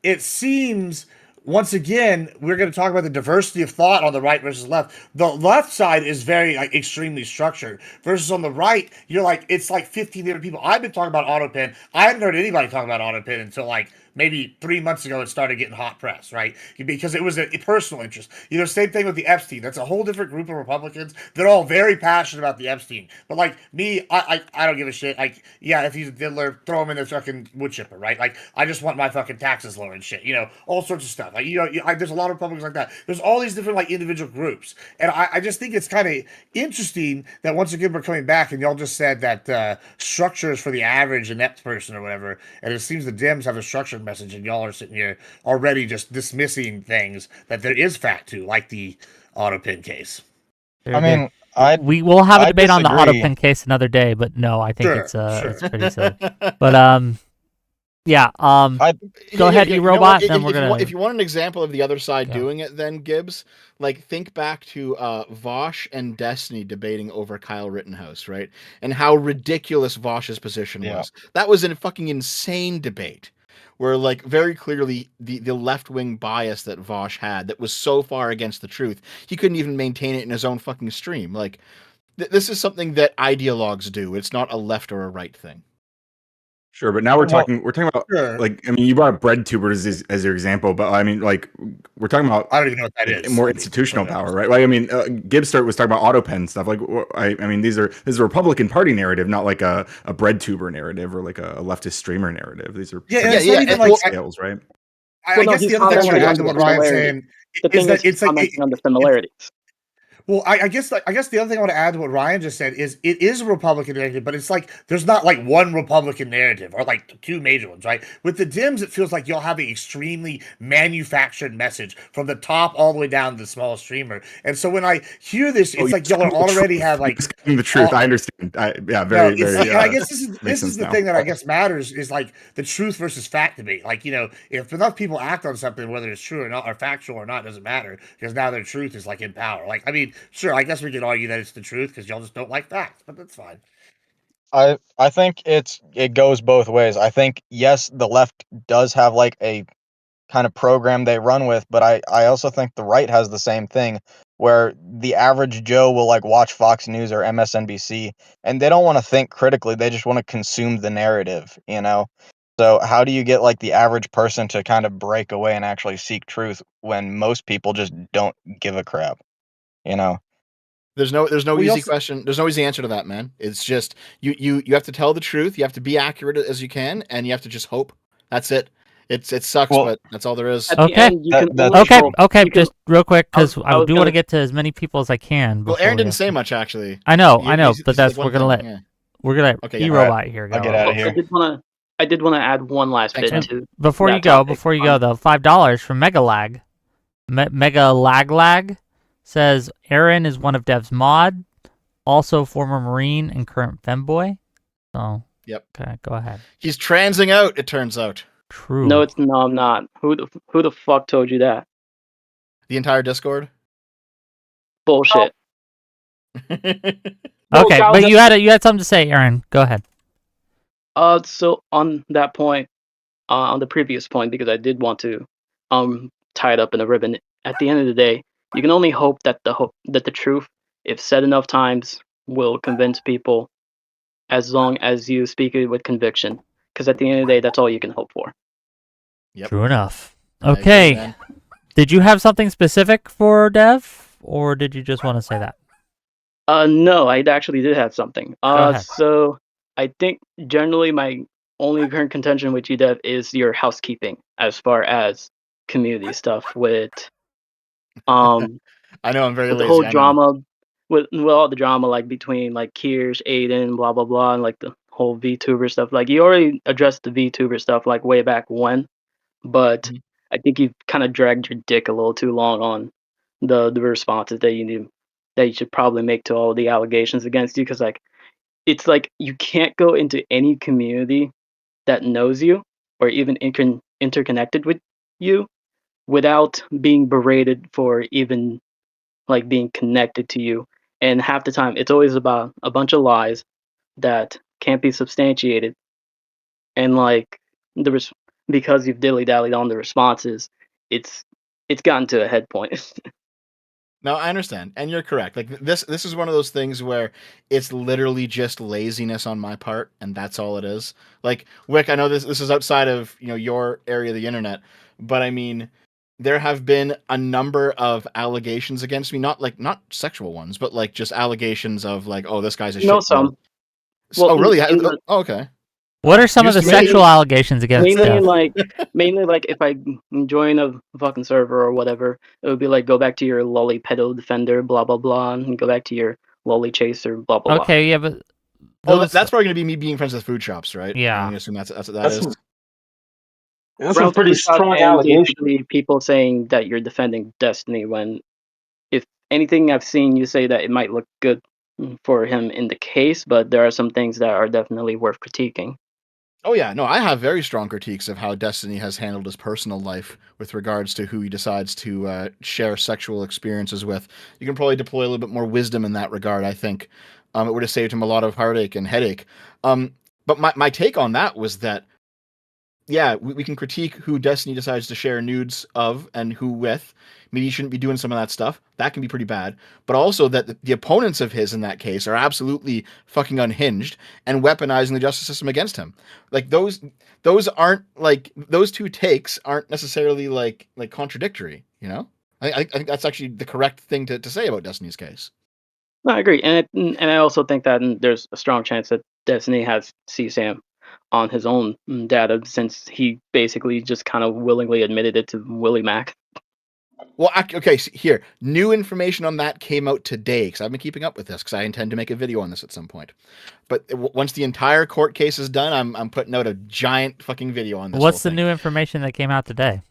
it seems once again we're going to talk about the diversity of thought on the right versus left. The left side is very like extremely structured versus on the right, you're like it's like 15 different people. I've been talking about AutoPen. I hadn't heard anybody talk about AutoPen until like maybe 3 months ago it started getting hot press, right? Because it was a personal interest. You know, same thing with the Epstein. That's a whole different group of Republicans. They're all very passionate about the Epstein. But like me, I don't give a shit. Like, yeah, if he's a diddler, throw him in the fucking wood chipper, right? Like, I just want my fucking taxes lower and shit. You know, all sorts of stuff. Like, you know, there's a lot of Republicans like that. There's all these different like individual groups, and I just think it's kind of interesting that once again we're coming back, and y'all just said that structure is for the average inept person or whatever, and it seems the Dems have a structured message, and y'all are sitting here already just dismissing things that there is fact to, like the AutoPen case. I mean, we will have a I debate on the disagree. AutoPen case another day, but no, I think Sure, it's sure. it's pretty silly. But yeah. Go ahead, you you know robot. what? Then we're gonna. If you want an example of the other side Yeah. doing it, then Gibbs, like think back to Vosh and Destiny debating over Kyle Rittenhouse, right? And how ridiculous Vosh's position Yeah. was. That was a fucking insane debate, where like very clearly the left wing bias that Vosh had that was so far against the truth, he couldn't even maintain it in his own fucking stream. Like this is something that ideologues do. It's not a left or a right thing. Sure, but now we're Well, talking about Sure. like I mean you brought up bread tubers as your example, but I mean like we're talking about I don't even know what that is. more I mean, institutional whatever. power, right? Like I mean Gibbs was talking about AutoPen stuff. Like I mean this is a Republican Party narrative, not like a bread tuber narrative or like a leftist streamer narrative. These are Yeah, pretty it's not even different like scales, right? I guess he's the other thing I want to commenting add on to what the Ryan's similarity. saying The is thing that is, he's it's like commenting on the similarities. well, I guess the other thing I want to add to what Ryan just said is it is a Republican narrative, but it's like there's not like one Republican narrative or like two major ones, right? With the Dems, it feels like y'all have an extremely manufactured message from the top all the way down to the smallest streamer. And so when I hear this, it's like y'all are already have like the truth. I understand. Yeah, very, no, very. and I guess this makes is sense the now. thing that I guess matters is like the truth versus fact debate. Like, you know, if enough people act on something, whether it's true or not, or factual or not, doesn't matter because now their truth is like in power. Like, I mean, sure, I guess we could argue that it's the truth because y'all just don't like facts, but that's fine. I think it goes both ways. I think yes, the left does have like a kind of program they run with, but I also think the right has the same thing where the average Joe will like watch Fox News or MSNBC and they don't want to think critically, they just want to consume the narrative, you know? So how do you get like the average person to kind of break away and actually seek truth when most people just don't give a crap, you know? There's no We easy also- question. There's no easy answer to that, man. It's just you have to tell the truth. You have to be accurate as you can, and you have to just hope. That's it. It sucks, Well, but that's all there is. At the Okay. end, you can That's only Okay. hope. Okay. You can- Just real quick, because I I was do want to gonna- get to as many people as I can. Well, before Aaron we didn't have say to- much actually. I know. You- I know. this is But that's one we're gonna thing, let yeah. we're gonna Okay, E yeah. robot here go. I'll get out of I here. did want to add one last Thanks, bit man. to Before that you go, topic. though, $5 from Megalag. Mega Lag says Aaron is one of Dev's mod. also former Marine and current femboy. So, Yep. Okay, go ahead. He's transing out, it turns out. True. No, I'm not. Who the fuck told you that? The entire Discord? Bullshit. Okay, but you had something to say, Aaron. Go ahead. So on that point, on the previous point, because I did want to tie it up in a ribbon. At the end of the day, you can only hope that the truth, if said enough times, will convince people, as long as you speak it with conviction. Because at the end of the day, that's all you can hope for. Yep. True enough. I agree, Okay. man. Did you have something specific for Dev, or did you just want to say that? No, I actually did have something. ahead. So I think generally my only current contention with UDev is your housekeeping, as far as community stuff with I know I'm very with the lazy. whole I know. drama with all the drama like between like Kirsch, Aiden, blah blah blah, and like the whole VTuber stuff. Like you already addressed the VTuber stuff like way back when, but I think you've kind of dragged your dick a little too long on the responses that you should probably make to all the allegations against you, because like it's like you can't go into any community that knows you or even interconnected with you without being berated for even like being connected to you. And half the time it's always about a bunch of lies that can't be substantiated, and like because you've dilly-dallied on the responses, it's gotten to a head point. No, I understand, and you're correct. Like this is one of those things where it's literally just laziness on my part, and that's all it is. Like Wick, I know this is outside of your area of the internet, but I mean, there have been a number of allegations against me, not sexual ones, but like just allegations of like, oh, this guy's a No, shit. some. Oh, really? in the- Oh, okay. What are some of the Just mainly- sexual allegations against mainly Dev? mainly like if I join a fucking server or whatever, it would be like go back to your lolly pedo defender, blah blah blah, and go back to your lolly chaser, blah blah blah. Okay, yeah, but Oh, those- that's probably going to be me being friends with food shops, right? Yeah. I'm gonna assume that's what that is. That's some pretty Relatively short strong and allegation. basically people saying that you're defending Destiny when, if anything I've seen you say that it might look good for him in the case, but there are some things that are definitely worth critiquing. Oh yeah, no, I have very strong critiques of how Destiny has handled his personal life with regards to who he decides to share sexual experiences with. You can probably deploy a little bit more wisdom in that regard, I think. It would have saved him a lot of heartache and headache. But my take on that was that, yeah, we can critique who Destiny decides to share nudes of and who with. Maybe he shouldn't be doing some of that stuff. That can be pretty bad. But also that the opponents of his in that case are absolutely fucking unhinged and weaponizing the justice system against him. Like those aren't like those two takes aren't necessarily like contradictory. I think that's actually the correct thing to say about Destiny's case. No, I agree, and I also think that there's a strong chance that Destiny has CSAM on his own data, since he basically just kind of willingly admitted it to Willie Mac. Well, okay, so here, new information on that came out today, because I've been keeping up with this, because I intend to make a video on this at some point. But once the entire court case is done, I'm putting out a giant fucking video on this. What's the new information that came out today?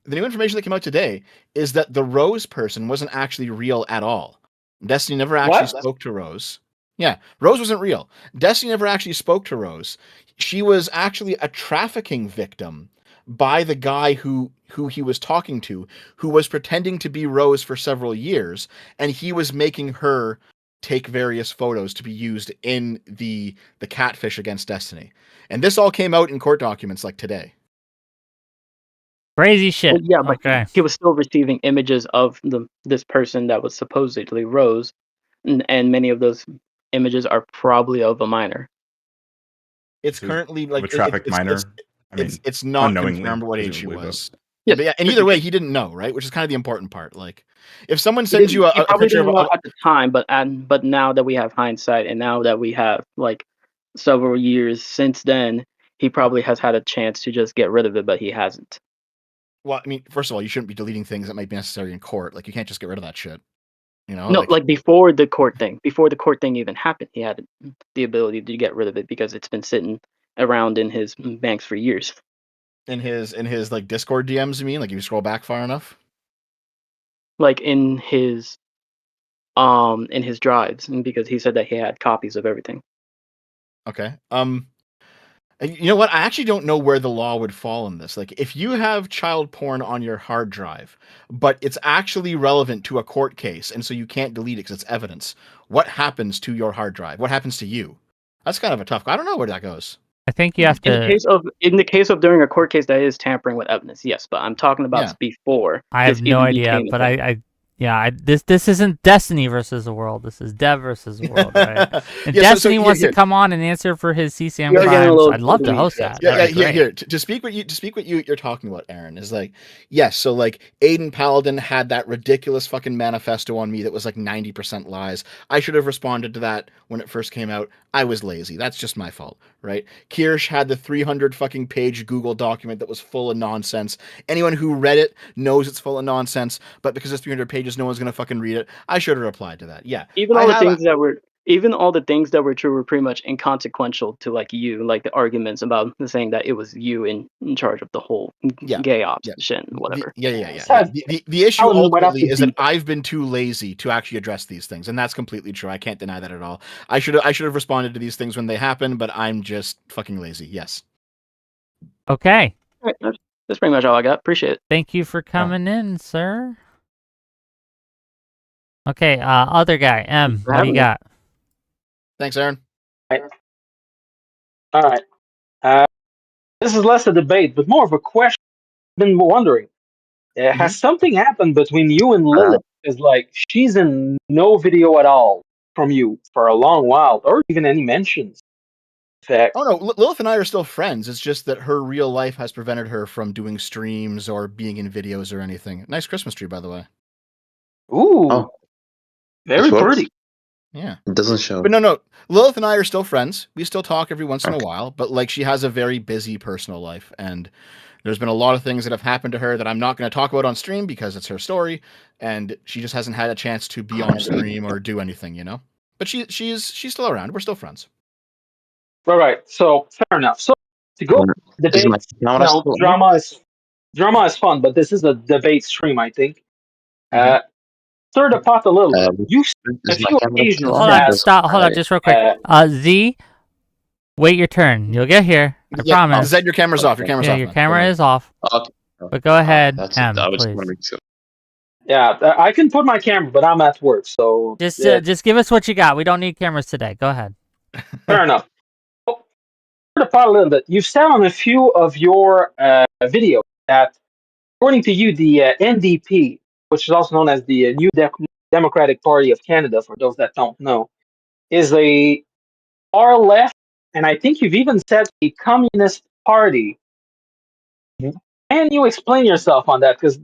The new information that came out today is that the Rose person wasn't actually real at all. Destiny never actually spoke to Rose. Yeah, Rose wasn't real. Destiny never actually spoke to Rose. She was actually a trafficking victim by the guy who he was talking to, who was pretending to be Rose for several years, and he was making her take various photos to be used in the catfish against Destiny. And this all came out in court documents like today. Crazy shit. Well, yeah, but Okay. he was still receiving images of this person that was supposedly Rose, and many of those images are probably of a minor. It's currently like a trafficked minor. It's not unknowingly, confirmed what age she presumably, was. Yes, But yeah, and either way, he didn't know, right? Which is kind of the important part. Like, if someone He sends you he a probably picture didn't of know at the time, but now that we have hindsight, and now that we have like several years since then, he probably has had a chance to just get rid of it, but he hasn't. well, I mean, first of all, you shouldn't be deleting things that might be necessary in court. Like, you can't just get rid of that shit. No, like before the court thing even happened, he had the ability to get rid of it because it's been sitting around in his banks for years. in his like Discord DMs, you mean? Like, if you scroll back far enough? Like in his in his drives, and because he said that he had copies of everything. Okay. You know what? I actually don't know where the law would fall in this. Like, if you have child porn on your hard drive, but it's actually relevant to a court case, and so you can't delete it because it's evidence, what happens to your hard drive? What happens to you? That's kind of a tough. I don't know where that goes. I think you have In the case of during a court case, that is tampering with evidence, yes. But I'm talking about before. I have this no even idea, became a but thing. this isn't Destiny versus the world. This is Dev versus the world, right? If Yeah, so Destiny wants here. to come on and answer for his CCM You're getting a crimes, little I'd love to weak, host yes. that. Yeah, That'd be great. here. To speak what you're talking about, Aaron, is like, yes. So like, Aiden Paladin had that ridiculous fucking manifesto on me that was like 90% lies. I should have responded to that when it first came out. I was lazy. That's just my fault, right? Kirsch had the 300 fucking page Google document that was full of nonsense. Anyone who read it knows it's full of nonsense, but because it's 300 pages, no one's gonna fucking read it. I should have replied to that. Yeah. Even all the things that were true were pretty much inconsequential to like you, like the arguments about saying that it was you in charge of the whole gay ops shit and whatever. The issue Paladin went ultimately off is the that I've been too lazy to actually address these things, and that's completely true. I can't deny that at all. I should have responded to these things when they happen, but I'm just fucking lazy. Yes. Okay. All right, that's pretty much all I got. Appreciate it. Thank you for coming in, sir. Okay, other guy, M. What do you having me. got? Thanks, Aaron. All right. This is less a debate, but more of a question. I've been wondering, has something happened between you and Lilith? Is like she's in no video at all from you for a long while, or even any mentions. Fact. Oh no, Lilith and I are still friends. It's just that her real life has prevented her from doing streams or being in videos or anything. Nice Christmas tree, by the way. Ooh, very It works. pretty. Yeah. It doesn't show. But no, Lilith and I are still friends. We still talk every once in a while, but like she has a very busy personal life, and there's been a lot of things that have happened to her that I'm not going to talk about on stream because it's her story, and she just hasn't had a chance to be on stream or do anything, you know. But she's still around. We're still friends. Right. So fair enough. So to go debate, drama is fun, but this is a debate stream, I think. Stir the pot a little bit. You a few occasions Hold on, stop. Hold on, just real quick. Z, wait your turn. You'll get here. I promise. Zed, your camera's off. Your camera's off. Your man. camera is off. Okay. But go ahead, That's M, it. I was please. wondering. So. Yeah, I can put my camera, but I'm at work, so Just give us what you got. We don't need cameras today. Go ahead. fair enough. So, stir the pot a little bit. You've said on a few of your videos that, according to you, the NDP, which is also known as the New Democratic Party of Canada, for those that don't know, is a far left, and I think you've even said a communist party. Can you explain yourself on that? Because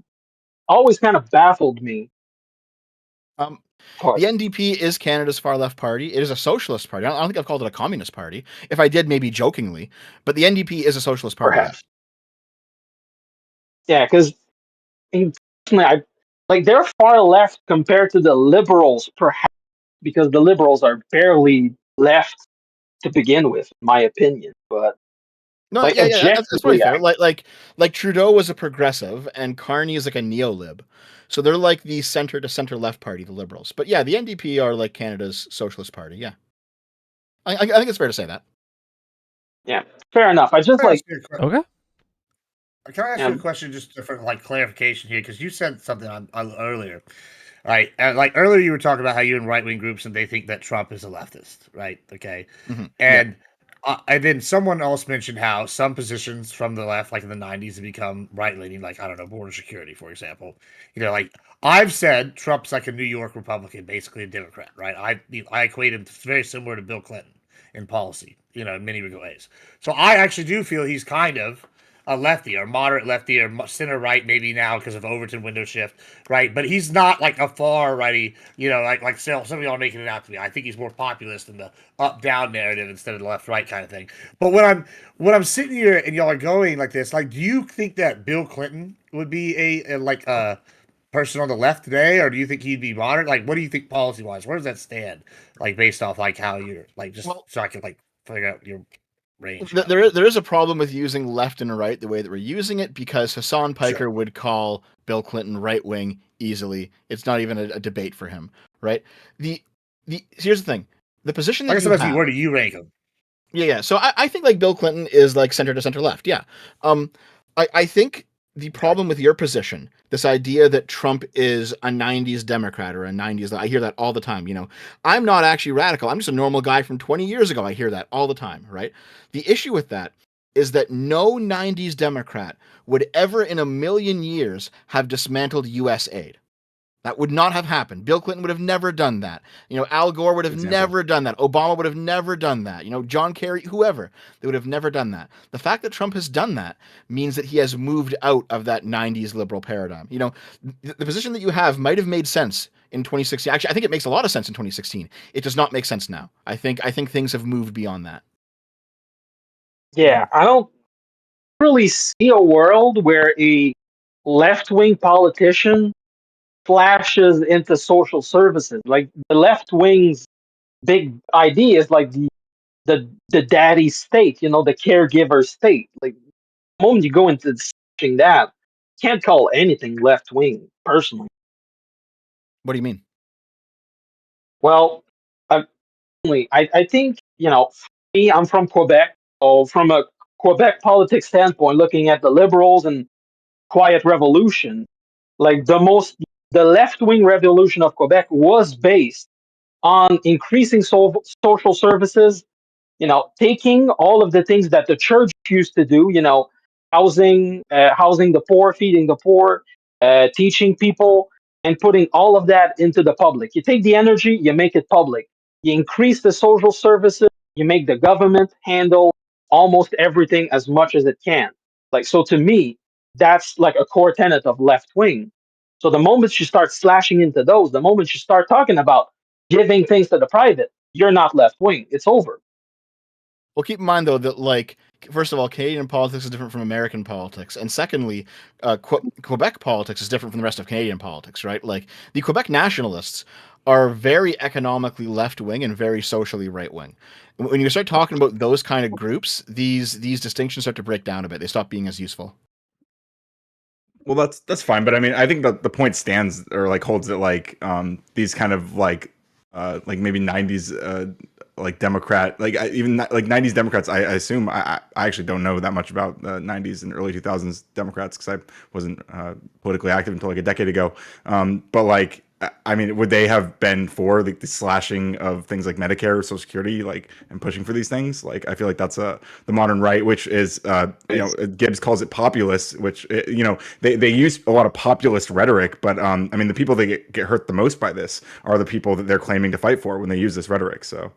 always kind of baffled me. The NDP is Canada's far left party. It is a socialist party. I don't think I've called it a communist party. If I did, maybe jokingly, but the NDP is a socialist party. Perhaps. Yeah, because they're far left compared to the Liberals, perhaps, because the Liberals are barely left to begin with, in my opinion. But No, that's pretty fair. Like Trudeau was a progressive, and Carney is like a neo-lib, so they're like the center to center left party, the Liberals. But yeah, the NDP are like Canada's socialist party. Yeah, I think it's fair to say that. Yeah, fair enough. I just like okay. Can I ask you a question just for like clarification here? Because you said something on earlier, right? And like earlier, you were talking about how you're in right wing groups and they think that Trump is a leftist, right? Okay, and then someone else mentioned how some positions from the left, like in the '90s, have become right leaning, like I don't know, border security, for example. You know, like I've said, Trump's like a New York Republican, basically a Democrat, right? I equate him very similar to Bill Clinton in policy, you know, in many ways. So I actually do feel he's kind of a lefty or moderate lefty or center right maybe now because of Overton window shift, right? But he's not like a far righty, you know, like some of y'all making it out to be. I think he's more populist in the up down narrative instead of the left right kind of thing. But when I'm sitting here and y'all are going like this, like, do you think that Bill Clinton would be a person on the left today, or do you think he'd be moderate? Like, what do you think policy wise? Where does that stand? Like based off like how you're like just so I can like figure out your range. There is a problem with using left and right the way that we're using it, because Hassan Piker would call Bill Clinton right wing easily. It's not even a debate for him, right? Here's the thing: the position that Like I you said, have. where do you rank him? Yeah. So I think like Bill Clinton is like center to center left. Yeah. I think the problem with your position, this idea that Trump is a 90s Democrat or a 90s, I hear that all the time. I'm not actually radical. I'm just a normal guy from 20 years ago. I hear that all the time, right? The issue with that is that no 90s Democrat would ever in a million years have dismantled U.S. aid. That would not have happened. Bill Clinton would have never done that. Al Gore would have never done that. Obama would have never done that. John Kerry, whoever, they would have never done that. The fact that Trump has done that means that he has moved out of that 90s liberal paradigm. The position that you have might have made sense in 2016. Actually, I think it makes a lot of sense in 2016. It does not make sense now. I think things have moved beyond that. Yeah, I don't really see a world where a left-wing politician flashes into social services. Like the left wing's big idea is like the daddy state, the caregiver state. Like the moment you go into searching that, you can't call anything left wing, personally. What do you mean? Well, I think, me, I'm from Quebec. So from a Quebec politics standpoint, looking at the Liberals and Quiet Revolution, like the left-wing revolution of Quebec was based on increasing social services, taking all of the things that the church used to do, housing the poor, feeding the poor, teaching people, and putting all of that into the public. You take the energy, you make it public. You increase the social services, you make the government handle almost everything as much as it can. So to me, that's like a core tenet of left wing. So the moment you start slashing into those, the moment you start talking about giving things to the private, you're not left wing. It's over. Well, keep in mind though that first of all, Canadian politics is different from American politics, and secondly, Quebec politics is different from the rest of Canadian politics, right? Like the Quebec nationalists are very economically left wing and very socially right wing. When you start talking about those kind of groups, these distinctions start to break down a bit. They stop being as useful. Well, that's fine, but I mean, I think that the point stands or holds that these kind of maybe 90s Democrat even 90s Democrats. I assume I actually don't know that much about the 90s and early 2000s Democrats because I wasn't politically active until a decade ago. But I mean, would they have been for the slashing of things like Medicare, Social Security, and pushing for these things? I feel like that's the modern right, which is Gibbs calls it populist, which they use a lot of populist rhetoric, but I mean the people that get hurt the most by this are the people that they're claiming to fight for when they use this rhetoric. So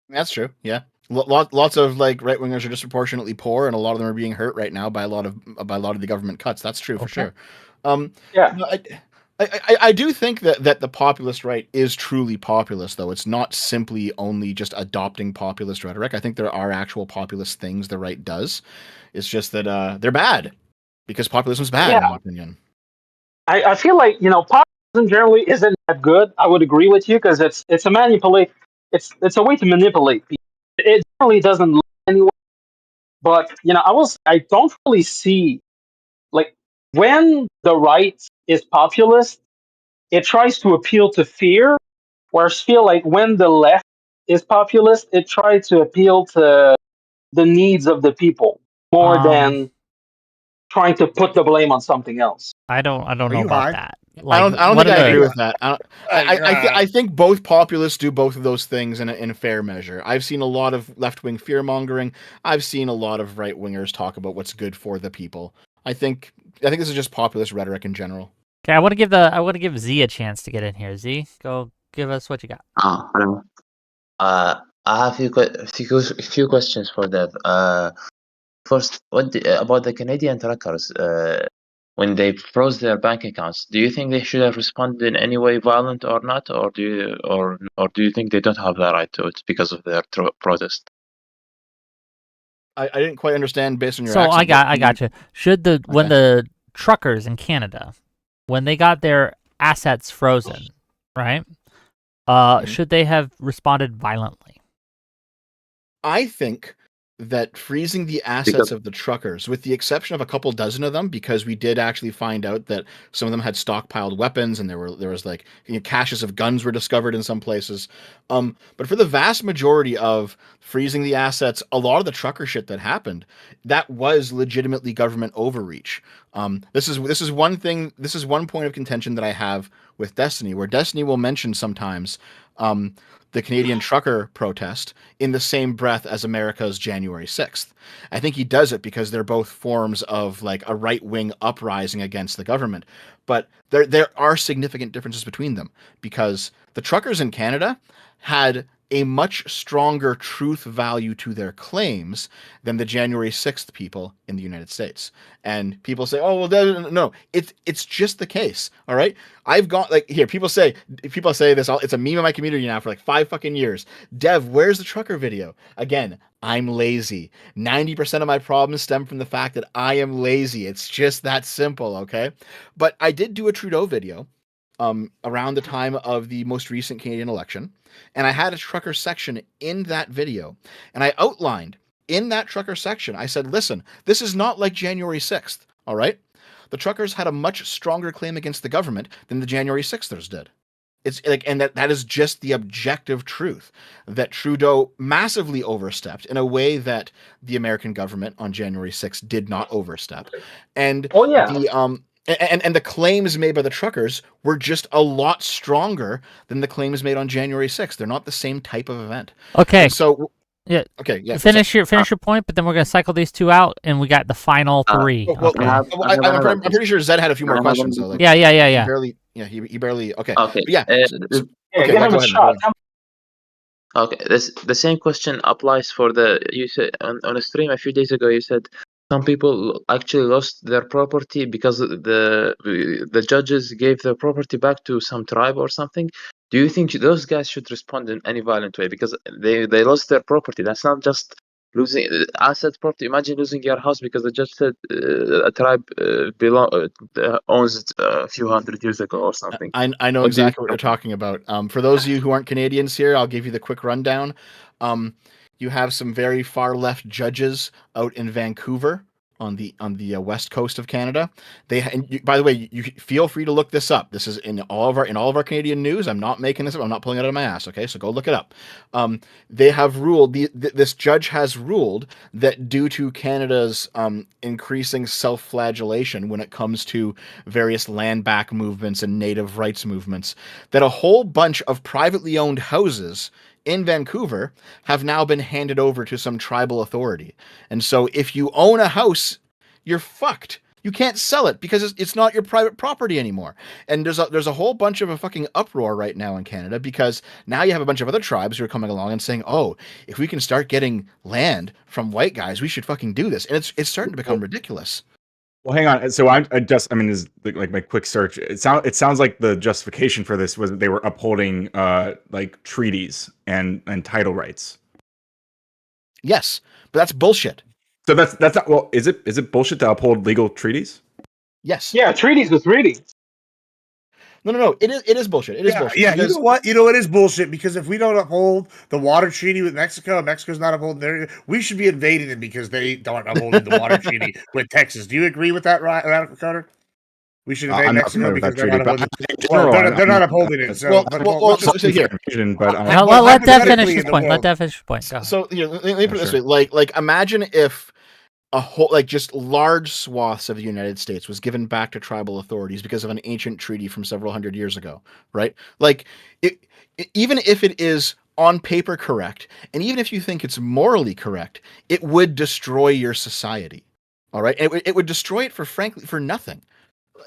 that's true. Yeah. Lots of right wingers are disproportionately poor, and a lot of them are being hurt right now by a lot of the government cuts. That's true for sure. Yeah. I do think that the populist right is truly populist, though. It's not simply only just adopting populist rhetoric. I think there are actual populist things the right does. It's just that they're bad because populism is bad, in my opinion. I feel like populism generally isn't that good. I would agree with you because it's a manipulate. It's a way to manipulate people. It generally doesn't look anywhere. But I don't really see when the right is populist, it tries to appeal to fear, whereas I feel like when the left is populist, it tries to appeal to the needs of the people more than trying to put the blame on something else. I don't know about that. I don't think I agree with that. I think both populists do both of those things in a fair measure. I've seen a lot of left-wing fear-mongering. I've seen a lot of right-wingers talk about what's good for the people. I think this is just populist rhetoric in general. Okay, I want to give Z a chance to get in here. Z, go give us what you got. Hello. I have a few questions for Dev. First, about the Canadian truckers? When they froze their bank accounts, do you think they should have responded in any way, violent or not, or do you think they don't have the right to it because of their protest? I didn't quite understand based on your. So I got you. When the truckers in Canada, when they got their assets frozen, right? Should they have responded violently? I think that freezing the assets of the truckers, with the exception of a couple dozen of them, because we did actually find out that some of them had stockpiled weapons, and there was like caches of guns were discovered in some places. But for the vast majority of freezing the assets, a lot of the trucker shit that happened, that was legitimately government overreach. This is one thing. This is one point of contention that I have with Destiny, where Destiny will mention sometimes the Canadian trucker protest in the same breath as America's January 6th. I think he does it because they're both forms of like a right-wing uprising against the government. But there are significant differences between them, because the truckers in Canada had a much stronger truth value to their claims than the January 6th people in the United States. And people say, oh, well, no, it's just the case. All right. I've got like here, people say this, it's a meme in my community now for like 5 fucking years. Dev, where's the trucker video? Again, I'm lazy. 90% of my problems stem from the fact that I am lazy. It's just that simple. Okay. But I did do a Trudeau video around the time of the most recent Canadian election. And I had a trucker section in that video. And I outlined in that trucker section, I said, listen, this is not like January 6th. All right. The truckers had a much stronger claim against the government than the January 6thers did. It's like, and that is just the objective truth, that Trudeau massively overstepped in a way that the American government on January 6th did not overstep. And and the claims made by the truckers were just a lot stronger than the claims made on January 6th. They're not the same type of event. Okay. And so yeah. Okay. Yeah. Finish your point, but then we're gonna cycle these two out, and we got the final three. Well, okay. I'm pretty sure Zed had a few more questions. So like, yeah. He barely. Okay. Okay. But yeah. Give him a shot. Okay, the same question applies for you said on a stream a few days ago. You said some people actually lost their property because the judges gave their property back to some tribe or something. Do you think those guys should respond in any violent way because they lost their property? That's not just losing assets, property. Imagine losing your house because the judge said a tribe owns it a few hundred years ago or something. I know exactly what you're talking about. For those of you who aren't Canadians here, I'll give you the quick rundown. You have some very far left judges out in Vancouver on the west coast of Canada. By the way, you feel free to look this up. This is in all of our Canadian news. I'm not making this up. I'm not pulling it out of my ass. Okay, so go look it up. They have ruled. This judge has ruled that due to Canada's increasing self-flagellation when it comes to various land back movements and native rights movements, that a whole bunch of privately owned houses in Vancouver have now been handed over to some tribal authority. And so if you own a house, you're fucked. You can't sell it because it's not your private property anymore. And there's a whole bunch of a fucking uproar right now in Canada because now you have a bunch of other tribes who are coming along and saying, oh, if we can start getting land from white guys, we should fucking do this. And it's starting to become ridiculous. Well, hang on. So is like my quick search. It sounds like the justification for this was that they were upholding like treaties and title rights. Yes, but that's bullshit. So that's not, well, is it bullshit to uphold legal treaties? Yes. Yeah, treaties with treaties. No. It is bullshit. It is bullshit. Yeah, you know what? You know it is bullshit because if we don't uphold the water treaty with Mexico, and Mexico's not upholding their, we should be invading them because they don't uphold the water treaty with Texas. Do you agree with that, Radical Cutter? We should invade Mexico because they're not upholding it. Well, they're not upholding it. So, so here. Let Dev finish his point. Let Dev finish his point. So let me put it this way: like imagine if a whole, like just large swaths of the United States was given back to tribal authorities because of an ancient treaty from several hundred years ago, right? Like, even if it is on paper correct, and even if you think it's morally correct, it would destroy your society. All right, it would destroy it for nothing.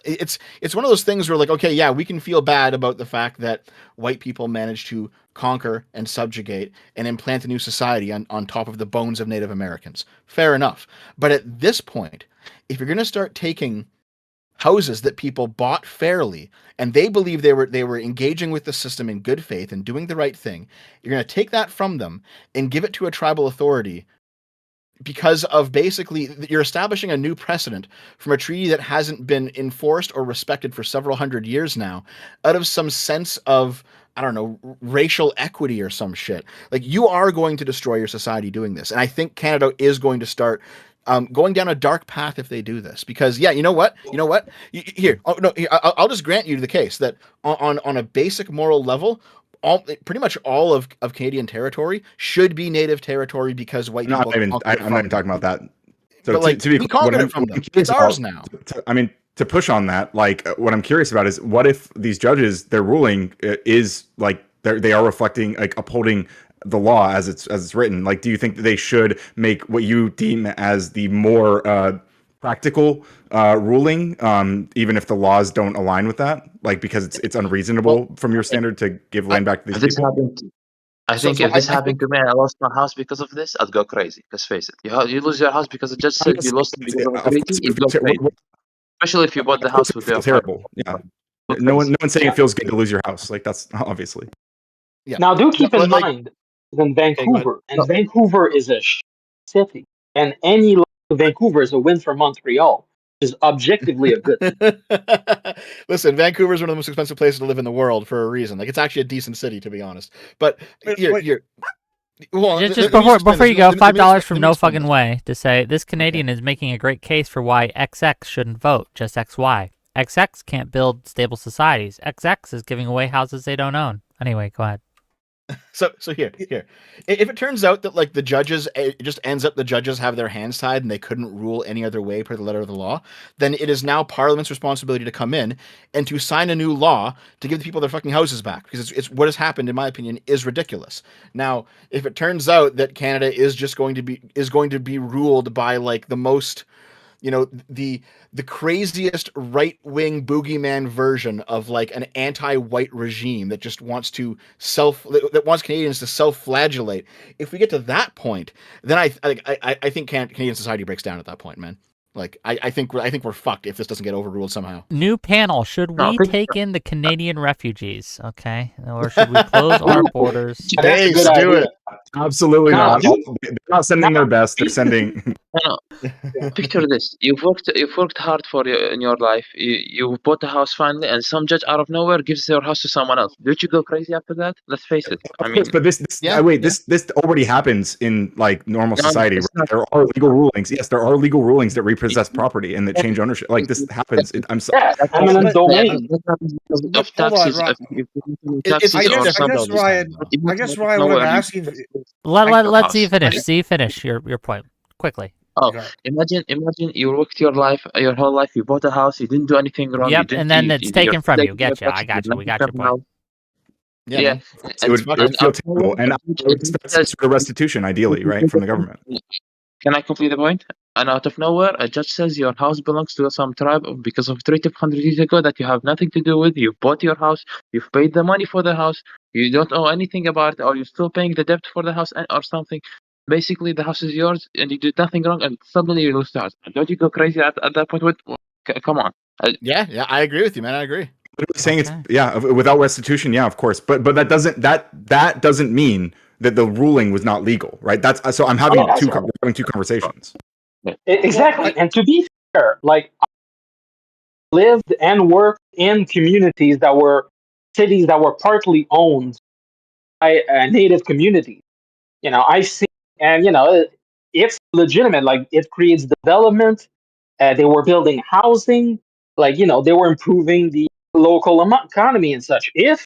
It's one of those things where like, okay, yeah, we can feel bad about the fact that white people managed to conquer and subjugate and implant a new society on top of the bones of Native Americans. Fair enough. But at this point, if you're going to start taking houses that people bought fairly and they believe they were engaging with the system in good faith and doing the right thing, you're going to take that from them and give it to a tribal authority because of basically you're establishing a new precedent from a treaty that hasn't been enforced or respected for several hundred years now out of some sense of I don't know, racial equity or some shit. Like, you are going to destroy your society doing this. And I think Canada is going to start going down a dark path if they do this. Because, yeah, you know what? Here, I'll just grant you the case that on a basic moral level, pretty much all of Canadian territory should be native territory because white people. I'm not even talking about that. So but like, to be we conquered it from them. It's ours now. To push on that, like what I'm curious about is what if these judges, their ruling is like they are reflecting, like upholding the law as it's written. Like, do you think that they should make what you deem as the more practical ruling, even if the laws don't align with that? Like, because it's unreasonable from your standard to give land back to these people. I think if this happened to me and I lost my house because of this, I'd go crazy. Let's face it. You lose your house because the judge said you lost it because of a treaty, you'd go crazy. Especially if you bought the house with your terrible. Yeah. No one's saying it feels good to lose your house. Like, that's obviously. Yeah. Now, do keep in mind in Vancouver, and Vancouver is a city, and any loss of Vancouver is a win for Montreal, which is objectively a good thing. Listen, Vancouver is one of the most expensive places to live in the world for a reason. Like, it's actually a decent city, to be honest. But just before you go, $5 from No Fucking Way to say this Canadian is making a great case for why XX shouldn't vote, just XY. XX can't build stable societies. XX is giving away houses they don't own. Anyway, go ahead. So here. If it turns out that like the judges, it just ends up the judges have their hands tied and they couldn't rule any other way per the letter of the law, then it is now Parliament's responsibility to come in and to sign a new law to give the people their fucking houses back, because it's what has happened, in my opinion, is ridiculous. Now, if it turns out that Canada is just going to be ruled by like the most, the craziest right-wing boogeyman version of like an anti-white regime that just wants that wants Canadians to self-flagellate. If we get to that point, then I think Canadian society breaks down at that point, man. Like, I think we're fucked if this doesn't get overruled somehow. New panel: should we take in the Canadian refugees? Okay, or should we close our borders? Hey, do it. Absolutely not. They're not sending their best. They're sending. Picture this: you've worked hard in your life. You bought a house finally, and some judge out of nowhere gives your house to someone else. Don't you go crazy after that? Let's face it. But this already happens in like normal society. Right? There are legal rulings. Yes, there are legal rulings that repossess property and that change ownership. Like, this happens. I'm sorry. Yeah, that's eminent domain. Of taxes. I guess Ryan, what I'm asking. Let's see you finish. See you finish your point quickly. Oh, imagine you worked your whole life. You bought a house. You didn't do anything wrong. Yep, and then it's taken from you. Getcha. I got you. We got your point. Yeah. It would feel terrible, and I would expect some sort of restitution, ideally, right, from the government. Can I complete the point? And out of nowhere, a judge says your house belongs to some tribe because of a treaty of 100 years ago that you have nothing to do with. You bought your house. You've paid the money for the house. You don't owe anything about it, or you're still paying the debt for the house or something. Basically, the house is yours, and you did nothing wrong, and suddenly you lose the house. Don't you go crazy at that point? Come on. Yeah, I agree with you, man. I agree. Saying it's without restitution, yeah, of course, but that doesn't mean that the ruling was not legal, right? That's so I'm having two conversations. Exactly, and to be fair, like, I lived and worked in communities that were cities that were partly owned by native communities. I see, and it's legitimate. Like, it creates development. They were building housing. Like, they were improving the local economy and such. If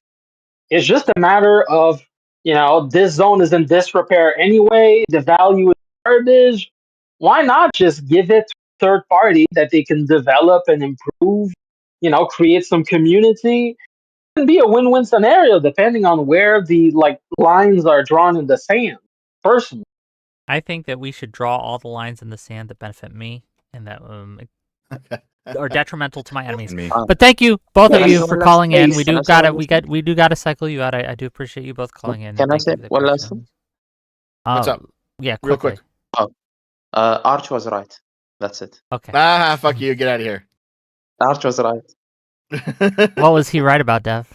it's just a matter of, this zone is in disrepair anyway, the value is garbage, why not just give it to a third party that they can develop and improve, create some community? It can be a win-win scenario depending on where the lines are drawn in the sand, personally. I think that we should draw all the lines in the sand that benefit me and that are detrimental to my enemies. But thank you, both of you, for calling in. We do gotta cycle you out. I do appreciate you both calling in. Can I say one last thing? What's up? Yeah, real quick. Arch was right. That's it. Okay. Fuck you. Get out of here. Arch was right. What was he right about, Dev?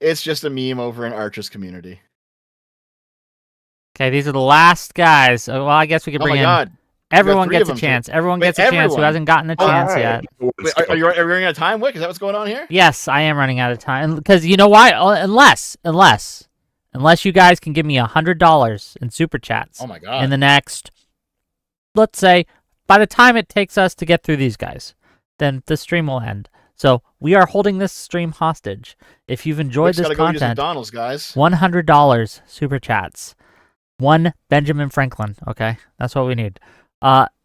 It's just a meme over in Arch's community. Okay, these are the last guys. Well, I guess we could bring in Everyone three gets of a them, chance. too. Everyone Wait, gets a chance who everyone? hasn't gotten a chance yet. Wait, are you running out of time, Wick? Is that what's going on here? Yes, I am running out of time because you know why? Unless you guys can give me $100 in super chats. Oh my God. In the next, let's say, by the time it takes us to get through these guys, then the stream will end. So we are holding this stream hostage. If you've enjoyed Wick's this gotta go use content, McDonald's, guys. $100 super chats. One Benjamin Franklin. Okay, that's what we need.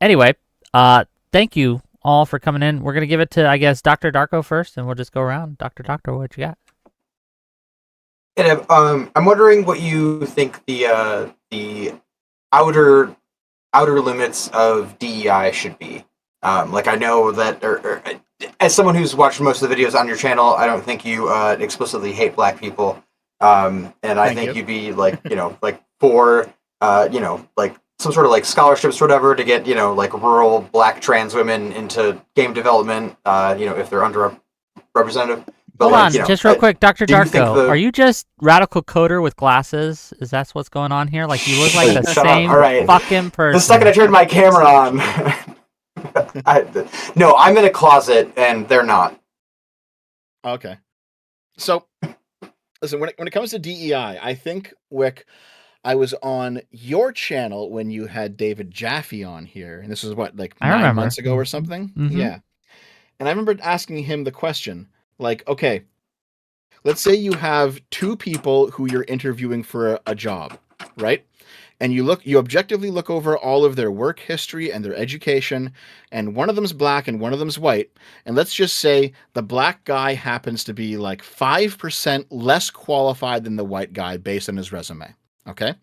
Anyway, thank you all for coming in. We're gonna give it to, I guess, Dr. Darko first, and we'll just go around. Dr. What you got? And I'm wondering what you think the outer limits of DEI should be. Like I know that, or as someone who's watched most of the videos on your channel, I don't think you explicitly hate black people. And I think you'd be like, like for, like some sort of like scholarships or whatever to get, like rural black trans women into game development, if they're underrepresented. Hold on, just real quick, Dr. do you think Darko, are you just Radical Coder with glasses? Is that what's going on here? Like, you look like the Shut up. same All right. fucking person. The second I turned my camera on, no, I'm in a closet and they're not. Okay. So, listen, when it comes to DEI, I think, Wick, I was on your channel when you had David Jaffe on here, and this was what, like I 9 remember. months ago or something? Mhm. Yeah. And I remember asking him the question, like, okay, let's say you have two people who you're interviewing for a job, right? And you objectively look over all of their work history and their education, and one of them's black and one of them's white. And let's just say the black guy happens to be like 5% less qualified than the white guy based on his resume. Okay?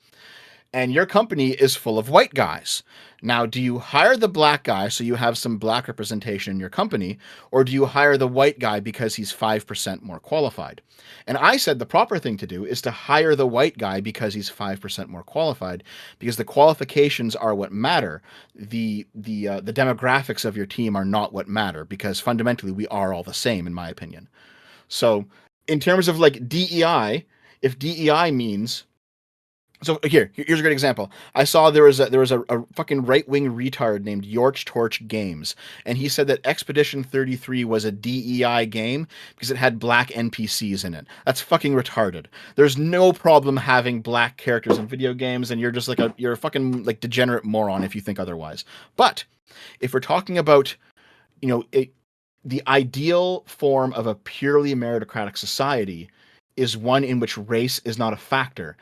And your company is full of white guys. Now, do you hire the black guy so you have some black representation in your company, or do you hire the white guy because he's 5% more qualified? And I said the proper thing to do is to hire the white guy because he's 5% more qualified, because the qualifications are what matter. The demographics of your team are not what matter, because fundamentally we are all the same, in my opinion. So, in terms of like DEI, if DEI means, so here's a great example. I saw there was a fucking right-wing retard named Yorch Torch Games, and he said that Expedition 33 was a DEI game because it had black NPCs in it. That's fucking retarded. There's no problem having black characters in video games, and you're just like you're a fucking like degenerate moron if you think otherwise. But if we're talking about, the ideal form of a purely meritocratic society is one in which race is not a factor.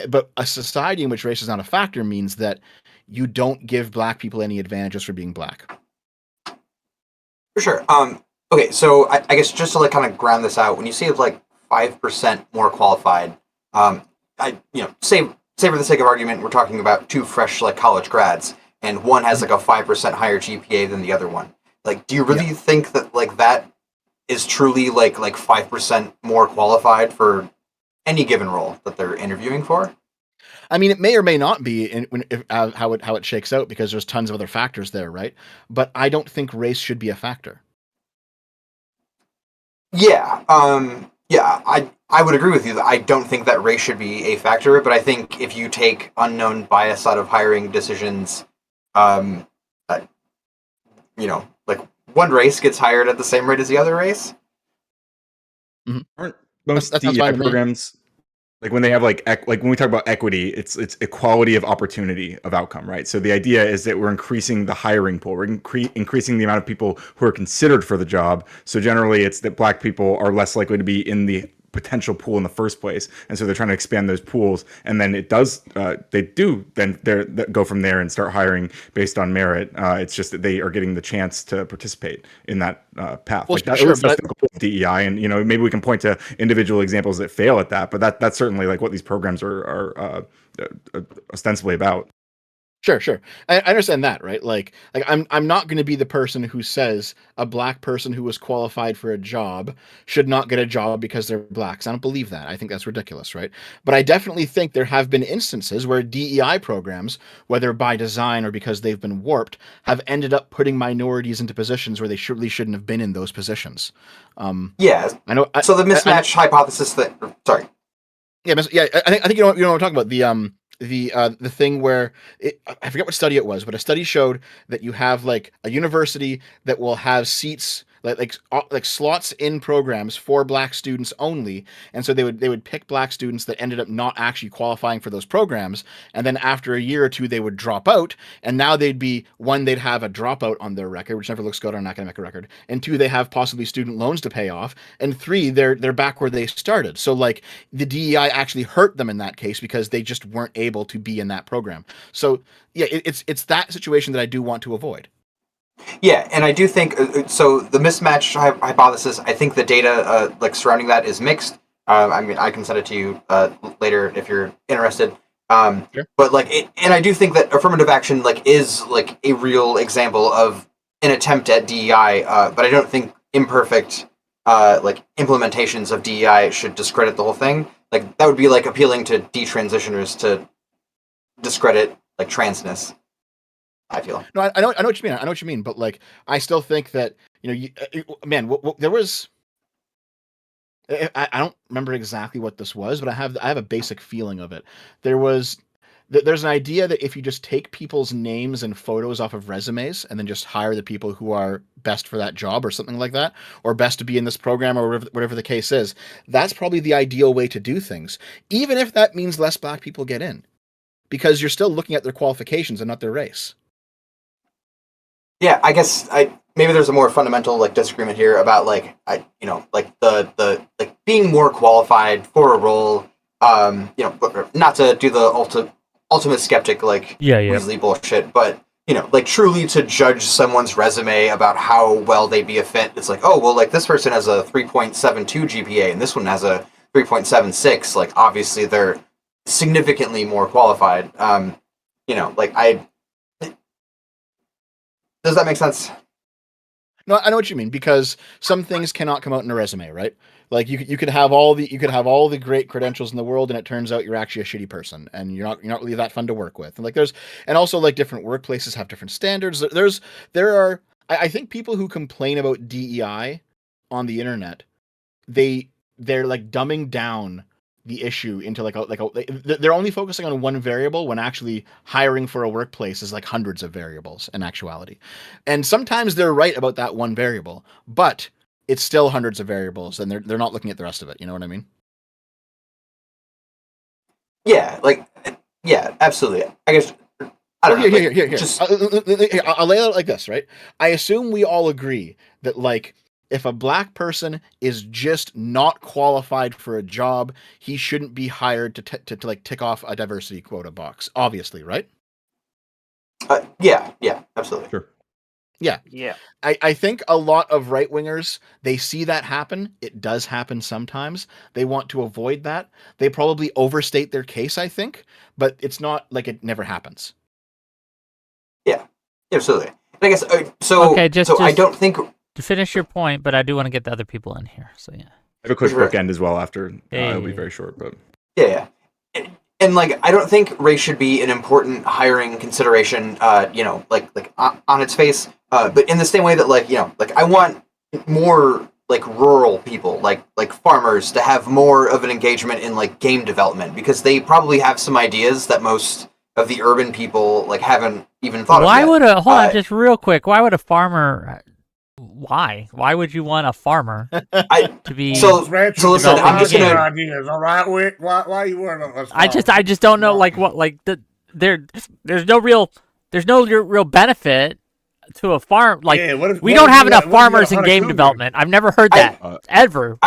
But a society in which race is not a factor means that you don't give black people any advantages for being black. For sure. Okay, so I guess just to like kind of ground this out, when you say like 5% more qualified, say for the sake of argument, we're talking about two fresh like college grads, and one has like a 5% higher GPA than the other one. Like, do you really think that like that is truly like 5% more qualified for any given role that they're interviewing for? I mean, it may or may not be how it shakes out, because there's tons of other factors there, right? But I don't think race should be a factor. Yeah, I would agree with you that I don't think that race should be a factor, but I think if you take unknown bias out of hiring decisions, like one race gets hired at the same rate as the other race. Mm-hmm. Aren't most That sounds DEI fine to me. programs, like when they have like when we talk about equity, it's equality of opportunity of outcome, right? So the idea is that we're increasing the hiring pool, we're increasing the amount of people who are considered for the job. So generally, it's that black people are less likely to be in the potential pool in the first place, and so they're trying to expand those pools, and then they do then go from there and start hiring based on merit. It's just that they are getting the chance to participate in that path. Well, Like that, sure, that's but the goal of DEI, and maybe we can point to individual examples that fail at that, but that's certainly like what these programs are ostensibly about. Sure. I understand that, right? Like I'm not going to be the person who says a black person who was qualified for a job should not get a job because they're blacks. I don't believe that. I think that's ridiculous, right? But I definitely think there have been instances where DEI programs, whether by design or because they've been warped, have ended up putting minorities into positions where they surely shouldn't have been in those positions. Yeah. I know. So the mismatch hypothesis that. Sorry. Yeah. I think you know what I'm talking about. the thing where I forget what study it was, but a study showed that you have like a university that will have seats like slots in programs for black students only, and so they would pick black students that ended up not actually qualifying for those programs, and then after a year or two they would drop out, and now they'd have a dropout on their record, which never looks good on an academic record, and 2, they have possibly student loans to pay off, and 3, they're back where they started. So like the DEI actually hurt them in that case because they just weren't able to be in that program. So yeah, it's that situation that I do want to avoid. Yeah, and I do think so. The mismatch hypothesis. I think the data like surrounding that is mixed. I mean, I can send it to you later if you're interested. Sure. But like, and I do think that affirmative action like is like a real example of an attempt at DEI. But I don't think imperfect like implementations of DEI should discredit the whole thing. Like that would be like appealing to detransitioners to discredit like transness. I feel. No, I know what you mean. I know what you mean, but like, I still think that there was. I don't remember exactly what this was, but I have a basic feeling of it. There's an idea that if you just take people's names and photos off of resumes and then just hire the people who are best for that job or something like that, or best to be in this program or whatever the case is, that's probably the ideal way to do things, even if that means less black people get in, because you're still looking at their qualifications and not their race. Yeah, I guess maybe there's a more fundamental like disagreement here about like the like being more qualified for a role. Not to do the ultimate skeptic like Weasley bullshit, but like truly to judge someone's resume about how well they'd be a fit. It's like, oh well, like this person has a 3.72 GPA and this one has a 3.76. Like obviously they're significantly more qualified. Does that make sense? No, I know what you mean, because some things cannot come out in a resume, right? Like you could have all the great credentials in the world, and it turns out you're actually a shitty person, and you're not really that fun to work with. And like and also like different workplaces have different standards. I think people who complain about DEI on the internet, they're like dumbing down the issue into they're only focusing on one variable when actually hiring for a workplace is like hundreds of variables in actuality. And sometimes they're right about that one variable, but it's still hundreds of variables and they're not looking at the rest of it. You know what I mean? Yeah, absolutely. I guess I don't know. Here. I'll lay it out like this, right? I assume we all agree that like if a black person is just not qualified for a job, he shouldn't be hired to like tick off a diversity quota box. Obviously, right? Yeah, absolutely. Sure. Yeah. I think a lot of right wingers, they see that happen. It does happen sometimes. They want to avoid that. They probably overstate their case, I think, but it's not like it never happens. Yeah, absolutely. I guess so. Okay, I don't think. To finish your point, but I do want to get the other people in here. So yeah. I have a quick bookend as well after. Hey. It'll be very short, but Yeah. And like, I don't think race should be an important hiring consideration. On its face. But in the same way that I want more like rural people, like farmers, to have more of an engagement in like game development, because they probably have some ideas that most of the urban people like haven't even thought of. Why would hold on, just real quick? Why would a farmer? Why? Why would you want a farmer to be? So listen, I'm just gonna ideas. All right, Wick. Why you worrying about us? I just don't know there's no real benefit to a farm. Like we don't have enough farmers in game development. I've never heard that ever.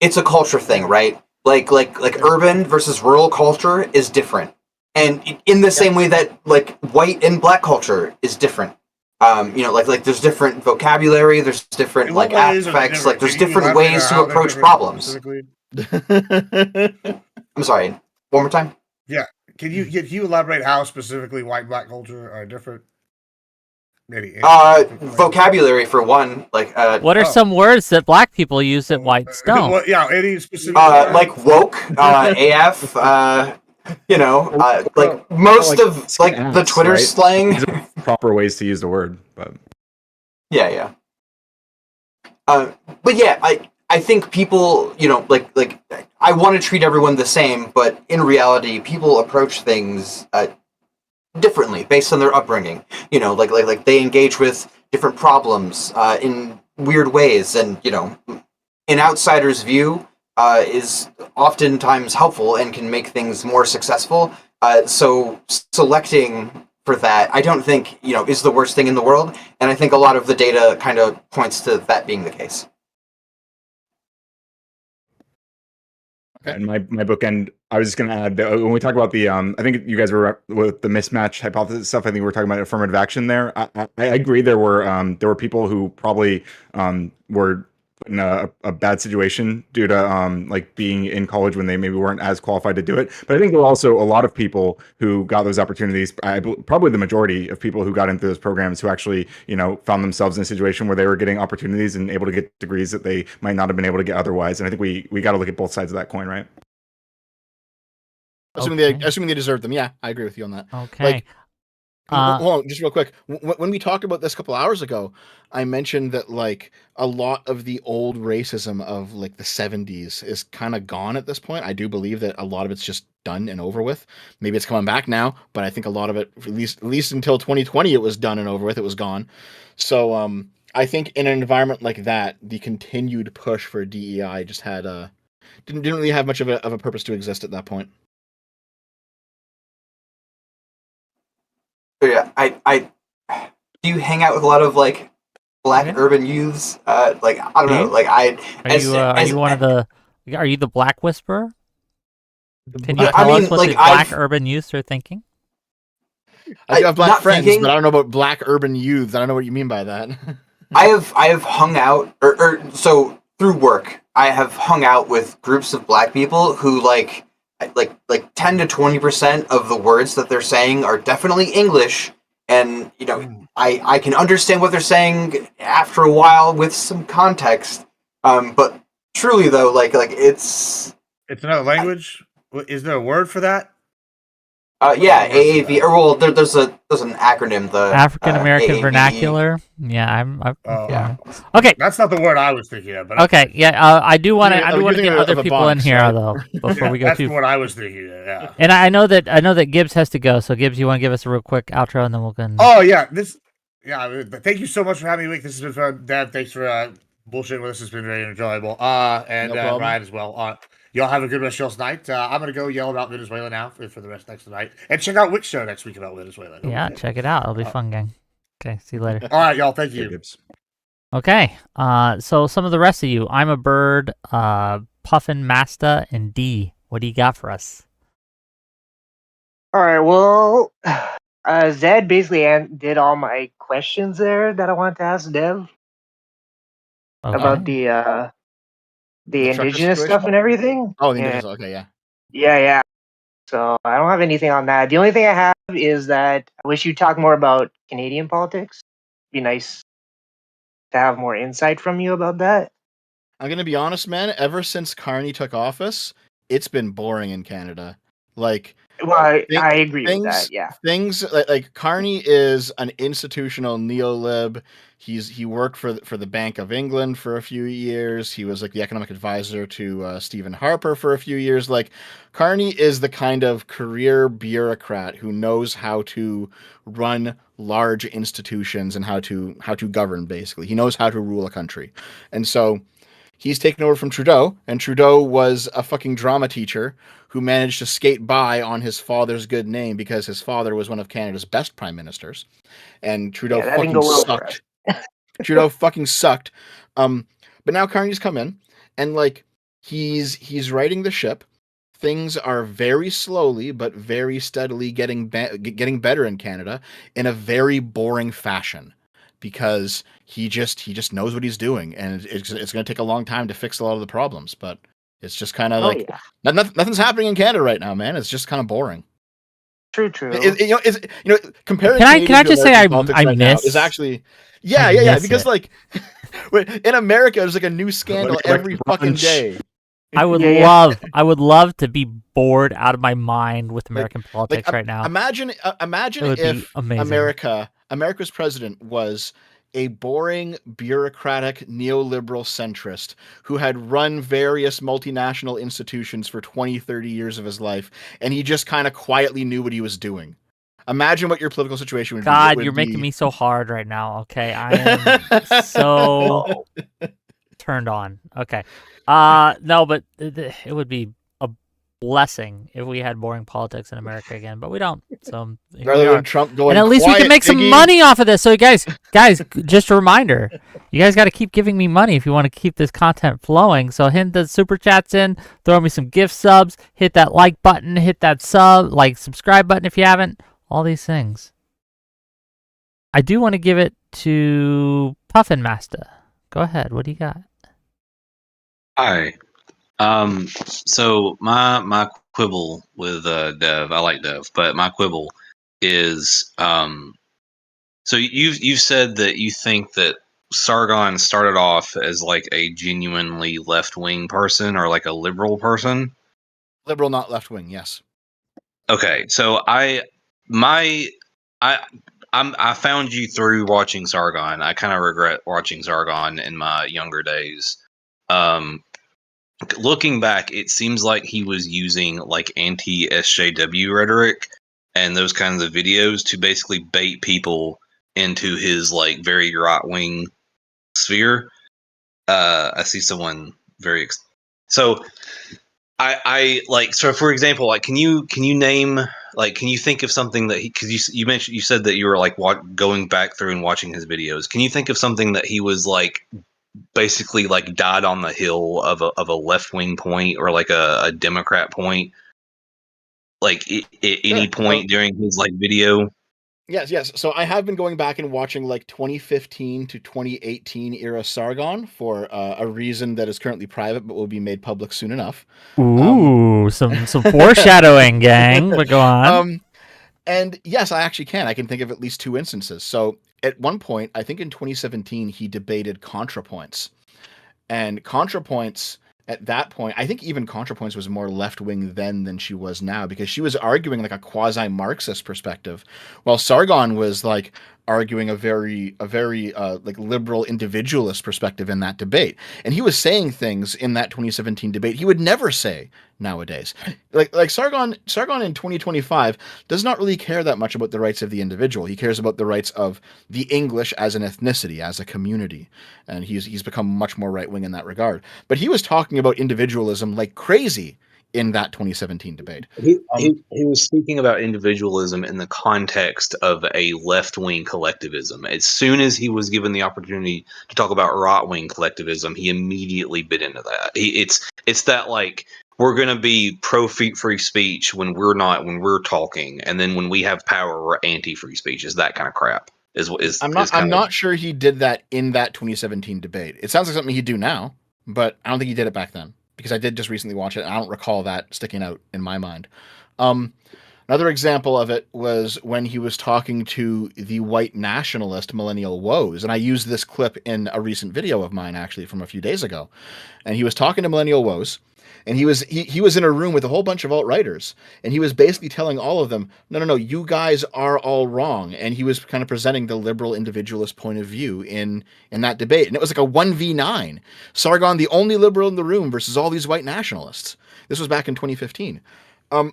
It's a culture thing, right? Like urban versus rural culture is different, and in the same way that like white and black culture is different. There's different vocabulary, there's different like aspects, like there's different ways to approach problems. I'm sorry, one more time? Yeah. Can you elaborate how specifically white and black culture are different? Maybe. Vocabulary for one, what are some words that black people use that whites don't? Any specific like woke, AF, like most of like the Twitter slang. These are proper ways to use the word, but yeah. But yeah, I I think people, like I want to treat everyone the same, but in reality, people approach things differently based on their upbringing. Like they engage with different problems in weird ways, and an outsider's view is oftentimes helpful and can make things more successful. So selecting for that, I don't think is the worst thing in the world, and I think a lot of the data kind of points to that being the case. And my bookend, I was just going to add that when we talk about the, I think you guys were with the mismatch hypothesis stuff. I think we were talking about affirmative action there. I agree. There were people who probably were in a bad situation due to like being in college when they maybe weren't as qualified to do it. But I think there were also a lot of people who got those opportunities. Probably the majority of people who got into those programs who actually found themselves in a situation where they were getting opportunities and able to get degrees that they might not have been able to get otherwise. And I think we got to look at both sides of that coin, right? Assuming they deserve them. Yeah, I agree with you on that. Okay. Hold on, just real quick. When we talked about this a couple hours ago, I mentioned that like a lot of the old racism of like the 70s is kind of gone at this point. I do believe that a lot of it's just done and over with. Maybe it's coming back now, but I think a lot of it, at least until 2020, it was done and over with. It was gone. So I think in an environment like that, the continued push for DEI just had didn't really have much of a purpose to exist at that point. Yeah, I do you hang out with a lot of like black urban youths? Like I don't know, like are you the Black Whisperer? Can you I tell mean, us what like, the black urban youths are thinking? I do have black not friends, thinking- but I don't know about black urban youths. I don't know what you mean by that. I have hung out or so through work. I have hung out with groups of black people who like 10 to 20% of the words that they're saying are definitely English, and I can understand what they're saying after a while with some context. But truly though, like it's another language. Is there a word for that? Yeah, AAV. Or well, there's an acronym. The African American AAVE. Vernacular. Yeah, Yeah. Okay. That's not the word I was thinking of. But Okay, yeah, I do want to. You're I do want to thinking get of other a people in box, here right? though before we go that's too. what I was thinking of. Yeah. And I know that Gibbs has to go. So Gibbs, you want to give us a real quick outro, and then we'll go. Oh yeah, thank you so much for having me. This has been fun, Dad. Thanks for bullshitting with us. It's been very enjoyable. And No problem. Ryan as well. Y'all have a good rest of y'all's night. I'm gonna go yell about Venezuela now for the rest next night, and check out Wick's show next week about Venezuela. Yeah, check it out. It'll be fun, gang. Okay, see you later. All right, y'all. Thank you. Okay, so some of the rest of you, I'm a Bird, Puffin, Masta, and D. What do you got for us? All right. Well, Zed basically did all my questions there that I wanted to ask Dev about the trucker indigenous situation? stuff and everything. Oh, the Yeah. indigenous. Okay, yeah. Yeah. So I don't have anything on that. The only thing I have is that I wish you'd talk more about Canadian politics. Be nice to have more insight from you about that. I'm gonna be honest, man. Ever since Carney took office, it's been boring in Canada. Like, Well, I agree with that. Yeah. Things like Carney is an institutional neolib. He worked for the Bank of England for a few years. He was like the economic advisor to Stephen Harper for a few years. Like, Carney is the kind of career bureaucrat who knows how to run large institutions and how to govern. Basically, he knows how to rule a country, and so he's taken over from Trudeau, and Trudeau was a fucking drama teacher who managed to skate by on his father's good name because his father was one of Canada's best prime ministers, and Trudeau Yeah, that didn't fucking go well for sucked. Trudeau fucking sucked. But now Carney's come in, and like he's righting the ship. Things are very slowly but very steadily getting better in Canada in a very boring fashion, because he just knows what he's doing, and it's going to take a long time to fix a lot of the problems, but it's just kind of like nothing's happening in Canada right now, man. It's just kind of boring. True. Comparing. Can I Canadian to just say American politics right now miss? is actually I miss because it. like in America there's like a new scandal every fucking day. I would love to be bored out of my mind with American politics right now. Imagine It would be if amazing. America's president was a boring, bureaucratic, neoliberal centrist who had run various multinational institutions for 20, 30 years of his life, and he just kind of quietly knew what he was doing. Imagine what your political situation would be. It God, would you're making be- me so hard right now. Okay, I am so turned on. Okay, no, but it would be a blessing if we had boring politics in America again, but we don't. So here Rather we than are. Trump going, and at least we can "Quiet, make some Iggy." money off of this. So guys, just a reminder, you guys got to keep giving me money if you want to keep this content flowing. So hit the super chats in, throw me some gift subs, hit that like button, hit that subscribe button if you haven't. All these things. I do want to give it to Puffin Master. Go ahead. What do you got? Hi. So my quibble with Dev, I like Dev, but my quibble is so you've said that you think that Sargon started off as like a genuinely left-wing person or like a liberal person. Liberal, not left wing. Yes. Okay, so I found you through watching Sargon. I kind of regret watching Sargon in my younger days. Looking back, it seems like he was using like anti-SJW rhetoric and those kinds of videos to basically bait people into his like very right-wing sphere. I see someone very so I like, so for example, like can you name, like, can you think of something that he, because you said that you were like going back through and watching his videos, can you think of something that he was like basically like died on the hill of a left-wing point or like a Democrat point, like at any point during his like video? Yes. So I have been going back and watching like 2015 to 2018 era Sargon for a reason that is currently private but will be made public soon enough. Ooh, some foreshadowing, gang. But go on. And yes, I actually can. I can think of at least two instances. So at one point, I think in 2017, he debated ContraPoints. And ContraPoints, at that point, I think even ContraPoints was more left-wing then than she was now, because she was arguing like a quasi-Marxist perspective, while Sargon was like arguing a very like liberal individualist perspective in that debate. And he was saying things in that 2017 debate he would never say nowadays. Like Sargon in 2025 does not really care that much about the rights of the individual. He cares about the rights of the English as an ethnicity, as a community. And he's become much more right-wing in that regard. But he was talking about individualism like crazy in that 2017 debate. He was speaking about individualism in the context of a left-wing collectivism. As soon as he was given the opportunity to talk about right-wing collectivism, he immediately bit into that. It's that like, we're going to be pro-free speech when we're not, when we're talking, and then when we have power, we're anti-free speech. Is that kind of crap? I'm not sure he did that in that 2017 debate. It sounds like something he'd do now, but I don't think he did it back then, because I did just recently watch it, and I don't recall that sticking out in my mind. Another example of it was when he was talking to the white nationalist Millennial Woes, and I used this clip in a recent video of mine, actually, from a few days ago. And he was talking to Millennial Woes, and he was in a room with a whole bunch of alt-righters, and he was basically telling all of them, no, you guys are all wrong. And he was kind of presenting the liberal individualist point of view in that debate. And it was like a 1v9. Sargon, the only liberal in the room, versus all these white nationalists. This was back in 2015. And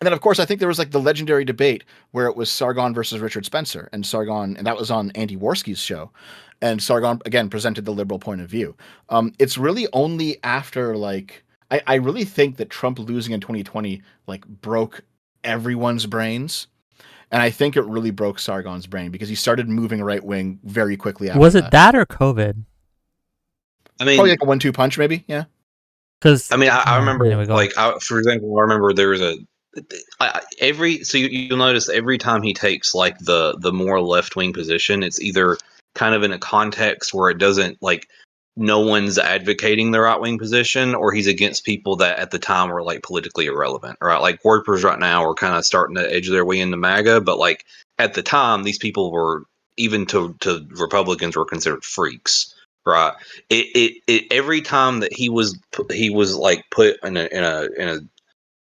then, of course, I think there was like the legendary debate where it was Sargon versus Richard Spencer, and that was on Andy Worski's show. And Sargon, again, presented the liberal point of view. It's really only after, like, I really think that Trump losing in 2020, like, broke everyone's brains. And I think it really broke Sargon's brain, because he started moving right-wing very quickly after Was it that or COVID? I mean, probably like a 1-2 punch, maybe, yeah. Because I mean, I remember, go. like, for example, I remember there was so you'll notice every time he takes like the more left-wing position, it's either kind of in a context where it doesn't, like, no one's advocating the right-wing position, or he's against people that at the time were like politically irrelevant, right? Like WordPress right now are kind of starting to edge their way into MAGA, but like at the time, these people were, even to Republicans, were considered freaks, right? It every time that he was like put in a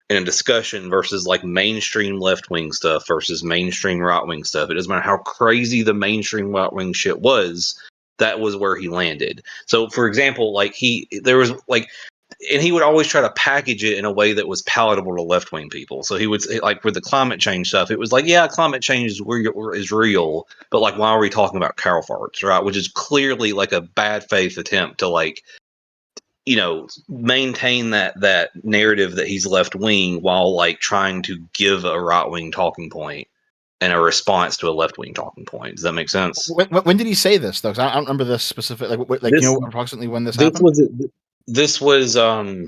in a discussion versus like mainstream left wing stuff versus mainstream right wing stuff. It doesn't matter how crazy the mainstream right wing shit was. That was where he landed. So, for example, like there was like, and he would always try to package it in a way that was palatable to left wing people. So he would like with the climate change stuff, it was like, yeah, climate change is real, but like, why are we talking about cow farts, right? Which is clearly like a bad faith attempt to like, maintain that narrative that he's left wing while like trying to give a right wing talking point and a response to a left wing talking point. Does that make sense? When did he say this though? 'Cause I don't remember this specific. Approximately when this happened. This was I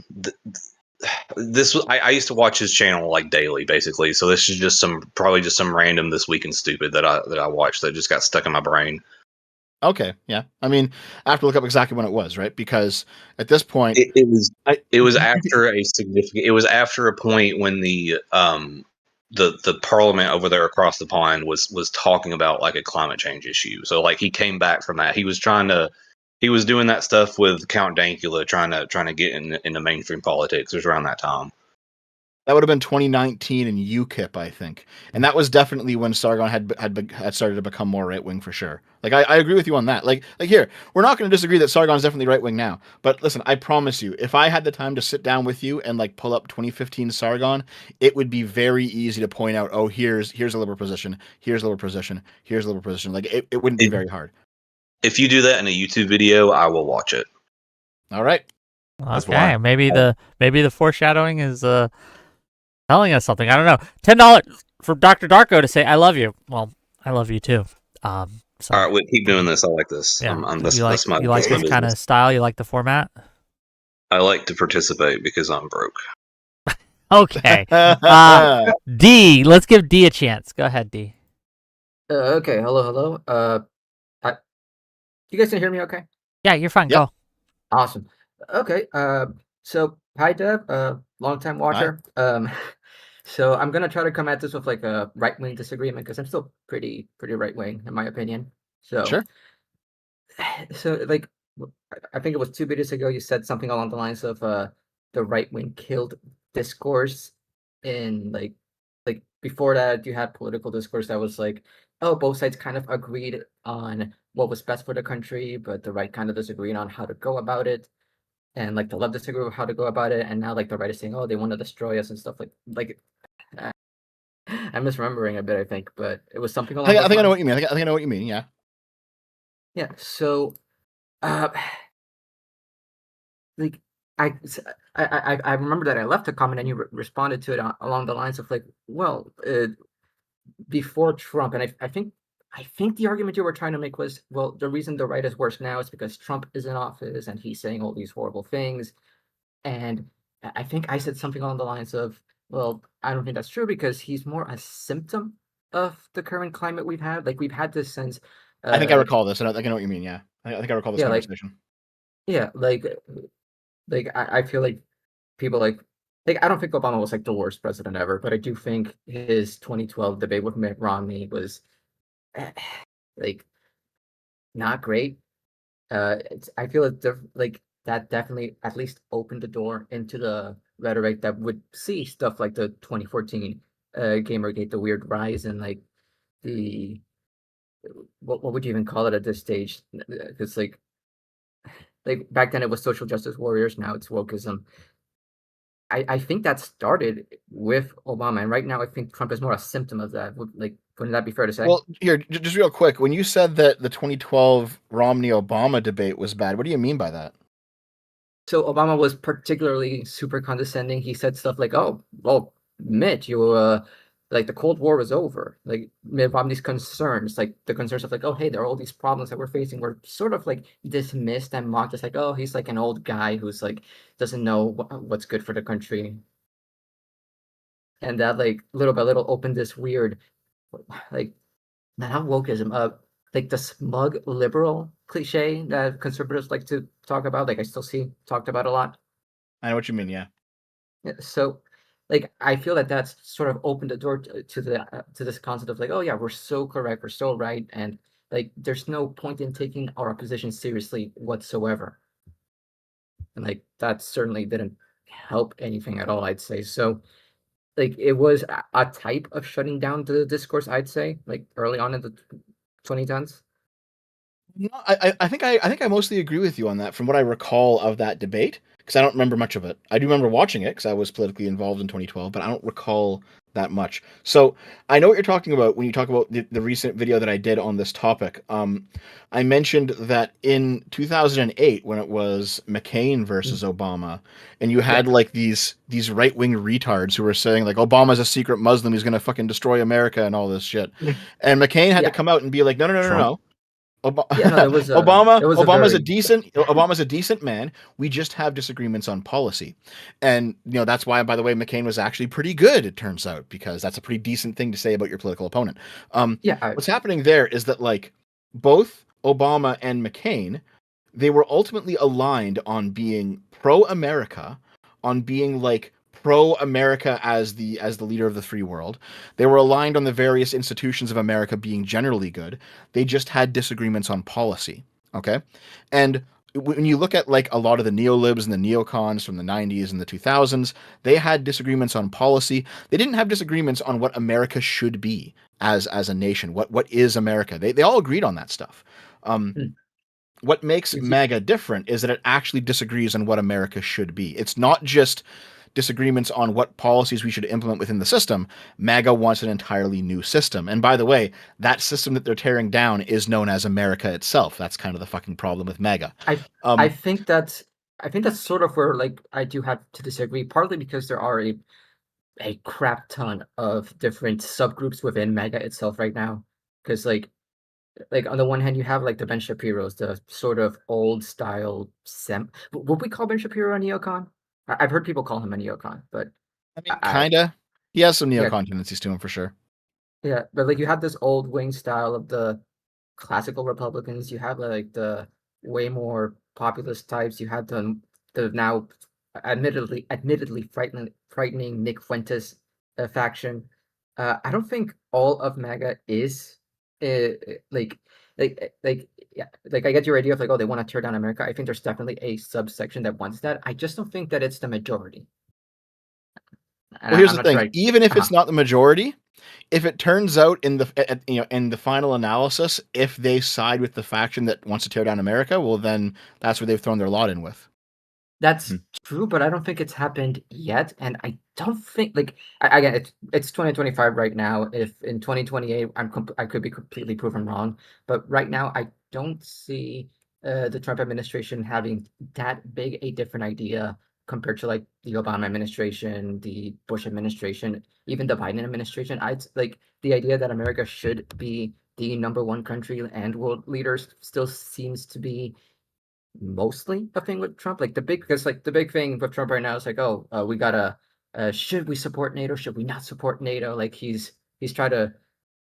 used to watch his channel like daily, basically. So this is just probably some random This Week in Stupid that I watched that just got stuck in my brain. Okay, yeah. I mean, I have to look up exactly when it was, right? Because at this point, it was after a point when the parliament over there across the pond was talking about like a climate change issue. So like he came back from that. He was doing that stuff with Count Dankula, trying to get into mainstream politics. It was around that time. that would have been 2019 in UKIP, I think, and that was definitely when Sargon had started to become more right wing for sure. Like I agree with you on that. Like here, we're not going to disagree that Sargon's definitely right wing now. But listen, I promise you, if I had the time to sit down with you and like pull up 2015 Sargon, it would be very easy to point out, oh, here's a liberal position, here's a liberal position, here's a liberal position. Like it wouldn't be very hard. If you do that in a YouTube video, I will watch it. All right. Okay, maybe the foreshadowing is telling us something. I don't know. $10 for Dr. Darko to say I love you. Well, I love you too. So, all right, we'll keep doing this. I like this. Yeah. You like this kind of style? You like the format? I like to participate because I'm broke. Okay. D, let's give D a chance. Go ahead, D. Okay. Hello. You guys can hear me okay? Yeah, you're fine. Go. Awesome. Okay. So hi Dev, long time watcher. So I'm gonna try to come at this with like a right wing disagreement because I'm still pretty right wing in my opinion. So Sure. So like I think it was 2 videos ago you said something along the lines of the right wing killed discourse in like before that you had political discourse that was like, oh, both sides kind of agreed on what was best for the country, but the right kind of disagreed on how to go about it. And like the left disagree with how to go about it, and now like the right is saying, oh, they want to destroy us and stuff like I'm misremembering a bit, I think, but it was something along I those think I know lines. what you mean. I think I know what you mean. Yeah. Yeah, so like I remember that I left a comment and you responded to it along the lines of like, well, before Trump, and I think the argument you were trying to make was, well, the reason the right is worse now is because Trump is in office and he's saying all these horrible things. And I think I said something along the lines of, well, I don't think that's true because he's more a symptom of the current climate we've had. Like we've had this since. I think I recall this, and I think I know what you mean. Yeah, I think I recall this Yeah, like conversation. yeah, I feel like people like I don't think Obama was like the worst president ever, but I do think his 2012 debate with Mitt Romney was like not great. I feel like that definitely at least opened the door into the rhetoric that would see stuff like the 2014 Gamergate, the weird rise, and like the what would you even call it at this stage? Because like back then it was social justice warriors, now it's wokeism. I think that started with Obama, and right now I think Trump is more a symptom of that. Like, wouldn't that be fair to say? Well, here, just real quick, when you said that the 2012 Romney-Obama debate was bad, what do you mean by that? So Obama was particularly super condescending. He said stuff like, "Oh, well, Mitt, you like the Cold War was over." Like Mitt Romney's concerns, like the concerns of like, "Oh, hey, there are all these problems that we're facing," were sort of like dismissed and mocked as like, "Oh, he's like an old guy who's like doesn't know what's good for the country." And that like little by little opened this weird, like not wokeism, like the smug liberal cliche that conservatives like to talk about. Like I still see talked about a lot. I know what you mean. Yeah. Yeah, so like I feel that that's sort of opened the door to this concept of like, oh yeah, we're so correct, we're so right, and like there's no point in taking our position seriously whatsoever. And like that certainly didn't help anything at all, I'd say. So like it was a type of shutting down the discourse, I'd say, like early on in the 2010s. No, I think I mostly agree with you on that from what I recall of that debate, because I don't remember much of it. I do remember watching it because I was politically involved in 2012, but I don't recall that much. So I know what you're talking about when you talk about the recent video that I did on this topic. I mentioned that in 2008, when it was McCain versus Obama, and you had like these right-wing retards who were saying like Obama's a secret Muslim, he's gonna fucking destroy America and all this shit, and McCain had to come out and be like, no, no, no, no, Trump. no. Yeah, no, it was a, Obama it was a Obama's a very decent Obama's a decent man. We just have disagreements on policy. And that's why, by the way, McCain was actually pretty good, it turns out, because that's a pretty decent thing to say about your political opponent. What's happening there is that like both Obama and McCain, they were ultimately aligned on being pro-America, on being like pro-America as the leader of the free world. They were aligned on the various institutions of America being generally good. They just had disagreements on policy. Okay, and when you look at like a lot of the neolibs and the neocons from the 90s and the 2000s, they had disagreements on policy. They didn't have disagreements on what America should be as a nation. What is America? They all agreed on that stuff. What makes MAGA different is that it actually disagrees on what America should be. It's not just disagreements on what policies we should implement within the system. MAGA wants an entirely new system. And by the way, that system that they're tearing down is known as America itself. That's kind of the fucking problem with MAGA. I think that's sort of where like I do have to disagree, partly because there are a crap ton of different subgroups within MAGA itself right now. Because like on the one hand you have like the Ben Shapiro's, the sort of old style would we call Ben Shapiro a neocon? I've heard people call him a neocon, but I mean, kinda. He has some Yeah. neocon tendencies to him for sure. Yeah, but like you have this old wing style of the classical Republicans. You have like the way more populist types. You have the now admittedly frightening Nick Fuentes faction. I don't think all of MAGA is like yeah, like I get your idea of like, oh, they want to tear down America. I think there's definitely a subsection that wants that. I just don't think that it's the majority. And Well, here's I'm the not sure thing. Even if uh-huh. it's not the majority, if it turns out in the in the final analysis, if they side with the faction that wants to tear down America, well, then that's where they've thrown their lot in with. That's true, but I don't think it's happened yet, and I don't think like again it's 2025 right now. If in 2028 I could be completely proven wrong, but right now I don't see the Trump administration having that big a different idea compared to like the Obama administration, the Bush administration, even the Biden administration. I'd like the idea that America should be the #1 country and world leaders still seems to be mostly a thing with Trump. Like the big thing with Trump right now is like, oh, we gotta should we support NATO? Should we not support NATO? Like he's trying to.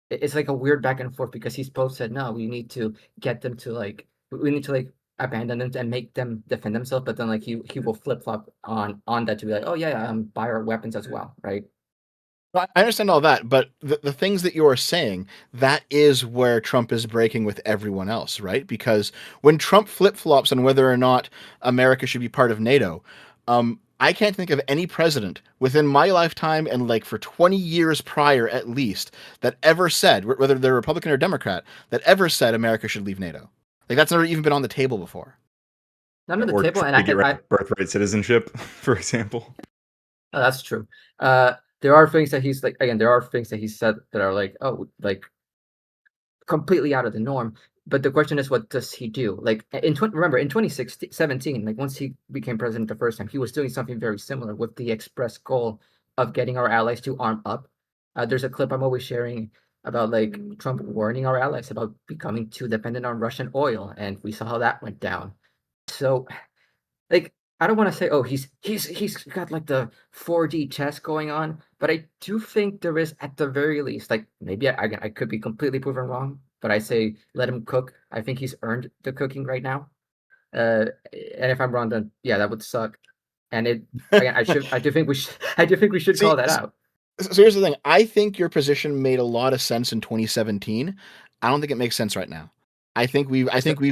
It's like a weird back and forth because he's both said no, we need to get them to like we need to like abandon them and make them defend themselves, but then like he will flip flop on that to be like, oh yeah, buy our weapons as well, right? I understand all that, but the things that you're saying, that is where Trump is breaking with everyone else, right? Because when Trump flip-flops on whether or not America should be part of NATO, I can't think of any president within my lifetime and like for 20 years prior at least that ever said, whether they're Republican or Democrat, that ever said America should leave NATO. Like that's never even been on the table before. Not on the Or table, and to get rid of birthright citizenship, for example. Oh, that's true. There are things that he's like again. There are things that he said that are like, oh, like completely out of the norm. But the question is, what does he do? Like remember in 2017, like once he became president the first time, he was doing something very similar with the express goal of getting our allies to arm up. There's a clip I'm always sharing about like Trump warning our allies about becoming too dependent on Russian oil, and we saw how that went down. So, like, I don't want to say, oh, he's got like the 4D chess going on, but I do think there is at the very least, like maybe I could be completely proven wrong, but I say let him cook. I think he's earned the cooking right now. And if I'm wrong, then yeah, that would suck. And I do think we should call that out. So here's the thing. I think your position made a lot of sense in 2017. I don't think it makes sense right now. I think we've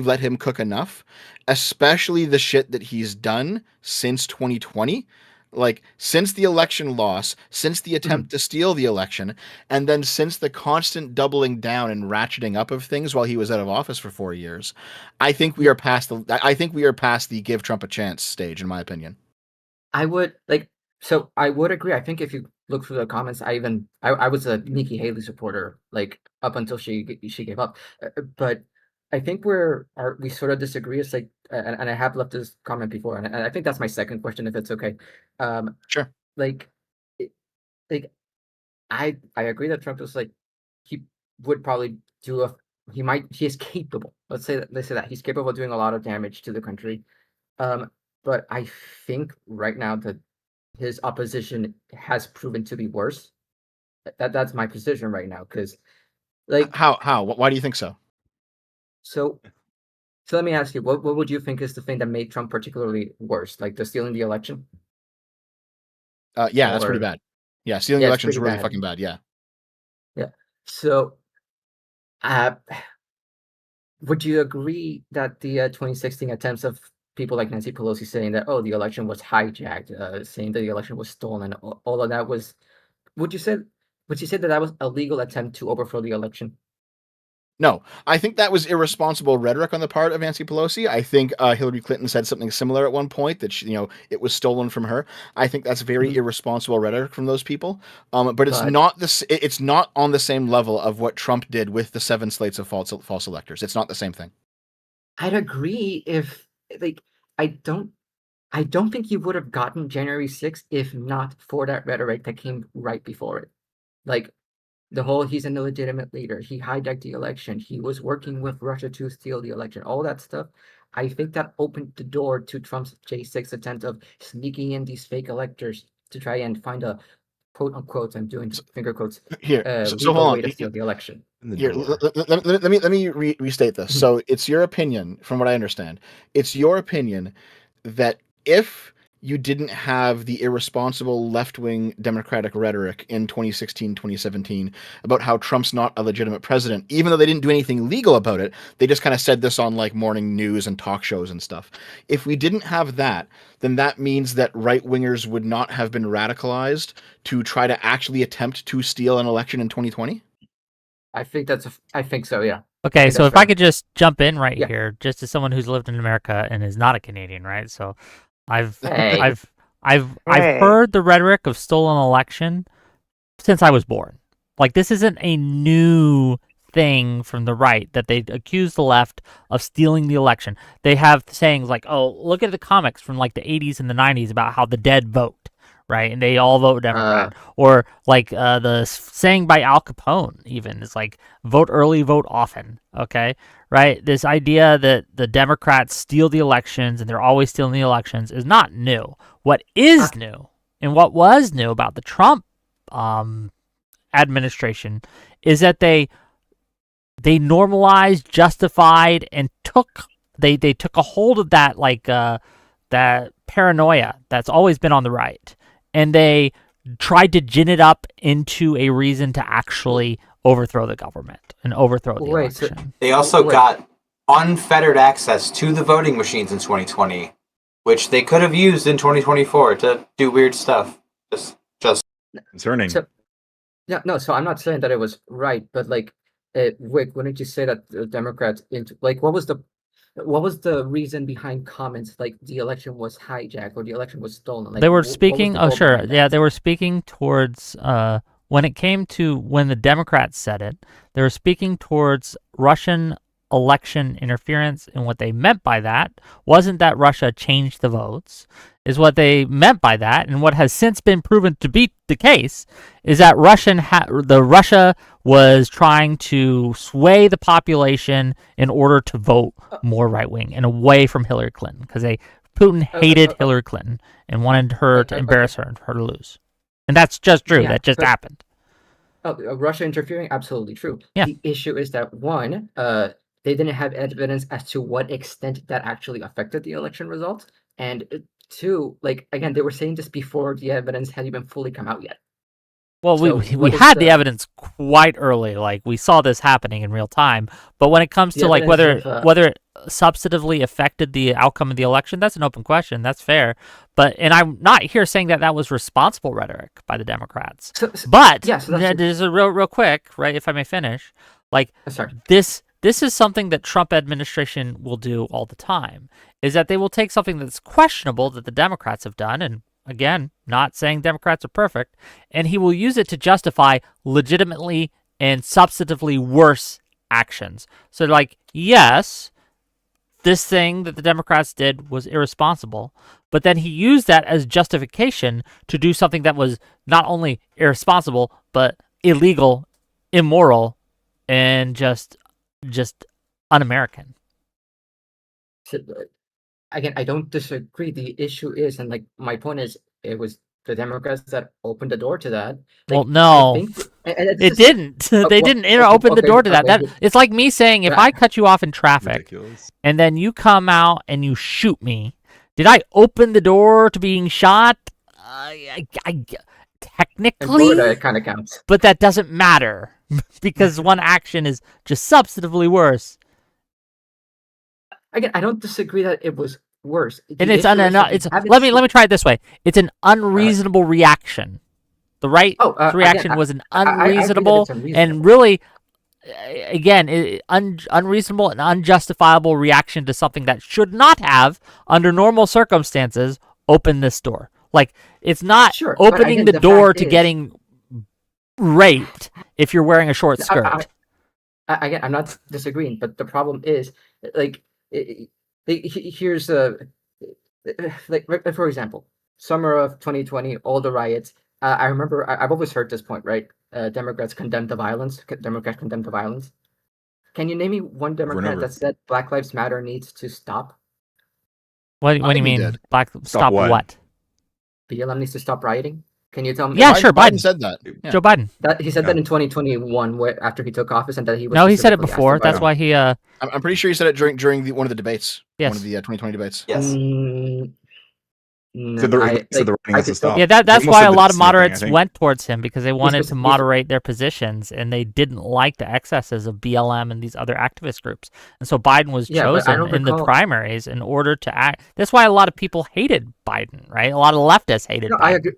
let him cook enough, especially the shit that he's done since 2020. like since the election loss, since the attempt to steal the election, and then since the constant doubling down and ratcheting up of things while he was out of office for 4 years, I think we are past the give Trump a chance stage, in my opinion. I would I would agree. I think if you look through the comments, I was a Nikki Haley supporter, like up until she gave up. But I think we sort of disagree. It's like, and I have left this comment before, and I think that's my second question, if it's okay. Sure. Like, I agree that Trump is like, he would probably he is capable. Let's say that he's capable of doing a lot of damage to the country. But I think right now that his opposition has proven to be worse. That's my position right now, because like how why do you think so? So let me ask you, what would you think is the thing that made Trump particularly worse? Like the stealing the election? Yeah, that's pretty Or- bad. Yeah, stealing the Yeah, it's election is pretty really bad. fucking bad. Yeah. Yeah. So, would you agree that the 2016 attempts of people like Nancy Pelosi saying that, oh, the election was hijacked, saying that the election was stolen, all of that was, would you say that was a legal attempt to overthrow the election? No, I think that was irresponsible rhetoric on the part of Nancy Pelosi. I think Hillary Clinton said something similar at one point, that it was stolen from her. I think that's very irresponsible rhetoric from those people. But it's But- not this. It's not on the same level of what Trump did with the 7 slates of false electors. It's not the same thing. I'd agree if I don't think he would have gotten January 6th if not for that rhetoric that came right before it. Like the whole he's an illegitimate leader, he hijacked the election, he was working with Russia to steal the election, all that stuff. I think that opened the door to Trump's J6 attempt of sneaking in these fake electors to try and find a quote unquote, I'm doing finger quotes, Here, so legal hold on. way to steal the election. Here, let me restate this. So it's your opinion, from what I understand, it's your opinion that if you didn't have the irresponsible left-wing Democratic rhetoric in 2016, 2017 about how Trump's not a legitimate president, even though they didn't do anything legal about it, they just kind of said this on like morning news and talk shows and stuff. If we didn't have that, then that means that right-wingers would not have been radicalized to try to actually attempt to steal an election in 2020? I think so, yeah. Okay, think so that's if I fair. could just jump in right Yeah. here, just as someone who's lived in America and is not a Canadian, right? So I've Hey. I've Hey. heard the rhetoric of stolen election since I was born. Like, this isn't a new thing from the right that they accuse the left of stealing the election. They have sayings like, "Oh, look at the comics from like the 80s and the 90s about how the dead vote." Right, and they all vote Democrat, or like the saying by Al Capone, even is like vote early, vote often. Okay, right? This idea that the Democrats steal the elections and they're always stealing the elections is not new. What is new, and what was new about the Trump administration, is that they normalized, justified, and took a hold of that that paranoia that's always been on the right. And they tried to gin it up into a reason to actually overthrow the government and overthrow the election. They also got unfettered access to the voting machines in 2020, which they could have used in 2024 to do weird stuff. Just concerning. So I'm not saying that it was right, but like, Wick, wouldn't you say that the Democrats what was the reason behind comments like the election was hijacked or the election was stolen? Like, They were what was speaking. the Oh, goal sure. behind that? Yeah, they were speaking towards when it came to when the Democrats said it. They were speaking towards Russian election interference, and what they meant by that wasn't that Russia changed the votes. Is what they meant by that, and what has since been proven to be the case, is that Russia was trying to sway the population in order to vote more right wing and away from Hillary Clinton, because Putin hated Hillary Clinton and wanted her to embarrass her and her to lose, and that's just true. Yeah, that just but- happened. Russia interfering, absolutely true. Yeah. The issue is that one, they didn't have evidence as to what extent that actually affected the election results, and two, like again, they were saying this before the evidence had even fully come out yet. Well, So we what is had the evidence quite early. Like, we saw this happening in real time. But when it comes The to like evidence whether of, substantively affected the outcome of the election? That's an open question. That's fair. And I'm not here saying that that was responsible rhetoric by the Democrats. But there's a real quick, right? If I may finish, like this is something that Trump administration will do all the time, is that they will take something that's questionable that the Democrats have done, and again, not saying Democrats are perfect, and he will use it to justify legitimately and substantively worse actions. So like, yes, this thing that the Democrats did was irresponsible, but then he used that as justification to do something that was not only irresponsible, but illegal, immoral, and just un-American. Again, I don't disagree. The issue is, and like my point is, it was the Democrats that opened the door to that. Well, no, it didn't. They didn't open the door to that. It's like me saying, if I cut you off in traffic and then you come out and you shoot me, did I open the door to being shot? Technically, it kind of counts. But that doesn't matter because one action is just substantively worse. Again, I don't disagree that it was worse. And let me try it this way. It's an unreasonable reaction. The right reaction was an unreasonable and really, again, unreasonable and unjustifiable reaction to something that should not have, under normal circumstances, opened this door. Like, it's not opening the door to getting raped if you're wearing a short skirt. Again, I'm not disagreeing, but the problem is, like, here's like, for example, summer of 2020, all the riots. I remember I've always heard this point, right? Democrats condemn the violence. Democrats condemn the violence. Can you name me one Democrat that said Black Lives Matter needs to stop? What do you mean? Stop what? BLM needs to stop rioting. Can you tell me? Yeah, sure. Biden said that. Yeah. Joe Biden. He said that in 2021, after he took office, and that he was. No, he said it before. That's why he. I'm pretty sure he said it during one of the debates. Yes. One of the 2020 debates. Yes. Yeah, that's why a lot of moderates went towards him, because they wanted to moderate their positions, and they didn't like the excesses of BLM and these other activist groups. And so Biden was chosen in the primaries in order to act. That's why a lot of people hated Biden, right? A lot of leftists hated Biden. I agree.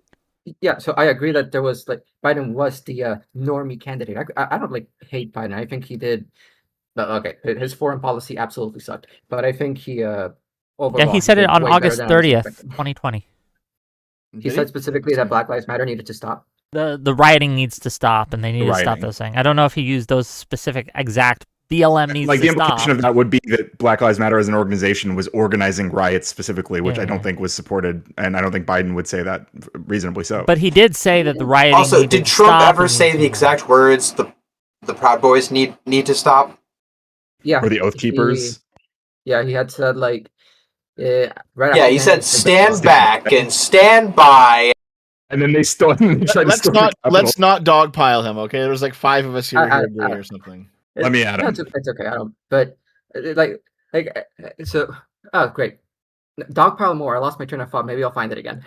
Yeah, so I agree that there was, like, Biden was the normie candidate. I don't hate Biden. I think he did. Okay, his foreign policy absolutely sucked, but I think he overall. Yeah, he said it on August 30th, 2020. He said specifically that Black Lives Matter needed to stop. The rioting needs to stop, and they need to stop those things. I don't know if he used those specific exact. BLM needs to stop. The implication of that would be that Black Lives Matter as an organization was organizing riots specifically, which I don't think was supported, and I don't think Biden would say that reasonably so. But he did say that the rioting. Also, did Trump ever say the exact words the Proud Boys need to stop? Yeah. Or the Oath Keepers? He had said he said stand back and stand by. And then they still let's not dogpile him, okay? There's like 5 of us here or something. Let me add him. It's okay. I don't. But so. Oh, great. Dogpile more. I lost my train of thought. Maybe I'll find it again.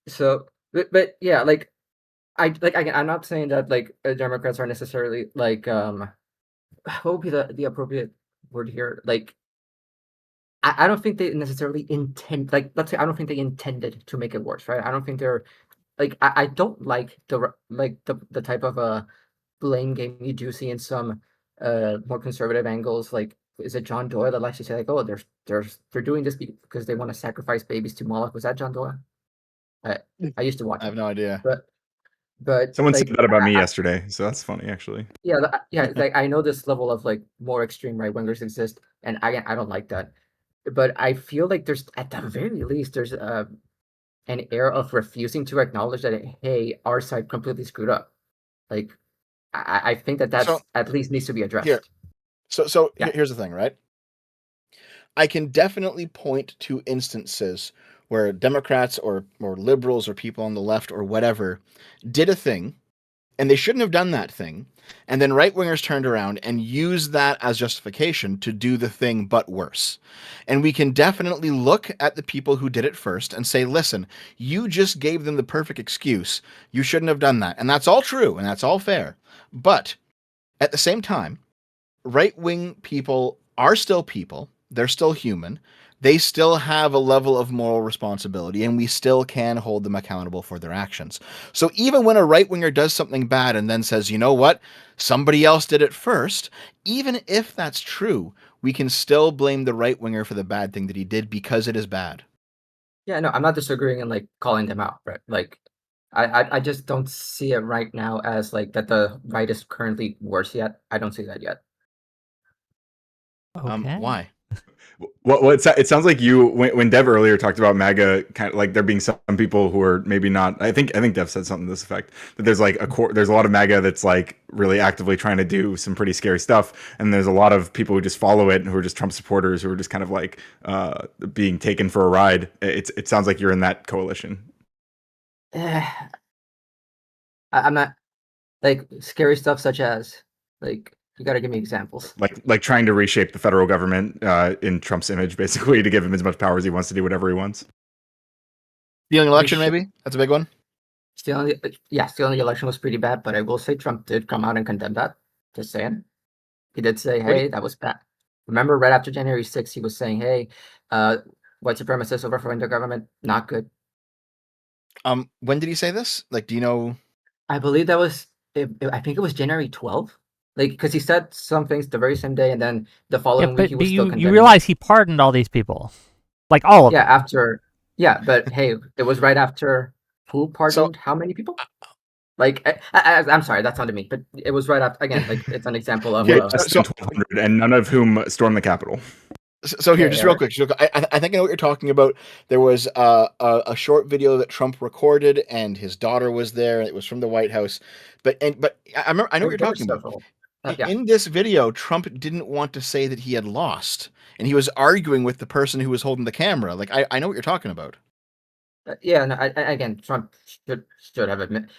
So, but yeah, I'm not saying that Democrats are necessarily what would be the appropriate word here? I don't think they necessarily intend. Let's say I don't think they intended to make it worse, right? I don't think they're I don't like the type of blame game you do see in some more conservative angles. Like, is it John Doyle that likes to say they're doing this because they want to sacrifice babies to Moloch? Was that John Doyle? I used to watch. I have no idea. But someone said that about me yesterday, so that's funny actually. Yeah. I know this level of more extreme right wingers exist, and I don't like that. But I feel like there's, at the very least, there's an air of refusing to acknowledge that, hey, our side completely screwed up. I think that's at least needs to be addressed. Here. So here's the thing, right? I can definitely point to instances where Democrats or liberals or people on the left or whatever did a thing, and they shouldn't have done that thing, and then right-wingers turned around and used that as justification to do the thing but worse. And we can definitely look at the people who did it first and say, listen, you just gave them the perfect excuse. You shouldn't have done that. And that's all true, and that's all fair. But at the same time, right-wing people are still people. They're still human. They still have a level of moral responsibility, and we still can hold them accountable for their actions. So even when a right-winger does something bad and then says, you know what, somebody else did it first, even if that's true, we can still blame the right-winger for the bad thing that he did because it is bad. Yeah, no, I'm not disagreeing and like calling them out, right? Like, I just don't see it right now as like that the right is currently worse yet. I don't see that yet. Okay. Why? Well, it sounds like you when Dev earlier talked about MAGA, kind of like there being some people who are maybe not. I think Dev said something to this effect, that there's like there's a lot of MAGA that's like really actively trying to do some pretty scary stuff, and there's a lot of people who just follow it, who are just Trump supporters, who are just kind of like being taken for a ride. It sounds like you're in that coalition. I'm not like scary stuff such as like you got to give me examples. Like trying to reshape the federal government in Trump's image, basically, to give him as much power as he wants to do whatever he wants. Stealing election, maybe? That's a big one. Stealing the election was pretty bad, but I will say Trump did come out and condemn that. Just saying. He did say, hey, that was bad. Remember, right after January 6th, he was saying, hey, white supremacists overthrowing the government, not good. When did he say this? Like, do you know? I believe that was, I think it was January 12th. Like, because he said some things the very same day, and then the following week he was still condemning. You realize he pardoned all these people, like all of them. But hey, it was right after who pardoned how many people? Like, I'm sorry, that sounded mean, but it was right after. Again, like it's an example of less than 1,200, and none of whom stormed the Capitol. So here, real quick. I think I know what you're talking about. There was a short video that Trump recorded, and his daughter was there. And it was from the White House. But I know what you're talking about. In this video, Trump didn't want to say that he had lost, and he was arguing with the person who was holding the camera. Like, I know what you're talking about. Again, Trump should have admitted.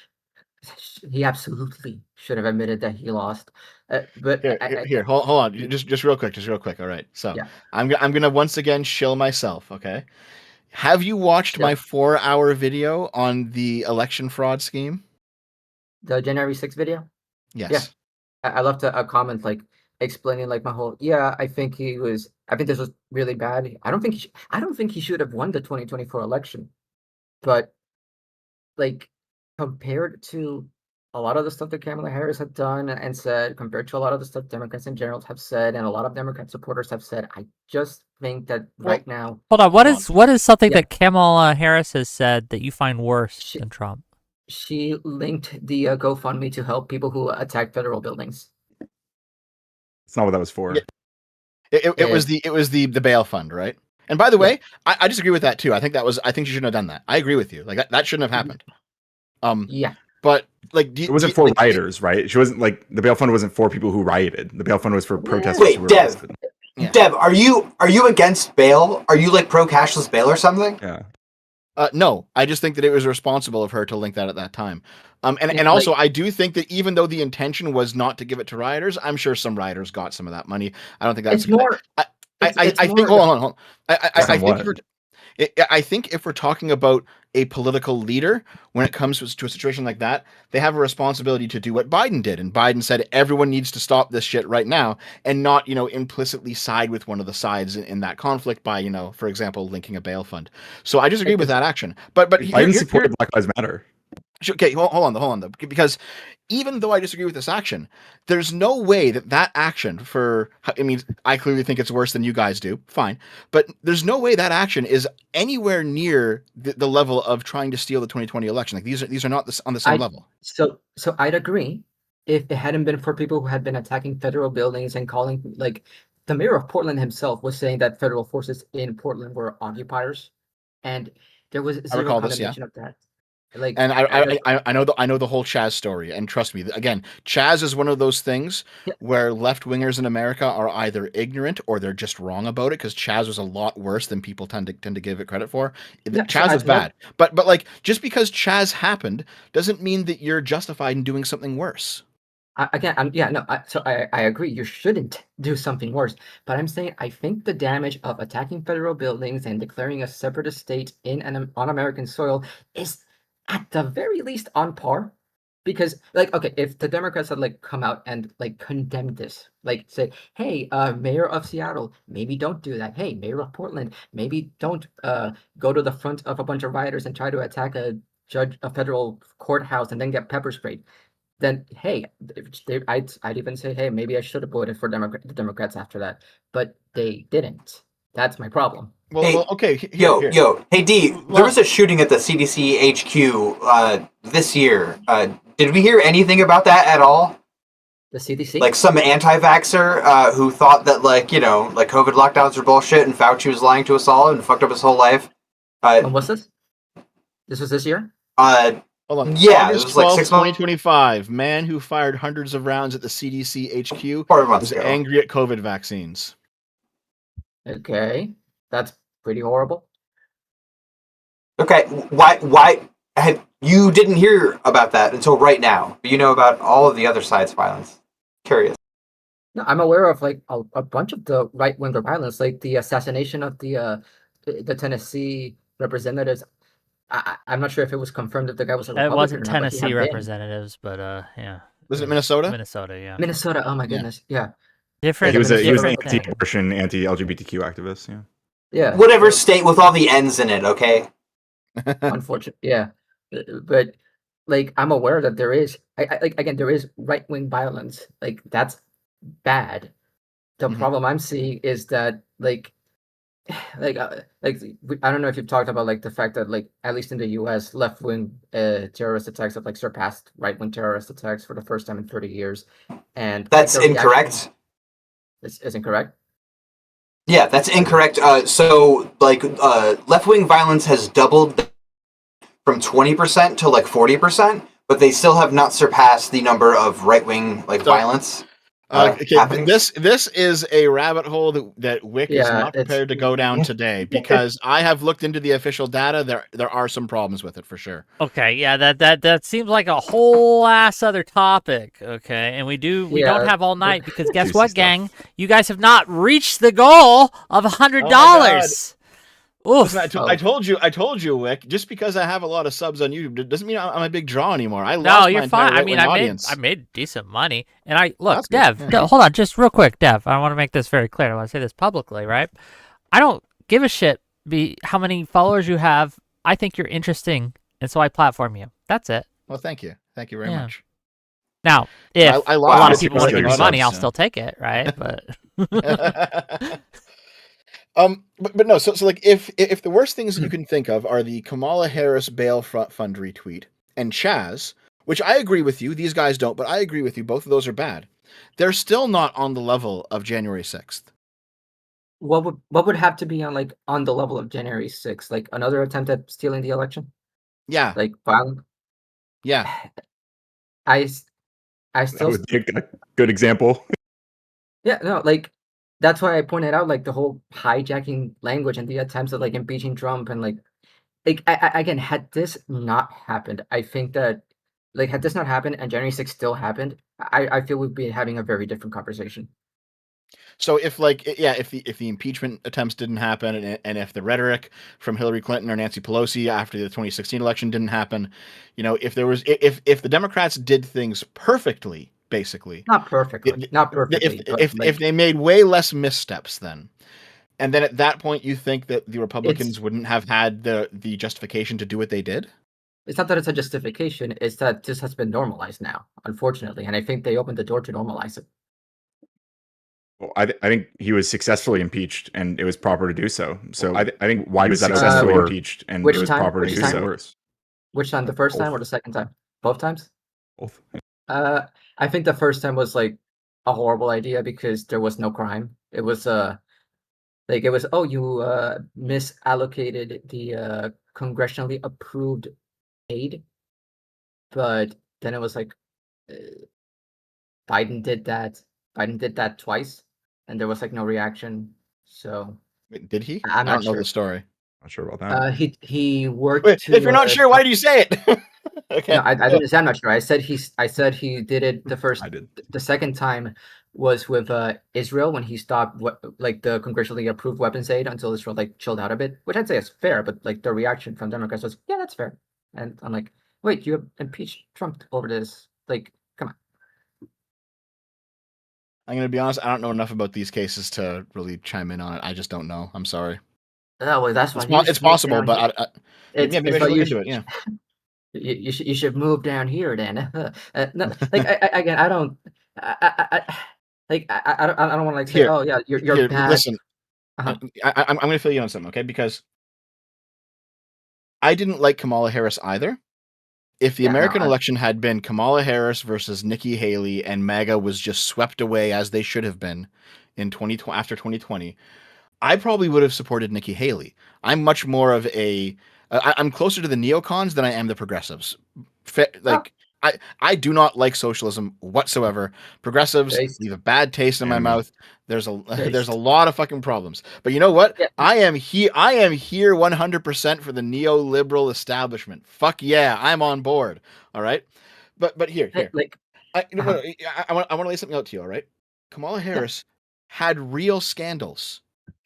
He absolutely should have admitted that he lost. But hold on, just real quick. All right, so I'm gonna once again shill myself. Okay, have you watched my 4-hour video on the election fraud scheme? The January 6th video? Yes. Yeah. I left a comment like explaining like my whole I think this was really bad. I don't think he should have won the 2024 election. But like compared to a lot of the stuff that Kamala Harris had done and said, compared to a lot of the stuff Democrats in general have said, and a lot of Democrat supporters have said, I just think that right now. Hold on, what is something that Kamala Harris has said that you find worse than Trump? She linked the GoFundMe to help people who attack federal buildings. It's not what that was for. It was the bail fund, right? And by the way, I disagree with that too. I think she shouldn't have done that. I agree with you. Like that shouldn't have happened. But like, it wasn't for rioters, right? She wasn't like the bail fund wasn't for people who rioted. The bail fund was for protesters. Wait, who were Dev. arrested. Dev, are you against bail? Are you like pro cashless bail or something? Yeah. No, I just think that it was responsible of her to link that at that time. And also, I do think that even though the intention was not to give it to rioters, I'm sure some rioters got some of that money. I don't think that's more. I think. Hold on. I think if we're talking about a political leader, when it comes to a situation like that, they have a responsibility to do what Biden did. And Biden said everyone needs to stop this shit right now, and not, implicitly side with one of the sides in that conflict by, for example, linking a bail fund. So I disagree with that action. But Biden supported Black Lives Matter. Okay, hold on though, because even though I disagree with this action, there's no way that action I clearly think it's worse than you guys do. Fine. But there's no way that action is anywhere near the level of trying to steal the 2020 election. Like these are not on the same level. So I'd agree if it hadn't been for people who had been attacking federal buildings and calling, like the mayor of Portland himself was saying that federal forces in Portland were occupiers, and there was zero condemnation of that. Like, and I know the whole Chaz story, and trust me, again, Chaz is one of those things where left wingers in America are either ignorant or they're just wrong about it, because Chaz was a lot worse than people tend to give it credit for. Chaz was bad, but like just because Chaz happened doesn't mean that you're justified in doing something worse. I agree. You shouldn't do something worse. But I'm saying I think the damage of attacking federal buildings and declaring a separatist state on American soil is at the very least on par because like okay, if the Democrats had like come out and like condemned this, like say, hey, mayor of Seattle, maybe don't do that. Hey, mayor of Portland, maybe don't go to the front of a bunch of rioters and try to attack a federal courthouse and then get pepper sprayed. Then hey, I'd even say, hey, maybe I should have voted for the Democrats after that, but they didn't. That's my problem. Well, okay. Yo, hey D, there was a shooting at the CDC HQ this year. Did we hear anything about that at all? The CDC? Like some anti-vaxxer who thought that like COVID lockdowns are bullshit and Fauci was lying to us all and fucked up his whole life. When was this? This was this year? Hold on. Yeah, it August was like 12th, 6 months. 2025. Man who fired hundreds of rounds at the CDC HQ 4 months was ago. angry at COVID vaccines. Okay, that's pretty horrible. Okay, why you didn't hear about that until right now? But you know about all of the other sides' violence. Curious. No, I'm aware of like a bunch of the right wing violence, like the assassination of the Tennessee representatives. I'm not sure if it was confirmed that the guy was a It Republican wasn't or not, but he Tennessee had been. representatives, but yeah. Was it Minnesota? Minnesota, yeah. Minnesota. Oh my goodness. Yeah. Different. He was an different thing. anti-abortion, anti-LGBTQ activist. Yeah. Yeah. Whatever state with all the N's in it, okay? Unfortunate. Yeah. But like I'm aware that there is like again there is right wing violence. Like that's bad. The problem I'm seeing is that like I don't know if you've talked about like the fact that like at least in the U.S. left wing terrorist attacks have like surpassed right wing terrorist attacks for the first time in 30 years, and That's like, the incorrect. reaction is incorrect. Yeah, that's incorrect. So left-wing violence has doubled from 20% to like 40%, but they still have not surpassed the number of right-wing violence. Okay, this is a rabbit hole that Wick is not prepared to go down today because I have looked into the official data. There are some problems with it for sure. Okay, yeah, that seems like a whole ass other topic. Okay, and we don't have all night because guess Juicy what, stuff. gang? You guys have not reached the goal of $100. Oof. Listen, I told you, Wick. Just because I have a lot of subs on YouTube doesn't mean I'm a big draw anymore. I No, lost you're my entire fine. I mean, right-wing audience. I made decent money, and I look, That's good. Dev. Yeah. Hold on, just real quick, Dev. I want to make this very clear. I want to say this publicly, right? I don't give a shit how many followers you have. I think you're interesting, and so I platform you. That's it. Well, thank you very Yeah. much. Now, if I a lost lot of 50% people want to give of me my money, subs, I'll so. still take it, right? But but no. So like if the worst things that you can think of are the Kamala Harris bail fund retweet and Chaz, which I agree with you. These guys don't, but I agree with you. Both of those are bad. They're still not on the level of January 6th. What would have to be on the level of January 6th? Like another attempt at stealing the election? Yeah. Like violent? Yeah. I That still would be a good example. Yeah, no, like that's why I pointed out like the whole hijacking language and the attempts at like impeaching Trump and like again, had this not happened, I think that like had this not happened and January 6th still happened, I feel we'd be having a very different conversation. So if the impeachment attempts didn't happen and if the rhetoric from Hillary Clinton or Nancy Pelosi after the 2016 election didn't happen, if the Democrats did things perfectly, basically, not perfectly, if they made way less missteps then, and then at that point you think that the Republicans wouldn't have had the justification to do what they did? It's not that it's a justification, it's that this has been normalized now, unfortunately, and I think they opened the door to normalize it. Well, I think he was successfully impeached, and it was proper to do so. So I think why he was was that successfully okay? impeached, and Which it was time? proper to Which do time? so. Which time? The first time or the second time? Both times? Both. I think the first time was like a horrible idea because there was no crime. It was you misallocated the congressionally approved aid, but then it was like Biden did that twice, and there was like no reaction. So Wait, did he? I'm I not don't know sure. the story. Not sure about that. He worked. Wait, to, if you're not sure, why do you say it? Okay. No, I didn't say I'm not sure. I said he did it the first. I did. The second time was with Israel when he stopped the congressionally approved weapons aid until Israel like chilled out a bit, which I'd say is fair. But like the reaction from Democrats was, yeah, that's fair. And I'm like, Wait, you impeached Trump over this? Like, come on. I'm gonna be honest. I don't know enough about these cases to really chime in on it. I just don't know. I'm sorry. Oh, well, that's why It's possible, but maybe I should look into it. Yeah. You should move down here then. No, like again, I don't. I don't want to like say, Here, oh yeah, you're here, bad. listen. Uh-huh. I'm going to fill you on something, okay? Because I didn't like Kamala Harris either. If the Yeah, no, American election had been Kamala Harris versus Nikki Haley and MAGA was just swept away as they should have been in 2020 after 2020, I probably would have supported Nikki Haley. I'm much more of I'm closer to the neocons than I am the progressives. I do not like socialism whatsoever. Progressives leave a bad taste in my mouth. There's a lot of fucking problems. But you know what? Yeah. I am here 100% for the neoliberal establishment. Fuck yeah, I'm on board. All right? But here. Like, I want to lay something out to you, all right? Kamala Harris had real scandals,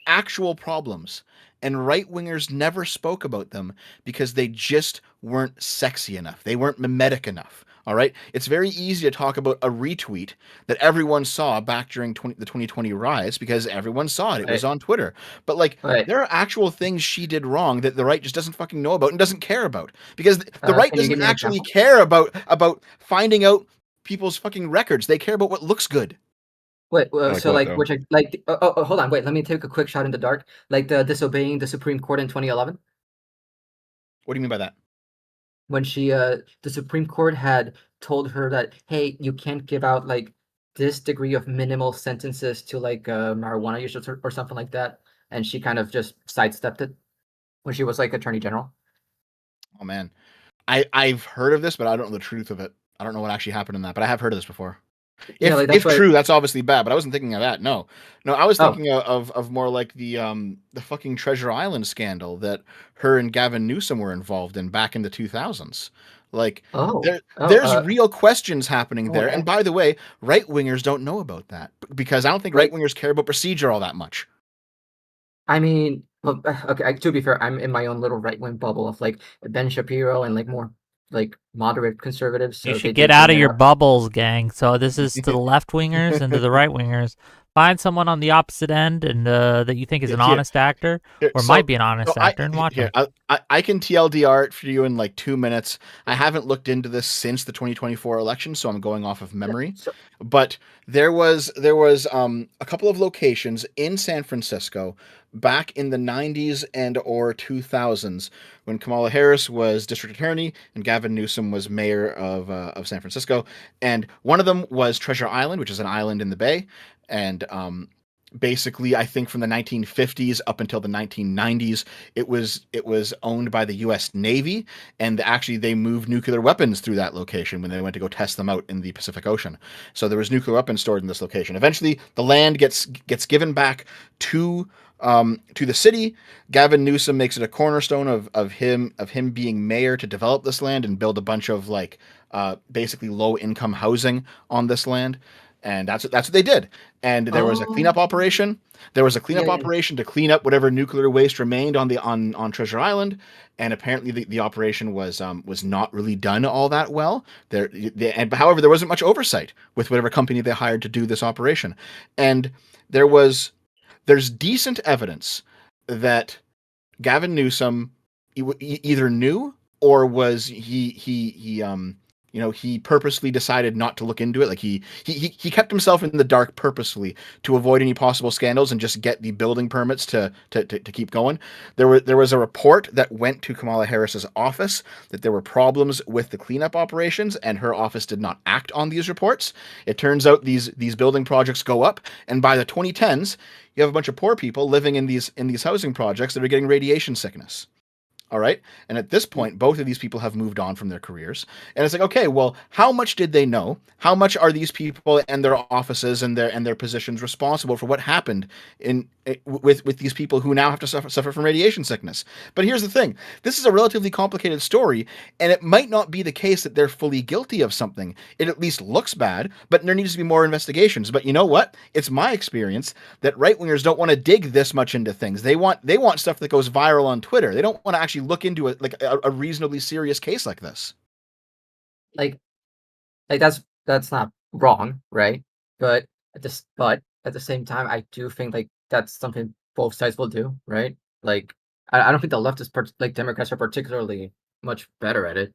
actual problems, and right-wingers never spoke about them because they just weren't sexy enough. They weren't mimetic enough. All right. It's very easy to talk about a retweet that everyone saw back during the 2020 riots because everyone saw it. It was on Twitter. But there are actual things she did wrong that the right just doesn't fucking know about and doesn't care about because the right can you give doesn't me an actually example? care about finding out people's fucking records. They care about what looks good. Wait, Like so what, like though? which hold on, wait, let me take a quick shot in the dark. Like the disobeying the Supreme Court in 2011 What do you mean by that? when the Supreme Court had told her that, hey, you can't give out like this degree of minimal sentences to like marijuana users or something like that, and she kind of just sidestepped it when she was like Attorney General. Oh man, I've heard of this, but I don't know the truth of it. I don't know what actually happened in that, but I have heard of this before. Yeah, like, that's If why- true, that's obviously bad, but I wasn't thinking of that. No, I was Oh. thinking of more like the fucking Treasure Island scandal that her and Gavin Newsom were involved in back in the 2000s. Like, there's real questions happening there. okay. And by the way, right wingers don't know about that because I don't think right wingers care about procedure all that much. I mean, well, okay. To be fair, I'm in my own little right wing bubble of like Ben Shapiro and like more like moderate conservatives. So You they should do get out of bring it your up. bubbles, gang. So this is to the left wingers and to the right wingers. Find someone on the opposite end and that you think is an Here- honest actor here, or so- might be an honest so actor and watch here, him. I can TLDR it for you in like 2 minutes. I haven't looked into this since the 2024 election, so I'm going off of memory. But there was a couple of locations in San Francisco back in the 90s and or 2000s when Kamala Harris was district attorney and Gavin Newsom was mayor of San Francisco. And one of them was Treasure Island, which is an island in the Bay. And basically, I think from the 1950s up until the 1990s, it was owned by the U.S. Navy, and actually they moved nuclear weapons through that location when they went to go test them out in the Pacific Ocean. So there was nuclear weapons stored in this location. Eventually, the land gets given back to the city. Gavin Newsom makes it a cornerstone of him being mayor to develop this land and build a bunch of basically low income housing on this land. And that's what they did. And there was a cleanup operation. There was a cleanup operation to clean up whatever nuclear waste remained on Treasure Island. And apparently the operation was not really done all that well. However, there wasn't much oversight with whatever company they hired to do this operation. And there's decent evidence that Gavin Newsom either knew or was he purposely decided not to look into it. Like he kept himself in the dark purposefully to avoid any possible scandals and just get the building permits to keep going. There was a report that went to Kamala Harris's office that there were problems with the cleanup operations, and her office did not act on these reports. It turns out these building projects go up, and by the 2010s, you have a bunch of poor people living in these housing projects that are getting radiation sickness. All right. And at this point, both of these people have moved on from their careers. And it's like, okay, well, how much did they know? How much are these people and their offices and their positions responsible for what happened with these people who now have to suffer from radiation sickness? But here's the thing. This is a relatively complicated story, and it might not be the case that they're fully guilty of something. It at least looks bad, but there needs to be more investigations. But you know what? It's my experience that right-wingers don't want to dig this much into things. They want stuff that goes viral on Twitter. They don't want to actually look into a reasonably serious case like this. like that's not wrong, right? But at the same time, I do think like that's something both sides will do, right? Like I don't think the leftist like Democrats are particularly much better at it.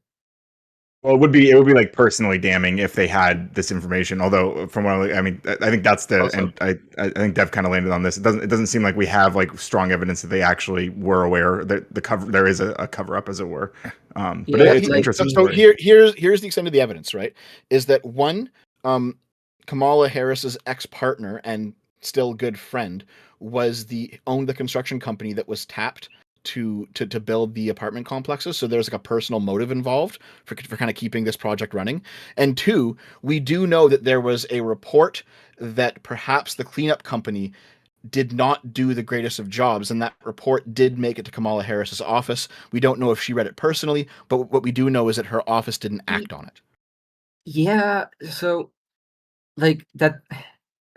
Well, it would be like personally damning if they had this information. Although, from what I mean, I think that's the Also- and I think Dev kind of landed on this. It doesn't seem like we have like strong evidence that they actually were aware that there is a cover up, as it were. But Yeah, it's like- interesting. So here's the extent of the evidence, right? Is that one, Kamala Harris's ex-partner and still good friend owned the construction company that was tapped to build the apartment complexes. So there's like a personal motive involved for kind of keeping this project running. And two, we do know that there was a report that perhaps the cleanup company did not do the greatest of jobs, and that report did make it to Kamala Harris's office. We don't know if she read it personally, but what we do know is that her office didn't act on it. Yeah, so like that.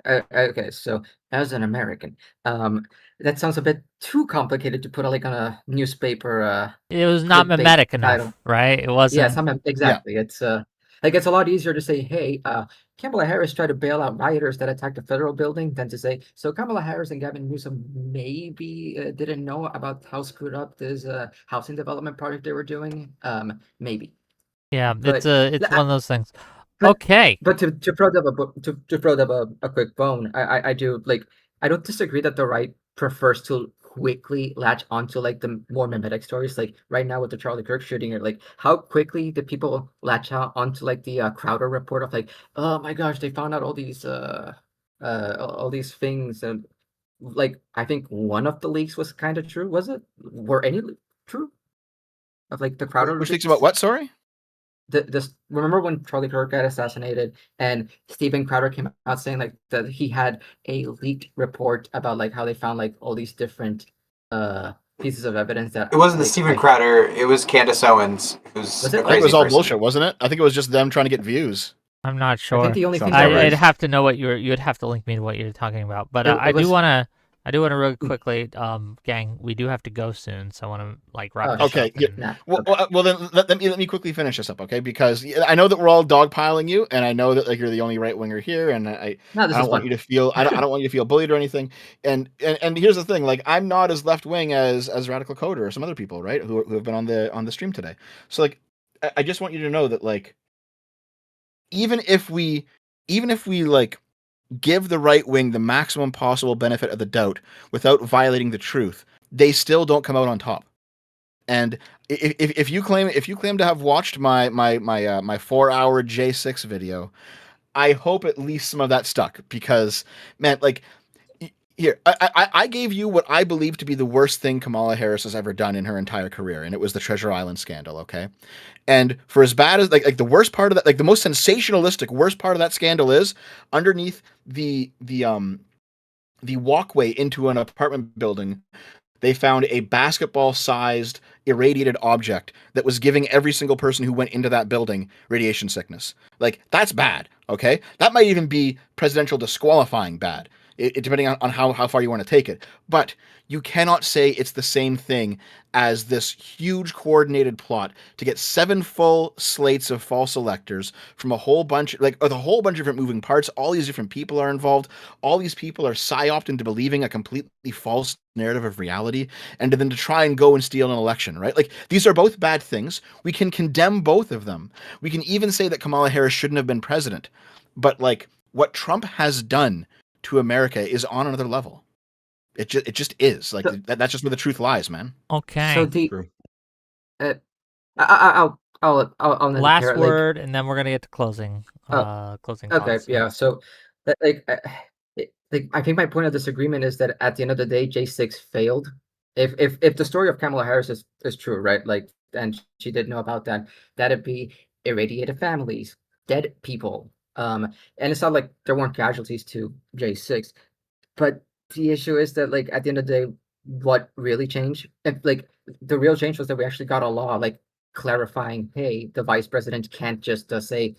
Okay, so as an American, that sounds a bit too complicated to put like on a newspaper. It was not clickbait mimetic enough, title. right? It Yeah, wasn't. it's not exactly. It's like it's a lot easier to say, "Hey, Kamala Harris tried to bail out rioters that attacked a federal building," than to say, "So Kamala Harris and Gavin Newsom maybe didn't know about how screwed up this housing development project they were doing." Maybe. Yeah, But it's I- one of those things. but- Okay. But to throw them a quick bone, I do like I don't disagree that the right prefers to quickly latch onto like the more mimetic stories. Like right now with the Charlie Kirk shooting, or like how quickly did people latch out onto like the Crowder report of like, oh my gosh, they found out all these things, and like I think one of the leaks was kind of true. Was it? Were any true? Of like the Crowder Which leaks? thinks about what? Sorry. This remember when Charlie Kirk got assassinated and Steven Crowder came out saying like that he had a leaked report about like how they found like all these different pieces of evidence that It wasn't the like, Stephen like, Crowder. It was Candace Owens, who's Was a it? I think crazy it was all person. bullshit, wasn't it? I think it was just them trying to get views. I'm not sure. the only thing Sounds that about I'd right. have to know what you'd have to link me to what you're talking about. But It I do was- want to really quickly, gang, we do have to go soon, so I want to like wrap this Okay, up. yeah. and- Nah, Well, then let me quickly finish this up, okay? Because I know that we're all dogpiling you, and I know that like you're the only right winger here, and I No, this is don't want fun. you to feel I don't want you to feel bullied or anything. And here's the thing, like I'm not as left wing as Radical Coder or some other people, right? Who have been on the stream today. So like I just want you to know that like even if we like give the right wing the maximum possible benefit of the doubt without violating the truth, they still don't come out on top. And if you claim to have watched my 4-hour J6 video, I hope at least some of that stuck, because man, like here I gave you what I believe to be the worst thing Kamala Harris has ever done in her entire career, and it was the Treasure Island scandal. Okay, and for as bad as like the worst part of that, like the most sensationalistic worst part of that scandal is underneath the walkway into an apartment building, they found a basketball-sized irradiated object that was giving every single person who went into that building radiation sickness. Like, that's bad, okay? That might even be presidential disqualifying bad, depending on how far you want to take it. But you cannot say it's the same thing as this huge coordinated plot to get 7 full slates of false electors from a whole bunch of different moving parts. All these different people are involved. All these people are psyoped into believing a completely false narrative of reality, and then to try and go and steal an election, right? Like, these are both bad things. We can condemn both of them. We can even say that Kamala Harris shouldn't have been president. But like, what Trump has done to America is on another level. It just is. Like, that's just where the truth lies, man. Okay. So the I'll end Last here, like- word, and then we're gonna get to closing. Oh, Closing. Okay, thoughts. yeah. So, like, I think my point of disagreement is that at the end of the day, J6 failed. If the story of Kamala Harris is true, right? Like, and she did know about that, that'd be irradiated families, dead people. And it's not like there weren't casualties to J6, but the issue is that, like, at the end of the day, what really changed? And like, the real change was that we actually got a law like clarifying, hey, the vice president can't just say,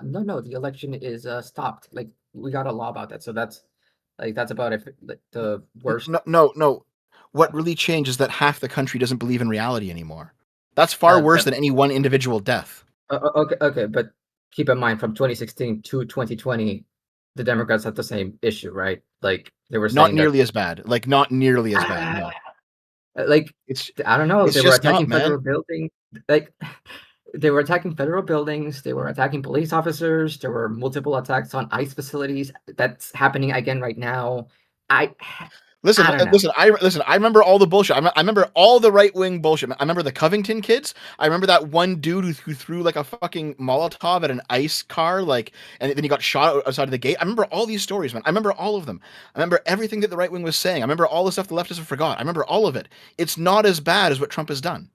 no, the election is stopped. Like, we got a law about that. So that's about it. Like, the worst. No. What really changed is that half the country doesn't believe in reality anymore. That's far worse than any one individual death. Okay, but keep in mind from 2016 to 2020, the Democrats had the same issue, right? Like they were Not saying that nearly as bad. Like not nearly as bad. No. like It's I don't know, it's they were just not, attacking federal man. buildings. Like they were attacking federal buildings. They were attacking police officers. There were multiple attacks on ICE facilities. That's happening again right now. I Listen, don't know. listen. I remember all the bullshit. I remember all the right wing bullshit. I remember the Covington kids. I remember that one dude who threw like a fucking Molotov at an ICE car, like, and then he got shot outside of the gate. I remember all these stories, man. I remember all of them. I remember everything that the right wing was saying. I remember all the stuff the leftists have forgot. I remember all of it. It's not as bad as what Trump has done.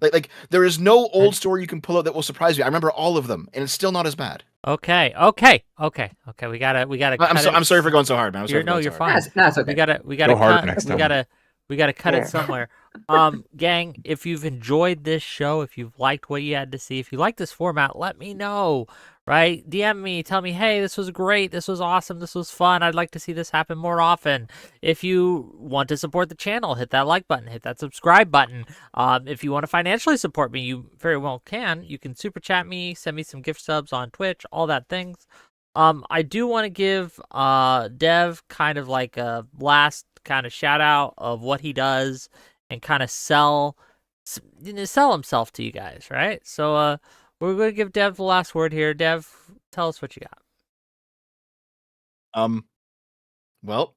Like there is no old story you can pull out that will surprise you. I remember all of them, and it's still not as bad. Okay. We gotta. I'm sorry for going so hard, man. You're fine. That's okay. We gotta Go harder cut. next We time. gotta cut Yeah. it somewhere. Gang, if you've enjoyed this show, if you've liked what you had to see, if you like this format, let me know. Right? DM me, tell me, hey, this was great, this was awesome, this was fun. I'd like to see this happen more often. If you want to support the channel, hit that like button, hit that subscribe button. If you want to financially support me, you very well can. You can super chat me, send me some gift subs on Twitch, all that things. I do want to give Dev kind of like a last kind of shout out of what he does and kind of sell himself to you guys, right? So we're going to give Dev the last word here. Dev, tell us what you got. Well,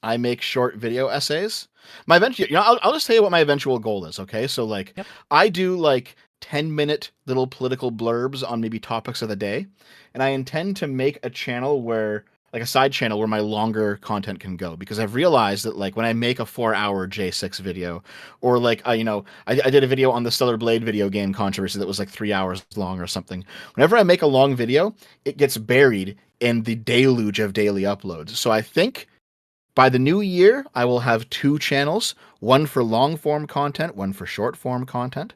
I make short video essays. My eventual, I'll just tell you what my eventual goal is. Okay, so like, I do like 10-minute little political blurbs on maybe topics of the day, and I intend to make a channel where, like a side channel where my longer content can go, because I've realized that like when I make a 4-hour J6 video, or like I did a video on the Stellar Blade video game controversy that was like 3 hours long or something. Whenever I make a long video, it gets buried in the deluge of daily uploads. So I think by the new year, I will have 2 channels, one for long form content, one for short form content.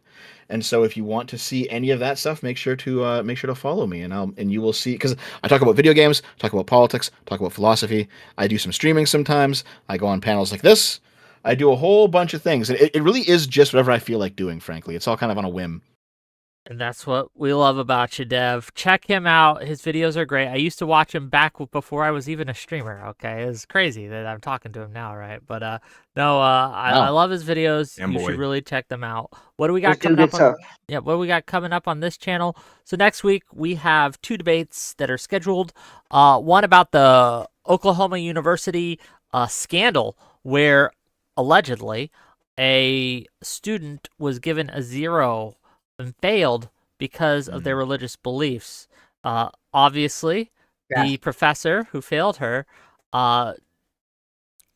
And so if you want to see any of that stuff, make sure to follow me, and you will see, because I talk about video games, talk about politics, talk about philosophy. I do some streaming sometimes. I go on panels like this. I do a whole bunch of things, and it really is just whatever I feel like doing. Frankly, it's all kind of on a whim. And that's what we love about you, Dev. Check him out. His videos are great. I used to watch him back before I was even a streamer, okay? It's crazy that I'm talking to him now, right? But I love his videos. Damn You boy. should really check them out. What do we got Let's do coming good up on? stuff. Yeah, what do we got coming up on this channel? So next week we have 2 debates that are scheduled. One about the Oklahoma University scandal where allegedly a student was given a 0 and failed because of their religious beliefs. Obviously, the professor who failed her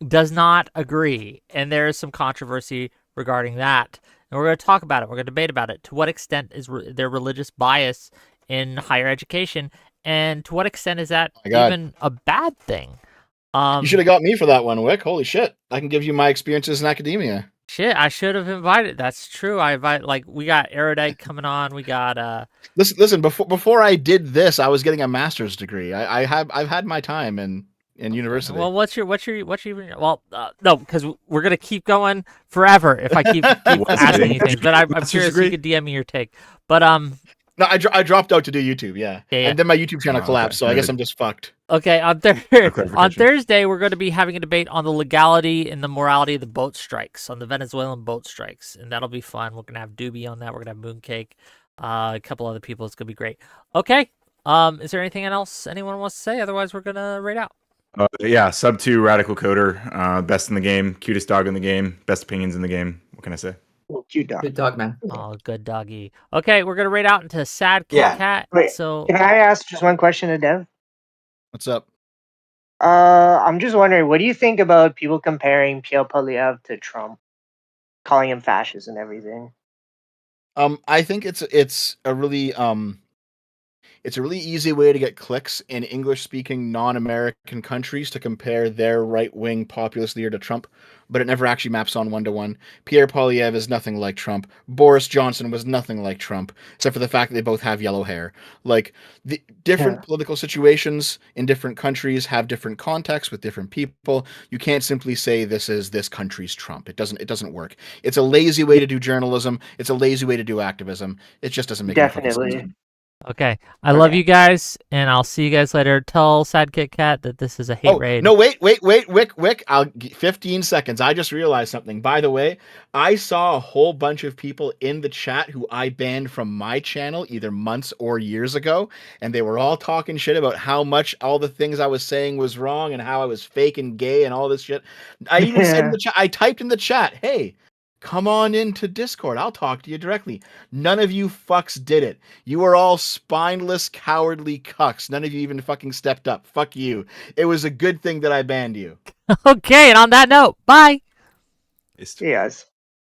does not agree, and there is some controversy regarding that. And we're going to talk about it. We're going to debate about it. To what extent is their religious bias in higher education, and to what extent is that even a bad thing? You should have got me for that one, Wick. Holy shit! I can give you my experiences in academia. Shit, I should have invited. That's true. We got Erudite coming on. We got Listen. Before I did this, I was getting a master's degree. I've had my time in university. Well, what's your well, no, because we're gonna keep going forever if I keep asking you things. But I'm curious. You could DM me your take. But no, I dropped out to do YouTube. Yeah. And then my YouTube channel collapsed, so I guess I'm just fucked. Okay, on Thursday, we're going to be having a debate on the legality and the morality of the boat strikes, on the Venezuelan boat strikes, and that'll be fun. We're going to have Doobie on that. We're going to have Mooncake, a couple other people. It's going to be great. Okay, is there anything else anyone wants to say? Otherwise, we're going to rate out. Yeah, sub 2 Radical Coder, best in the game, cutest dog in the game, best opinions in the game. What can I say? Cute dog. Good dog, man. Oh, good doggy. Okay, we're going to rate out into Sad Kit Kat. Wait, So can I ask just one question to Dev? What's up? I'm just wondering, what do you think about people comparing Pierre Poilievre to Trump, calling him fascist and everything? I think it's a really It's a really easy way to get clicks in English-speaking non-American countries to compare their right-wing populist leader to Trump, but it never actually maps on one-to-one. Pierre Poilievre is nothing like Trump. Boris Johnson was nothing like Trump, except for the fact that they both have yellow hair. Like, the different political situations in different countries have different contexts with different people. You can't simply say this is this country's Trump. It doesn't work. It's a lazy way to do journalism. It's a lazy way to do activism. It just doesn't make any fucking sense. Definitely. Okay. I love you guys, and I'll see you guys later. Tell Sad Kit Kat that this is a hate raid. No, wait, Wick. 15 seconds. I just realized something. By the way, I saw a whole bunch of people in the chat who I banned from my channel either months or years ago, and they were all talking shit about how much all the things I was saying was wrong and how I was fake and gay and all this shit. I even said in the chat, I typed in the chat, hey, come on into Discord. I'll talk to you directly. None of you fucks did it. You are all spineless, cowardly cucks. None of you even fucking stepped up. Fuck you. It was a good thing that I banned you. Okay, and on that note, bye. Yes.